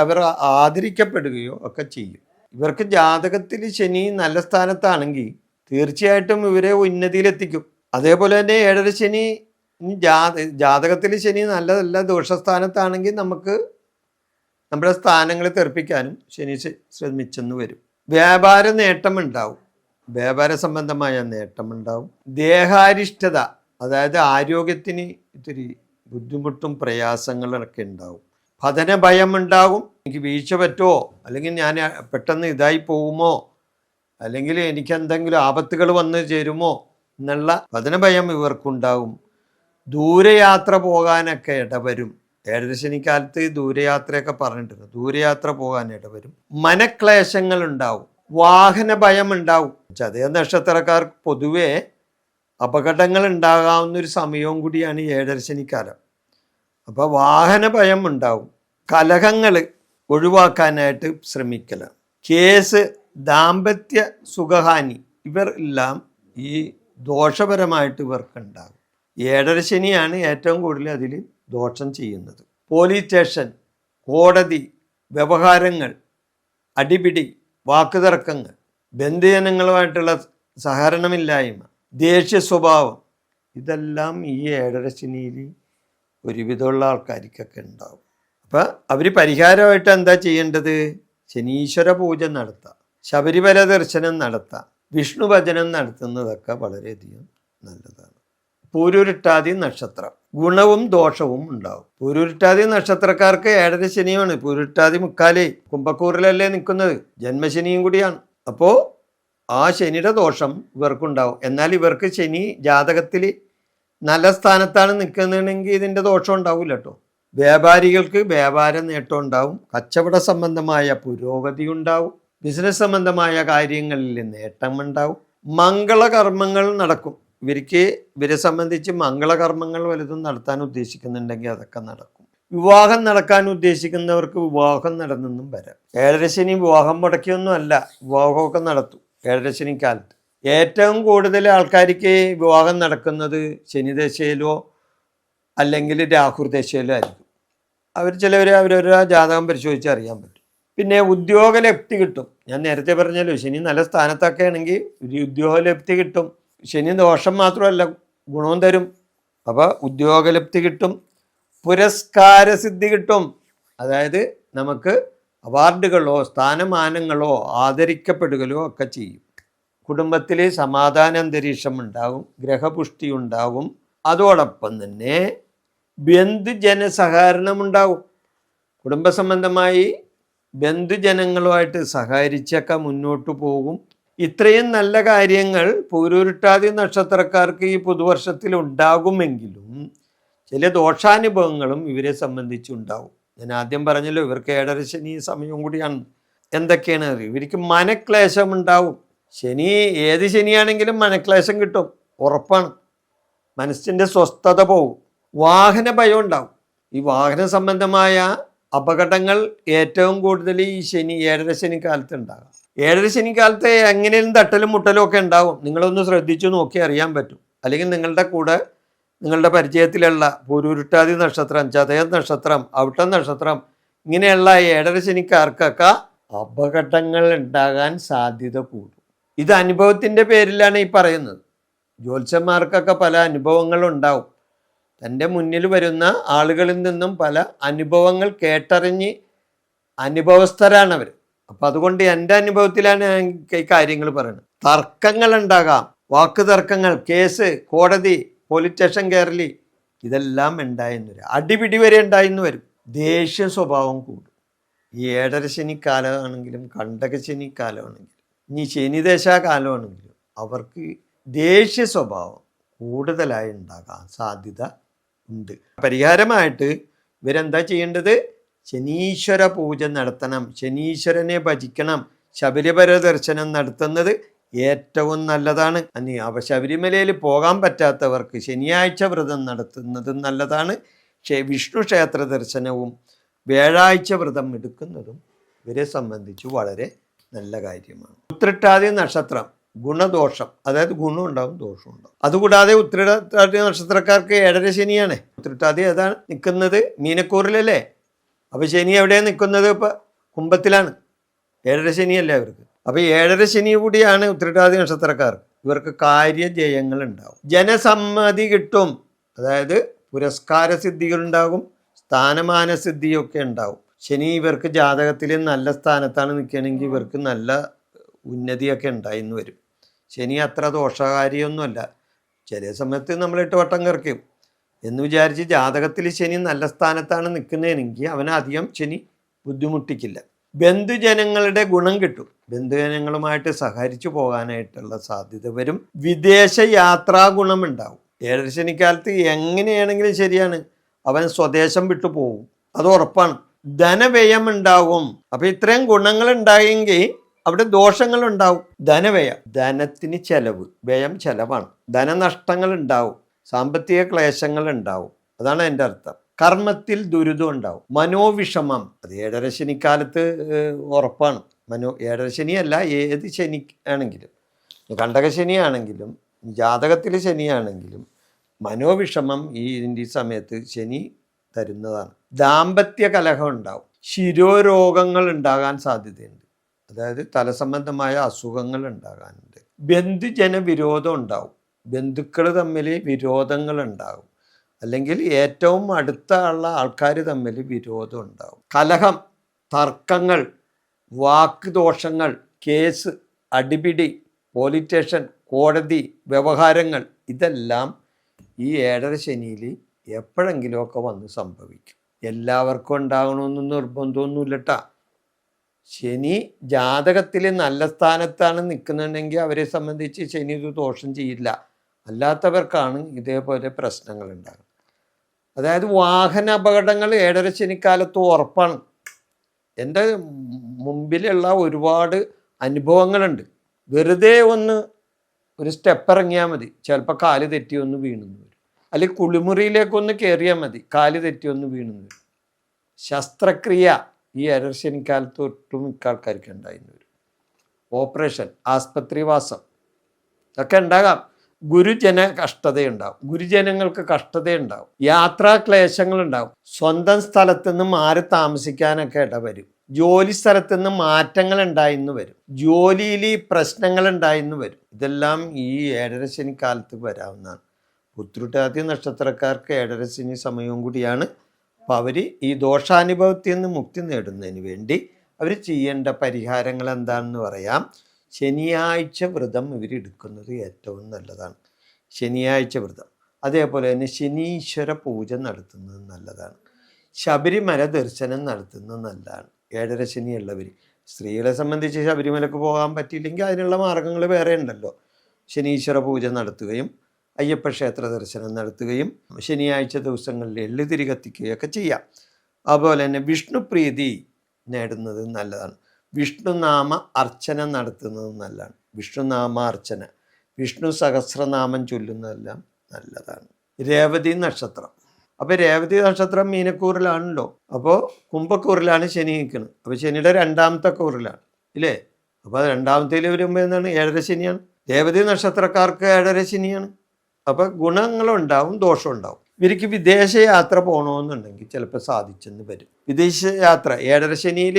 അവർ ആദരിക്കപ്പെടുകയോ ഒക്കെ ചെയ്യും. ഇവർക്ക് ജാതകത്തിൽ ശനി നല്ല സ്ഥാനത്താണെങ്കിൽ തീർച്ചയായിട്ടും ഇവരെ ഉന്നതിയിലെത്തിക്കും. അതേപോലെ തന്നെ ഏഴര ശനി ജാതകത്തിൽ ശനി നല്ലതല്ല ദോഷസ്ഥാനത്താണെങ്കിൽ നമുക്ക് നമ്മുടെ സ്ഥാനങ്ങളെ തെറിപ്പിക്കാനും ശനി ശ്രമിച്ചെന്ന് വരും. വ്യാപാര നേട്ടമുണ്ടാവും, വ്യാപാര സംബന്ധമായ നേട്ടമുണ്ടാവും. ദേഹാരിഷ്ടത, അതായത് ആരോഗ്യത്തിന് ഇത്തിരി ബുദ്ധിമുട്ടും പ്രയാസങ്ങളൊക്കെ ഉണ്ടാവും. പതന ഭയം ഉണ്ടാകും. എനിക്ക് വീഴ്ച പറ്റുമോ, അല്ലെങ്കിൽ ഞാൻ പെട്ടെന്ന് ഇതായി പോകുമോ, അല്ലെങ്കിൽ എനിക്ക് എന്തെങ്കിലും ആപത്തുകൾ വന്നു ചേരുമോ എന്നുള്ള പതന ഭയം ഇവർക്കുണ്ടാകും. ദൂരയാത്ര പോകാനൊക്കെ ഇടവരും. ഏഴരശനിക്കാലത്ത് ദൂരയാത്രയൊക്കെ പറഞ്ഞിട്ടുണ്ട്. ദൂരയാത്ര പോകാൻ ഇടവരും. മനക്ലേശങ്ങൾ ഉണ്ടാവും. വാഹന ഭയം ഉണ്ടാവും. ചതയ നക്ഷത്രക്കാർക്ക് പൊതുവെ അപകടങ്ങൾ ഉണ്ടാകാവുന്നൊരു സമയവും കൂടിയാണ് ഏഴരശനിക്കാലം. അപ്പോൾ വാഹന ഭയം ഉണ്ടാവും. കലഹങ്ങൾ ഒഴിവാക്കാനായിട്ട് ശ്രമിക്കലാണ്. കേസ്, ദാമ്പത്യ സുഖഹാനി ഇവരെല്ലാം ഈ ദോഷപരമായിട്ട് ഇവർക്കുണ്ടാകും. ഏഴരശനിയാണ് ഏറ്റവും കൂടുതൽ അതിൽ ദോഷം ചെയ്യുന്നത്. പോലീസ് സ്റ്റേഷൻ, കോടതി വ്യവഹാരങ്ങൾ, അടിപിടി, വാക്കുതർക്കങ്ങൾ, ബന്ധുജനങ്ങളുമായിട്ടുള്ള സഹകരണമില്ലായ്മ, ദേഷ്യ സ്വഭാവം, ഇതെല്ലാം ഈ ഏഴരശനിയിൽ ഒരുവിധമുള്ള ആൾക്കാർക്കൊക്കെ ഉണ്ടാവും. അപ്പം അവർ പരിഹാരമായിട്ട് എന്താ ചെയ്യേണ്ടത്? ശനീശ്വര പൂജ നടത്താം, ശബരിമല ദർശനം നടത്താം, വിഷ്ണു ഭജനം നടത്തുന്നതൊക്കെ വളരെയധികം നല്ലതാണ്. പൂരുരുട്ടാതി നക്ഷത്രം ഗുണവും ദോഷവും ഉണ്ടാവും. പൂരുരുട്ടാതി നക്ഷത്രക്കാർക്ക് ഏഴര ശനിയാണ്. പൂരുരുട്ടാതി മുക്കാലേ കുംഭക്കൂറിലല്ലേ നിൽക്കുന്നത്, ജന്മശനിയും കൂടിയാണ്. അപ്പോൾ ആ ശനിയുടെ ദോഷം ഇവർക്കുണ്ടാവും. എന്നാൽ ഇവർക്ക് ശനി ജാതകത്തിൽ നല്ല സ്ഥാനത്താണ് നിൽക്കുന്നതെങ്കിൽ ഇതിൻ്റെ ദോഷം ഉണ്ടാവില്ല കേട്ടോ. വ്യാപാരികൾക്ക് വ്യാപാര നേട്ടം ഉണ്ടാവും. കച്ചവട സംബന്ധമായ പുരോഗതി ഉണ്ടാവും. ബിസിനസ് സംബന്ധമായ കാര്യങ്ങളിൽ നേട്ടമുണ്ടാവും. മംഗളകർമ്മങ്ങൾ നടക്കും. ഇവരെ സംബന്ധിച്ച് മംഗളകർമ്മങ്ങൾ വലുതും നടത്താൻ ഉദ്ദേശിക്കുന്നുണ്ടെങ്കിൽ അതൊക്കെ നടക്കും. വിവാഹം നടക്കാൻ ഉദ്ദേശിക്കുന്നവർക്ക് വിവാഹം നടന്നെന്നും വരാം. ഏഴരശനി വിവാഹം മുടക്കിയൊന്നും അല്ല, വിവാഹമൊക്കെ നടത്തും ഏഴരശനിക്കാലത്ത്. ഏറ്റവും കൂടുതൽ ആൾക്കാർക്ക് വിവാഹം നടക്കുന്നത് ശനിദശയിലോ അല്ലെങ്കിൽ രാഹുർദശയിലോ ആയിരിക്കും. ചിലവർ അവരവരുടെ ജാതകം പരിശോധിച്ച് അറിയാൻ പറ്റും. പിന്നെ ഉദ്യോഗലബ്ധി കിട്ടും. ഞാൻ നേരത്തെ പറഞ്ഞല്ലോ, ശനി നല്ല സ്ഥാനത്തൊക്കെ ആണെങ്കിൽ ഒരു ഉദ്യോഗലബ്ധി കിട്ടും. ശനി ദോഷം മാത്രമല്ല ഗുണവും തരും. അപ്പോൾ ഉദ്യോഗലബ്ധി കിട്ടും. പുരസ്കാര സിദ്ധി കിട്ടും. അതായത് നമുക്ക് അവാർഡുകളോ സ്ഥാനമാനങ്ങളോ ആദരിക്കപ്പെടുകയോ ഒക്കെ ചെയ്യും. കുടുംബത്തിൽ സമാധാന അന്തരീക്ഷം ഉണ്ടാകും, ഗ്രഹപുഷ്ടി ഉണ്ടാകും. അതോടൊപ്പം തന്നെ ബന്ധുജനസഹകരണം ഉണ്ടാകും. കുടുംബസംബന്ധമായി ബന്ധുജനങ്ങളുമായിട്ട് സഹകരിച്ചൊക്കെ മുന്നോട്ട് പോകും. ഇത്രയും നല്ല കാര്യങ്ങൾ പൂരുരുട്ടാതി നക്ഷത്രക്കാർക്ക് ഈ പുതുവർഷത്തിൽ ഉണ്ടാകുമെങ്കിലും ചില ദോഷാനുഭവങ്ങളും ഇവരെ സംബന്ധിച്ചുണ്ടാവും. ഞാൻ ആദ്യം പറഞ്ഞല്ലോ, ഇവർക്ക് ഏഴരശനി സമയം കൂടിയാണ്. എന്തൊക്കെയാണ്? ഇവർക്ക് മനക്ലേശം ഉണ്ടാവും. ശനി ഏത് ശനിയാണെങ്കിലും മനക്ലേശം കിട്ടും, ഉറപ്പാണ്. മനസ്സിൻ്റെ സ്വസ്ഥത പോവും. വാഹന ഭയം ഉണ്ടാവും. ഈ വാഹന സംബന്ധമായ അപകടങ്ങൾ ഏറ്റവും കൂടുതൽ ഈ ഏഴരശനി കാലത്ത് ഉണ്ടാകാം. ഏഴരശനി കാലത്ത് എങ്ങനെയും തട്ടലും മുട്ടലും ഒക്കെ ഉണ്ടാവും. നിങ്ങളൊന്ന് ശ്രദ്ധിച്ചു നോക്കി അറിയാൻ പറ്റും. അല്ലെങ്കിൽ നിങ്ങളുടെ കൂടെ നിങ്ങളുടെ പരിചയത്തിലുള്ള പൂരുരുട്ടാതി നക്ഷത്രം, ചതയ നക്ഷത്രം, അവിട്ടം നക്ഷത്രം, ഇങ്ങനെയുള്ള ഏഴരശനിക്കാർക്കൊക്കെ അപകടങ്ങൾ ഉണ്ടാകാൻ സാധ്യത കൂടും. ഇത് അനുഭവത്തിൻ്റെ പേരിലാണ് ഈ പറയുന്നത്. ജ്യോത്സ്യന്മാർക്കൊക്കെ പല അനുഭവങ്ങളുണ്ടാവും. തൻ്റെ മുന്നിൽ വരുന്ന ആളുകളിൽ നിന്നും പല അനുഭവങ്ങൾ കേട്ടറിഞ്ഞ് അനുഭവസ്ഥരാണവർ. അപ്പം അതുകൊണ്ട് എൻ്റെ അനുഭവത്തിലാണ് ഈ കാര്യങ്ങൾ പറയുന്നത്. തർക്കങ്ങൾ ഉണ്ടാകാം, വാക്ക് തർക്കങ്ങൾ, കേസ്, കോടതി, പോലീസ് സ്റ്റേഷൻ കയറലി, ഇതെല്ലാം ഉണ്ടായെന്ന് വരും. അടിപിടി വരെ ഉണ്ടായെന്ന് വരും. ദേഷ്യ സ്വഭാവം കൂടും. ഈ ഏഴരശനി കാലമാണെങ്കിലും കണ്ടകശനി കാലമാണെങ്കിലും ഇനി ശനിദശാകാലമാണെങ്കിലും അവർക്ക് ദേഷ്യ സ്വഭാവം കൂടുതലായി ഉണ്ടാകാൻ സാധ്യത ഉണ്ട്. പരിഹാരമായിട്ട് ഇവരെന്താ ചെയ്യേണ്ടത്? ശനീശ്വര പൂജ നടത്തണം, ശനീശ്വരനെ ഭജിക്കണം. ശബരിമല ദർശനം നടത്തുന്നത് ഏറ്റവും നല്ലതാണ്. ശബരിമലയിൽ പോകാൻ പറ്റാത്തവർക്ക് ശനിയാഴ്ച വ്രതം നടത്തുന്നതും നല്ലതാണ്. വിഷ്ണു ക്ഷേത്ര ദർശനവും വ്യാഴാഴ്ച വ്രതം എടുക്കുന്നതും ഇവരെ സംബന്ധിച്ച് വളരെ നല്ല കാര്യമാണ്. ഉത്രട്ടാതി നക്ഷത്രം ഗുണദോഷം, അതായത് ഗുണം ഉണ്ടാവും ദോഷം ഉണ്ടാവും. അതുകൂടാതെ ഉത്രട്ടാതി നക്ഷത്രക്കാർക്ക് 7.5 ശനിയാണ്. ഉത്രട്ടാതി ഏതാണ് നിൽക്കുന്നത്? മീനക്കൂറിലല്ലേ. അപ്പോൾ ശനി എവിടെയാണ് നിൽക്കുന്നത്? ഇപ്പോൾ കുംഭത്തിലാണ്. 7.5 ശനിയല്ലേ അവർക്ക്. അപ്പോൾ 7.5 ശനി കൂടിയാണ് ഉത്രട്ടാതി നക്ഷത്രക്കാർ. ഇവർക്ക് കാര്യജയങ്ങൾ ഉണ്ടാവും, ജനസമ്മതി കിട്ടും, അതായത് പുരസ്കാര സിദ്ധികളുണ്ടാകും, സ്ഥാനമാന സിദ്ധിയൊക്കെ ഉണ്ടാവും. ശനി ഇവർക്ക് ജാതകത്തിൽ നല്ല സ്ഥാനത്താണ് നിൽക്കുകയാണെങ്കിൽ ഇവർക്ക് നല്ല ഉന്നതിയൊക്കെ ഉണ്ടായിന്ന് വരും. ശനി അത്ര ദോഷകാരിയൊന്നുമല്ല. ചില സമയത്ത് നമ്മളിട്ട് വട്ടം കറക്കും എന്ന് വിചാരിച്ച് ജാതകത്തിൽ ശനി നല്ല സ്ഥാനത്താണ് നിൽക്കുന്നതെങ്കിൽ അവനധികം ശനി ബുദ്ധിമുട്ടിക്കില്ല. ബന്ധുജനങ്ങളുടെ ഗുണം കിട്ടും, ബന്ധുജനങ്ങളുമായിട്ട് സഹകരിച്ചു പോകാനായിട്ടുള്ള സാധ്യത വരും. വിദേശ യാത്രാ ഗുണം ഉണ്ടാവും. 7.5 ശനിക്കാലത്ത് എങ്ങനെയാണെങ്കിലും ശരിയാണ്, അവൻ സ്വദേശം വിട്ടു പോകും, അത് ഉറപ്പാണ്. ധനവ്യയം ഉണ്ടാകും. അപ്പം ഇത്രയും ഗുണങ്ങൾ ഉണ്ടായെങ്കിൽ അവിടെ ദോഷങ്ങൾ ഉണ്ടാവും. ധനവ്യയം, ധനത്തിന് ചെലവ്, വ്യയം ചെലവാണ്. ധനനഷ്ടങ്ങൾ ഉണ്ടാവും, സാമ്പത്തിക ക്ലേശങ്ങൾ ഉണ്ടാവും, അതാണ് എൻ്റെ അർത്ഥം. കർമ്മത്തിൽ ദുരിതം ഉണ്ടാവും, മനോവിഷമം, അത് 7.5 ശനിക്കാലത്ത് ഉറപ്പാണ്. 7.5 ശനിയല്ല, ഏത് ശനി ആണെങ്കിലും, കണ്ടക ശനിയാണെങ്കിലും ജാതകത്തിൽ ശനിയാണെങ്കിലും മനോവിഷമം ഇതിൻ്റെ സമയത്ത് ശനി തരുന്നതാണ്. ദാമ്പത്യ കലഹം ഉണ്ടാവും, ശിരോരോഗങ്ങൾ ഉണ്ടാകാൻ സാധ്യതയുണ്ട്, അതായത് തലസംബന്ധമായ അസുഖങ്ങൾ ഉണ്ടാകാനുണ്ട്. ബന്ധുജന വിരോധം ഉണ്ടാവും, ബന്ധുക്കൾ തമ്മിൽ വിരോധങ്ങൾ ഉണ്ടാകും, അല്ലെങ്കിൽ ഏറ്റവും അടുത്ത ഉള്ള ആൾക്കാർ തമ്മിൽ വിരോധം ഉണ്ടാകും. കലഹം, തർക്കങ്ങൾ, വാക്ദോഷങ്ങൾ, കേസ്, അടിപിടി, പോലീസ് സ്റ്റേഷൻ, കോടതി വ്യവഹാരങ്ങൾ, ഇതെല്ലാം ഈ 7.5 ശനിയിൽ എപ്പോഴെങ്കിലുമൊക്കെ വന്ന് സംഭവിക്കും. എല്ലാവർക്കും ഉണ്ടാകണമെന്ന് നിർബന്ധമൊന്നുമില്ല കേട്ടോ. ശനി ജാതകത്തിൽ നല്ല സ്ഥാനത്താണ് നിൽക്കുന്നുണ്ടെങ്കിൽ അവരെ സംബന്ധിച്ച് ശനി ഇത് ദോഷം ചെയ്യില്ല. അല്ലാത്തവർക്കാണ് ഇതേപോലെ പ്രശ്നങ്ങൾ ഉണ്ടാകുന്നത്. അതായത് വാഹന അപകടങ്ങൾ 7.5 ശനിക്കാലത്ത് ഉറപ്പാണ്. എൻ്റെ മുമ്പിലുള്ള ഒരുപാട് അനുഭവങ്ങളുണ്ട്. വെറുതെ ഒരു സ്റ്റെപ്പ് ഇറങ്ങിയാൽ മതി, ചിലപ്പോൾ കാല് തെറ്റി ഒന്ന് വീണെന്ന് വരും. അല്ലെങ്കിൽ കുളിമുറിയിലേക്കൊന്ന് കയറിയാൽ മതി, കാല് തെറ്റി ഒന്ന് വീണെന്ന് വരും. ശസ്ത്രക്രിയ ഈ 7.5 ശനിക്കാലത്ത് ഒട്ടുമിക്ക ആൾക്കാർക്ക് ഉണ്ടായിരുന്നു വരും. ഓപ്പറേഷൻ, ആസ്പത്രിവാസം ഇതൊക്കെ ഉണ്ടാകാം. ഗുരുജന കഷ്ടതയുണ്ടാവും, ഗുരുജനങ്ങൾക്ക് കഷ്ടതയുണ്ടാവും, യാത്രാ ക്ലേശങ്ങളുണ്ടാവും, സ്വന്തം സ്ഥലത്ത് നിന്ന് മാറി താമസിക്കാനൊക്കെ ഇടവരും, ജോലി സ്ഥലത്ത് നിന്ന് മാറ്റങ്ങൾ ഉണ്ടായിന്ന് വരും, ജോലിയിൽ പ്രശ്നങ്ങൾ ഉണ്ടായിന്ന് വരും. ഇതെല്ലാം ഈ 7.5 ശനിക്കാലത്ത് വരാവുന്നതാണ്. ഉത്രട്ടാതി നക്ഷത്രക്കാർക്ക് 7.5 ശനി സമയവും കൂടിയാണ്. അപ്പോൾ അവർ ഈ ദോഷാനുഭവത്തിൽ നിന്ന് മുക്തി നേടുന്നതിന് വേണ്ടി അവർ ചെയ്യേണ്ട പരിഹാരങ്ങൾ എന്താണെന്ന് പറയാം. ശനിയാഴ്ച വ്രതം ഇവരെടുക്കുന്നത് ഏറ്റവും നല്ലതാണ്. ശനിയാഴ്ച വ്രതം, അതേപോലെ തന്നെ ശനീശ്വര പൂജ നടത്തുന്നത് നല്ലതാണ്. ശബരിമല ദർശനം നടത്തുന്നത് നല്ലതാണ്. 7.5 ശനിയുള്ളവർ, സ്ത്രീകളെ സംബന്ധിച്ച് ശബരിമലക്ക് പോകാൻ പറ്റിയില്ലെങ്കിൽ അതിനുള്ള മാർഗങ്ങൾ വേറെ ഉണ്ടല്ലോ. ശനീശ്വര പൂജ നടത്തുകയും അയ്യപ്പ ക്ഷേത്ര ദർശനം നടത്തുകയും ശനിയാഴ്ച ദിവസങ്ങളിൽ എള്ളുതിരി കത്തിക്കുകയൊക്കെ ചെയ്യാം. അതുപോലെ തന്നെ വിഷ്ണുപ്രീതി നേടുന്നത് നല്ലതാണ്. വിഷ്ണുനാമ അർച്ചന നടത്തുന്നത് നല്ലതാണ്. വിഷ്ണുനാമ അർച്ചന, വിഷ്ണു സഹസ്രനാമം ചൊല്ലുന്നതെല്ലാം നല്ലതാണ്. രേവതി നക്ഷത്രം, അപ്പോൾ രേവതി നക്ഷത്രം മീനക്കൂറിലാണല്ലോ. അപ്പോൾ കുംഭക്കൂറിലാണ് ശനി നിൽക്കുന്നത്. അപ്പോൾ ശനിയുടെ 2ാമത്തെ കൂറിലാണ് ഇല്ലേ. അപ്പോൾ അത് 2ാമത്തേൽ വരുമ്പോൾ എന്താണ്? 7.5 ശനിയാണ്. രേവതി നക്ഷത്രക്കാർക്ക് 7.5 ശനിയാണ്. അപ്പോൾ ഗുണങ്ങളുണ്ടാവും, ദോഷം ഉണ്ടാവും. ഇവർക്ക് വിദേശയാത്ര പോകണമെന്നുണ്ടെങ്കിൽ ചിലപ്പോൾ സാധിച്ചെന്ന് വരും. വിദേശയാത്ര 7.5 ശനിയിൽ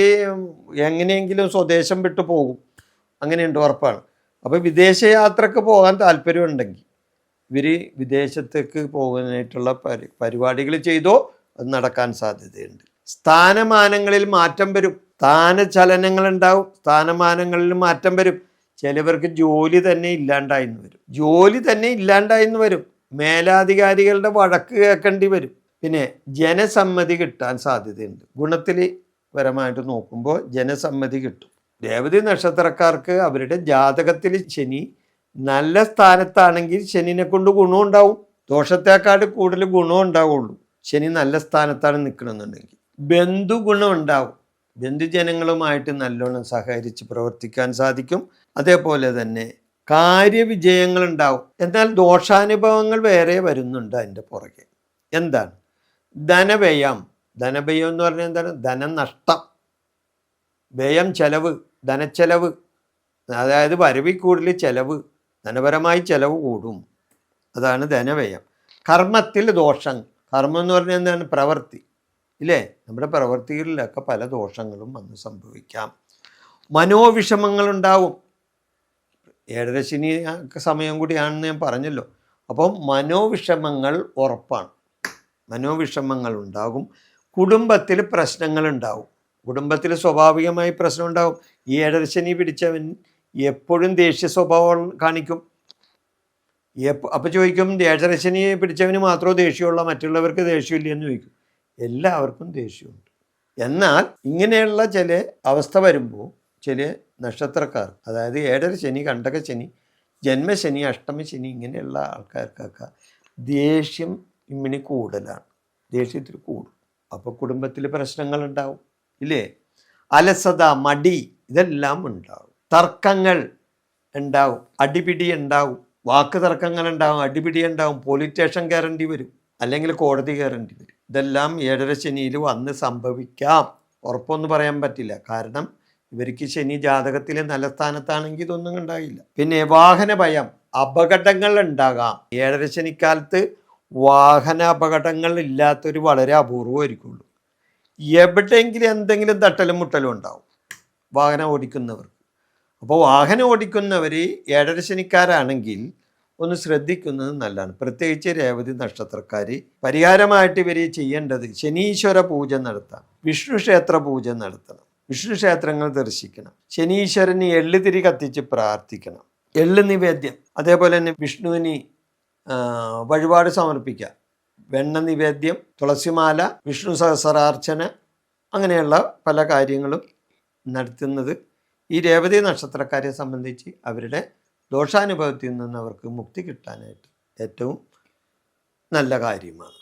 എങ്ങനെയെങ്കിലും സ്വദേശം വിട്ടു പോകും, അങ്ങനെയുണ്ട്, ഉറപ്പാണ്. അപ്പോൾ വിദേശയാത്രക്ക് പോകാൻ താല്പര്യമുണ്ടെങ്കിൽ ഇവർ വിദേശത്തേക്ക് പോകാനായിട്ടുള്ള പരിപാടികൾ ചെയ്തോ അത് നടക്കാൻ സാധ്യതയുണ്ട്. സ്ഥാനമാനങ്ങളിൽ മാറ്റം വരും, സ്ഥാനചലനങ്ങളുണ്ടാവും, സ്ഥാനമാനങ്ങളിൽ മാറ്റം വരും. ചിലവർക്ക് ജോലി തന്നെ ഇല്ലാണ്ടായിന്ന് വരും, ജോലി തന്നെ ഇല്ലാണ്ടായിന്ന് വരും. മേലാധികാരികളുടെ വഴക്ക് കേൾക്കേണ്ടി വരും. പിന്നെ ജനസമ്മതി കിട്ടാൻ സാധ്യതയുണ്ട്. ഗുണത്തിൽ പരമായിട്ട് നോക്കുമ്പോൾ ജനസമ്മതി കിട്ടും. രേവതി നക്ഷത്രക്കാർക്ക് അവരുടെ ജാതകത്തിൽ ശനി നല്ല സ്ഥാനത്താണെങ്കിൽ ശനിനെ കൊണ്ട് ഗുണം ഉണ്ടാവും. ദോഷത്തെക്കാട് കൂടുതൽ ഗുണം ഉണ്ടാവുള്ളൂ ശനി നല്ല സ്ഥാനത്താണ് നിൽക്കണമെന്നുണ്ടെങ്കിൽ. ബന്ധുഗുണം ഉണ്ടാവും, ബന്ധുജനങ്ങളുമായിട്ട് നല്ലോണം സഹകരിച്ച് പ്രവർത്തിക്കാൻ സാധിക്കും. അതേപോലെ തന്നെ കാര്യവിജയങ്ങളുണ്ടാവും. എന്നാൽ ദോഷാനുഭവങ്ങൾ വേറെ വരുന്നുണ്ട് അതിൻ്റെ പുറകെ. എന്താണ്? ധനവ്യയം. ധനവ്യയം എന്ന് പറഞ്ഞാൽ എന്താണ്? ധനനഷ്ടം. വ്യയം ചെലവ്, ധനച്ചെലവ്, അതായത് വരവിൽ കൂടുതൽ ചെലവ്, ധനപരമായി ചെലവ് കൂടും. അതാണ് ധനവ്യയം. കർമ്മത്തിൽ ദോഷം. കർമ്മം എന്ന് പറഞ്ഞാൽ എന്താണ്? പ്രവൃത്തി, ഇല്ലേ? നമ്മുടെ പ്രവൃത്തികളിലൊക്കെ പല ദോഷങ്ങളും വന്ന് സംഭവിക്കാം. മനോവിഷമങ്ങളുണ്ടാവും. ഏഴരശനി സമയം കൂടിയാണെന്ന് ഞാൻ പറഞ്ഞല്ലോ. അപ്പം മനോവിഷമങ്ങൾ ഉറപ്പാണ്. മനോവിഷമങ്ങൾ ഉണ്ടാകും. കുടുംബത്തിൽ പ്രശ്നങ്ങളുണ്ടാവും. കുടുംബത്തിൽ സ്വാഭാവികമായി പ്രശ്നം ഉണ്ടാവും. ഈ ഏഴരശനി പിടിച്ചവൻ എപ്പോഴും ദേഷ്യ സ്വഭാവം കാണിക്കും. അപ്പോൾ ചോദിക്കും, ഏഴരശനി പിടിച്ചവന് മാത്രമേ ദേഷ്യമുള്ള, മറ്റുള്ളവർക്ക് ദേഷ്യമില്ല എന്ന് ചോദിക്കും. എല്ലാവർക്കും ദേഷ്യമുണ്ട്. എന്നാൽ ഇങ്ങനെയുള്ള ചില അവസ്ഥ വരുമ്പോൾ ചില നക്ഷത്രക്കാർ, അതായത് ഏഴരശനി, കണ്ടകശനി, ജന്മശനി, അഷ്ടമശനി, ഇങ്ങനെയുള്ള ആൾക്കാർക്കൊക്കെ ദേഷ്യം ഇമ്മിണി കൂടുതലാണ്. ദേഷ്യത്തിൽ കൂടും. അപ്പോൾ കുടുംബത്തിൽ പ്രശ്നങ്ങളുണ്ടാവും, ഇല്ലേ? അലസത, മടി, ഇതെല്ലാം ഉണ്ടാവും. തർക്കങ്ങൾ ഉണ്ടാവും, അടിപിടി ഉണ്ടാവും, വാക്ക് തർക്കങ്ങൾ ഉണ്ടാവും, അടിപിടി ഉണ്ടാവും, പോലീസ് സ്റ്റേഷൻ കയറേണ്ടി വരും, അല്ലെങ്കിൽ കോടതി കയറേണ്ടി വരും. ഇതെല്ലാം ഏഴരശനിയിൽ വന്ന് സംഭവിക്കാം. ഉറപ്പൊന്നും പറയാൻ പറ്റില്ല. കാരണം ഇവർക്ക് ശനി ജാതകത്തിലെ നല്ല സ്ഥാനത്താണെങ്കിൽ ഇതൊന്നും ഉണ്ടാകില്ല. പിന്നെ വാഹന ഭയം, അപകടങ്ങൾ ഉണ്ടാകാം. ഏഴരശനിക്കാലത്ത് വാഹന അപകടങ്ങൾ ഇല്ലാത്തൊരു വളരെ അപൂർവമായിരിക്കുള്ളൂ. എവിടെയെങ്കിലും എന്തെങ്കിലും തട്ടലും മുട്ടലും ഉണ്ടാവും വാഹനം ഓടിക്കുന്നവർക്ക്. അപ്പോൾ വാഹനം ഓടിക്കുന്നവർ ഏഴരശനിക്കാരാണെങ്കിൽ ഒന്ന് ശ്രദ്ധിക്കുന്നത് നല്ലതാണ്. പ്രത്യേകിച്ച് രേവതി നക്ഷത്രക്കാർ പരിഹാരമായിട്ട് ഇവർ ചെയ്യേണ്ടത് ശനീശ്വര പൂജ നടത്താം, വിഷ്ണു ക്ഷേത്ര പൂജ നടത്തണം, വിഷ്ണു ക്ഷേത്രങ്ങൾ ദർശിക്കണം, ശനീശ്വരന് എള്ളുതിരി കത്തിച്ച് പ്രാർത്ഥിക്കണം, എള്ള് നിവേദ്യം, അതേപോലെ തന്നെ വിഷ്ണുവിന് വഴിപാട് സമർപ്പിക്കുക, വെണ്ണ നിവേദ്യം, തുളസിമാല, വിഷ്ണു സഹസ്രാർച്ചന, അങ്ങനെയുള്ള പല കാര്യങ്ങളും നടത്തുന്നത് ഈ രേവതി നക്ഷത്രക്കാരെ സംബന്ധിച്ച് അവരുടെ ദോഷാനുഭവത്തിൽ നിന്ന് അവർക്ക് മുക്തി കിട്ടാനായിട്ട് ഏറ്റവും നല്ല കാര്യമാണ്.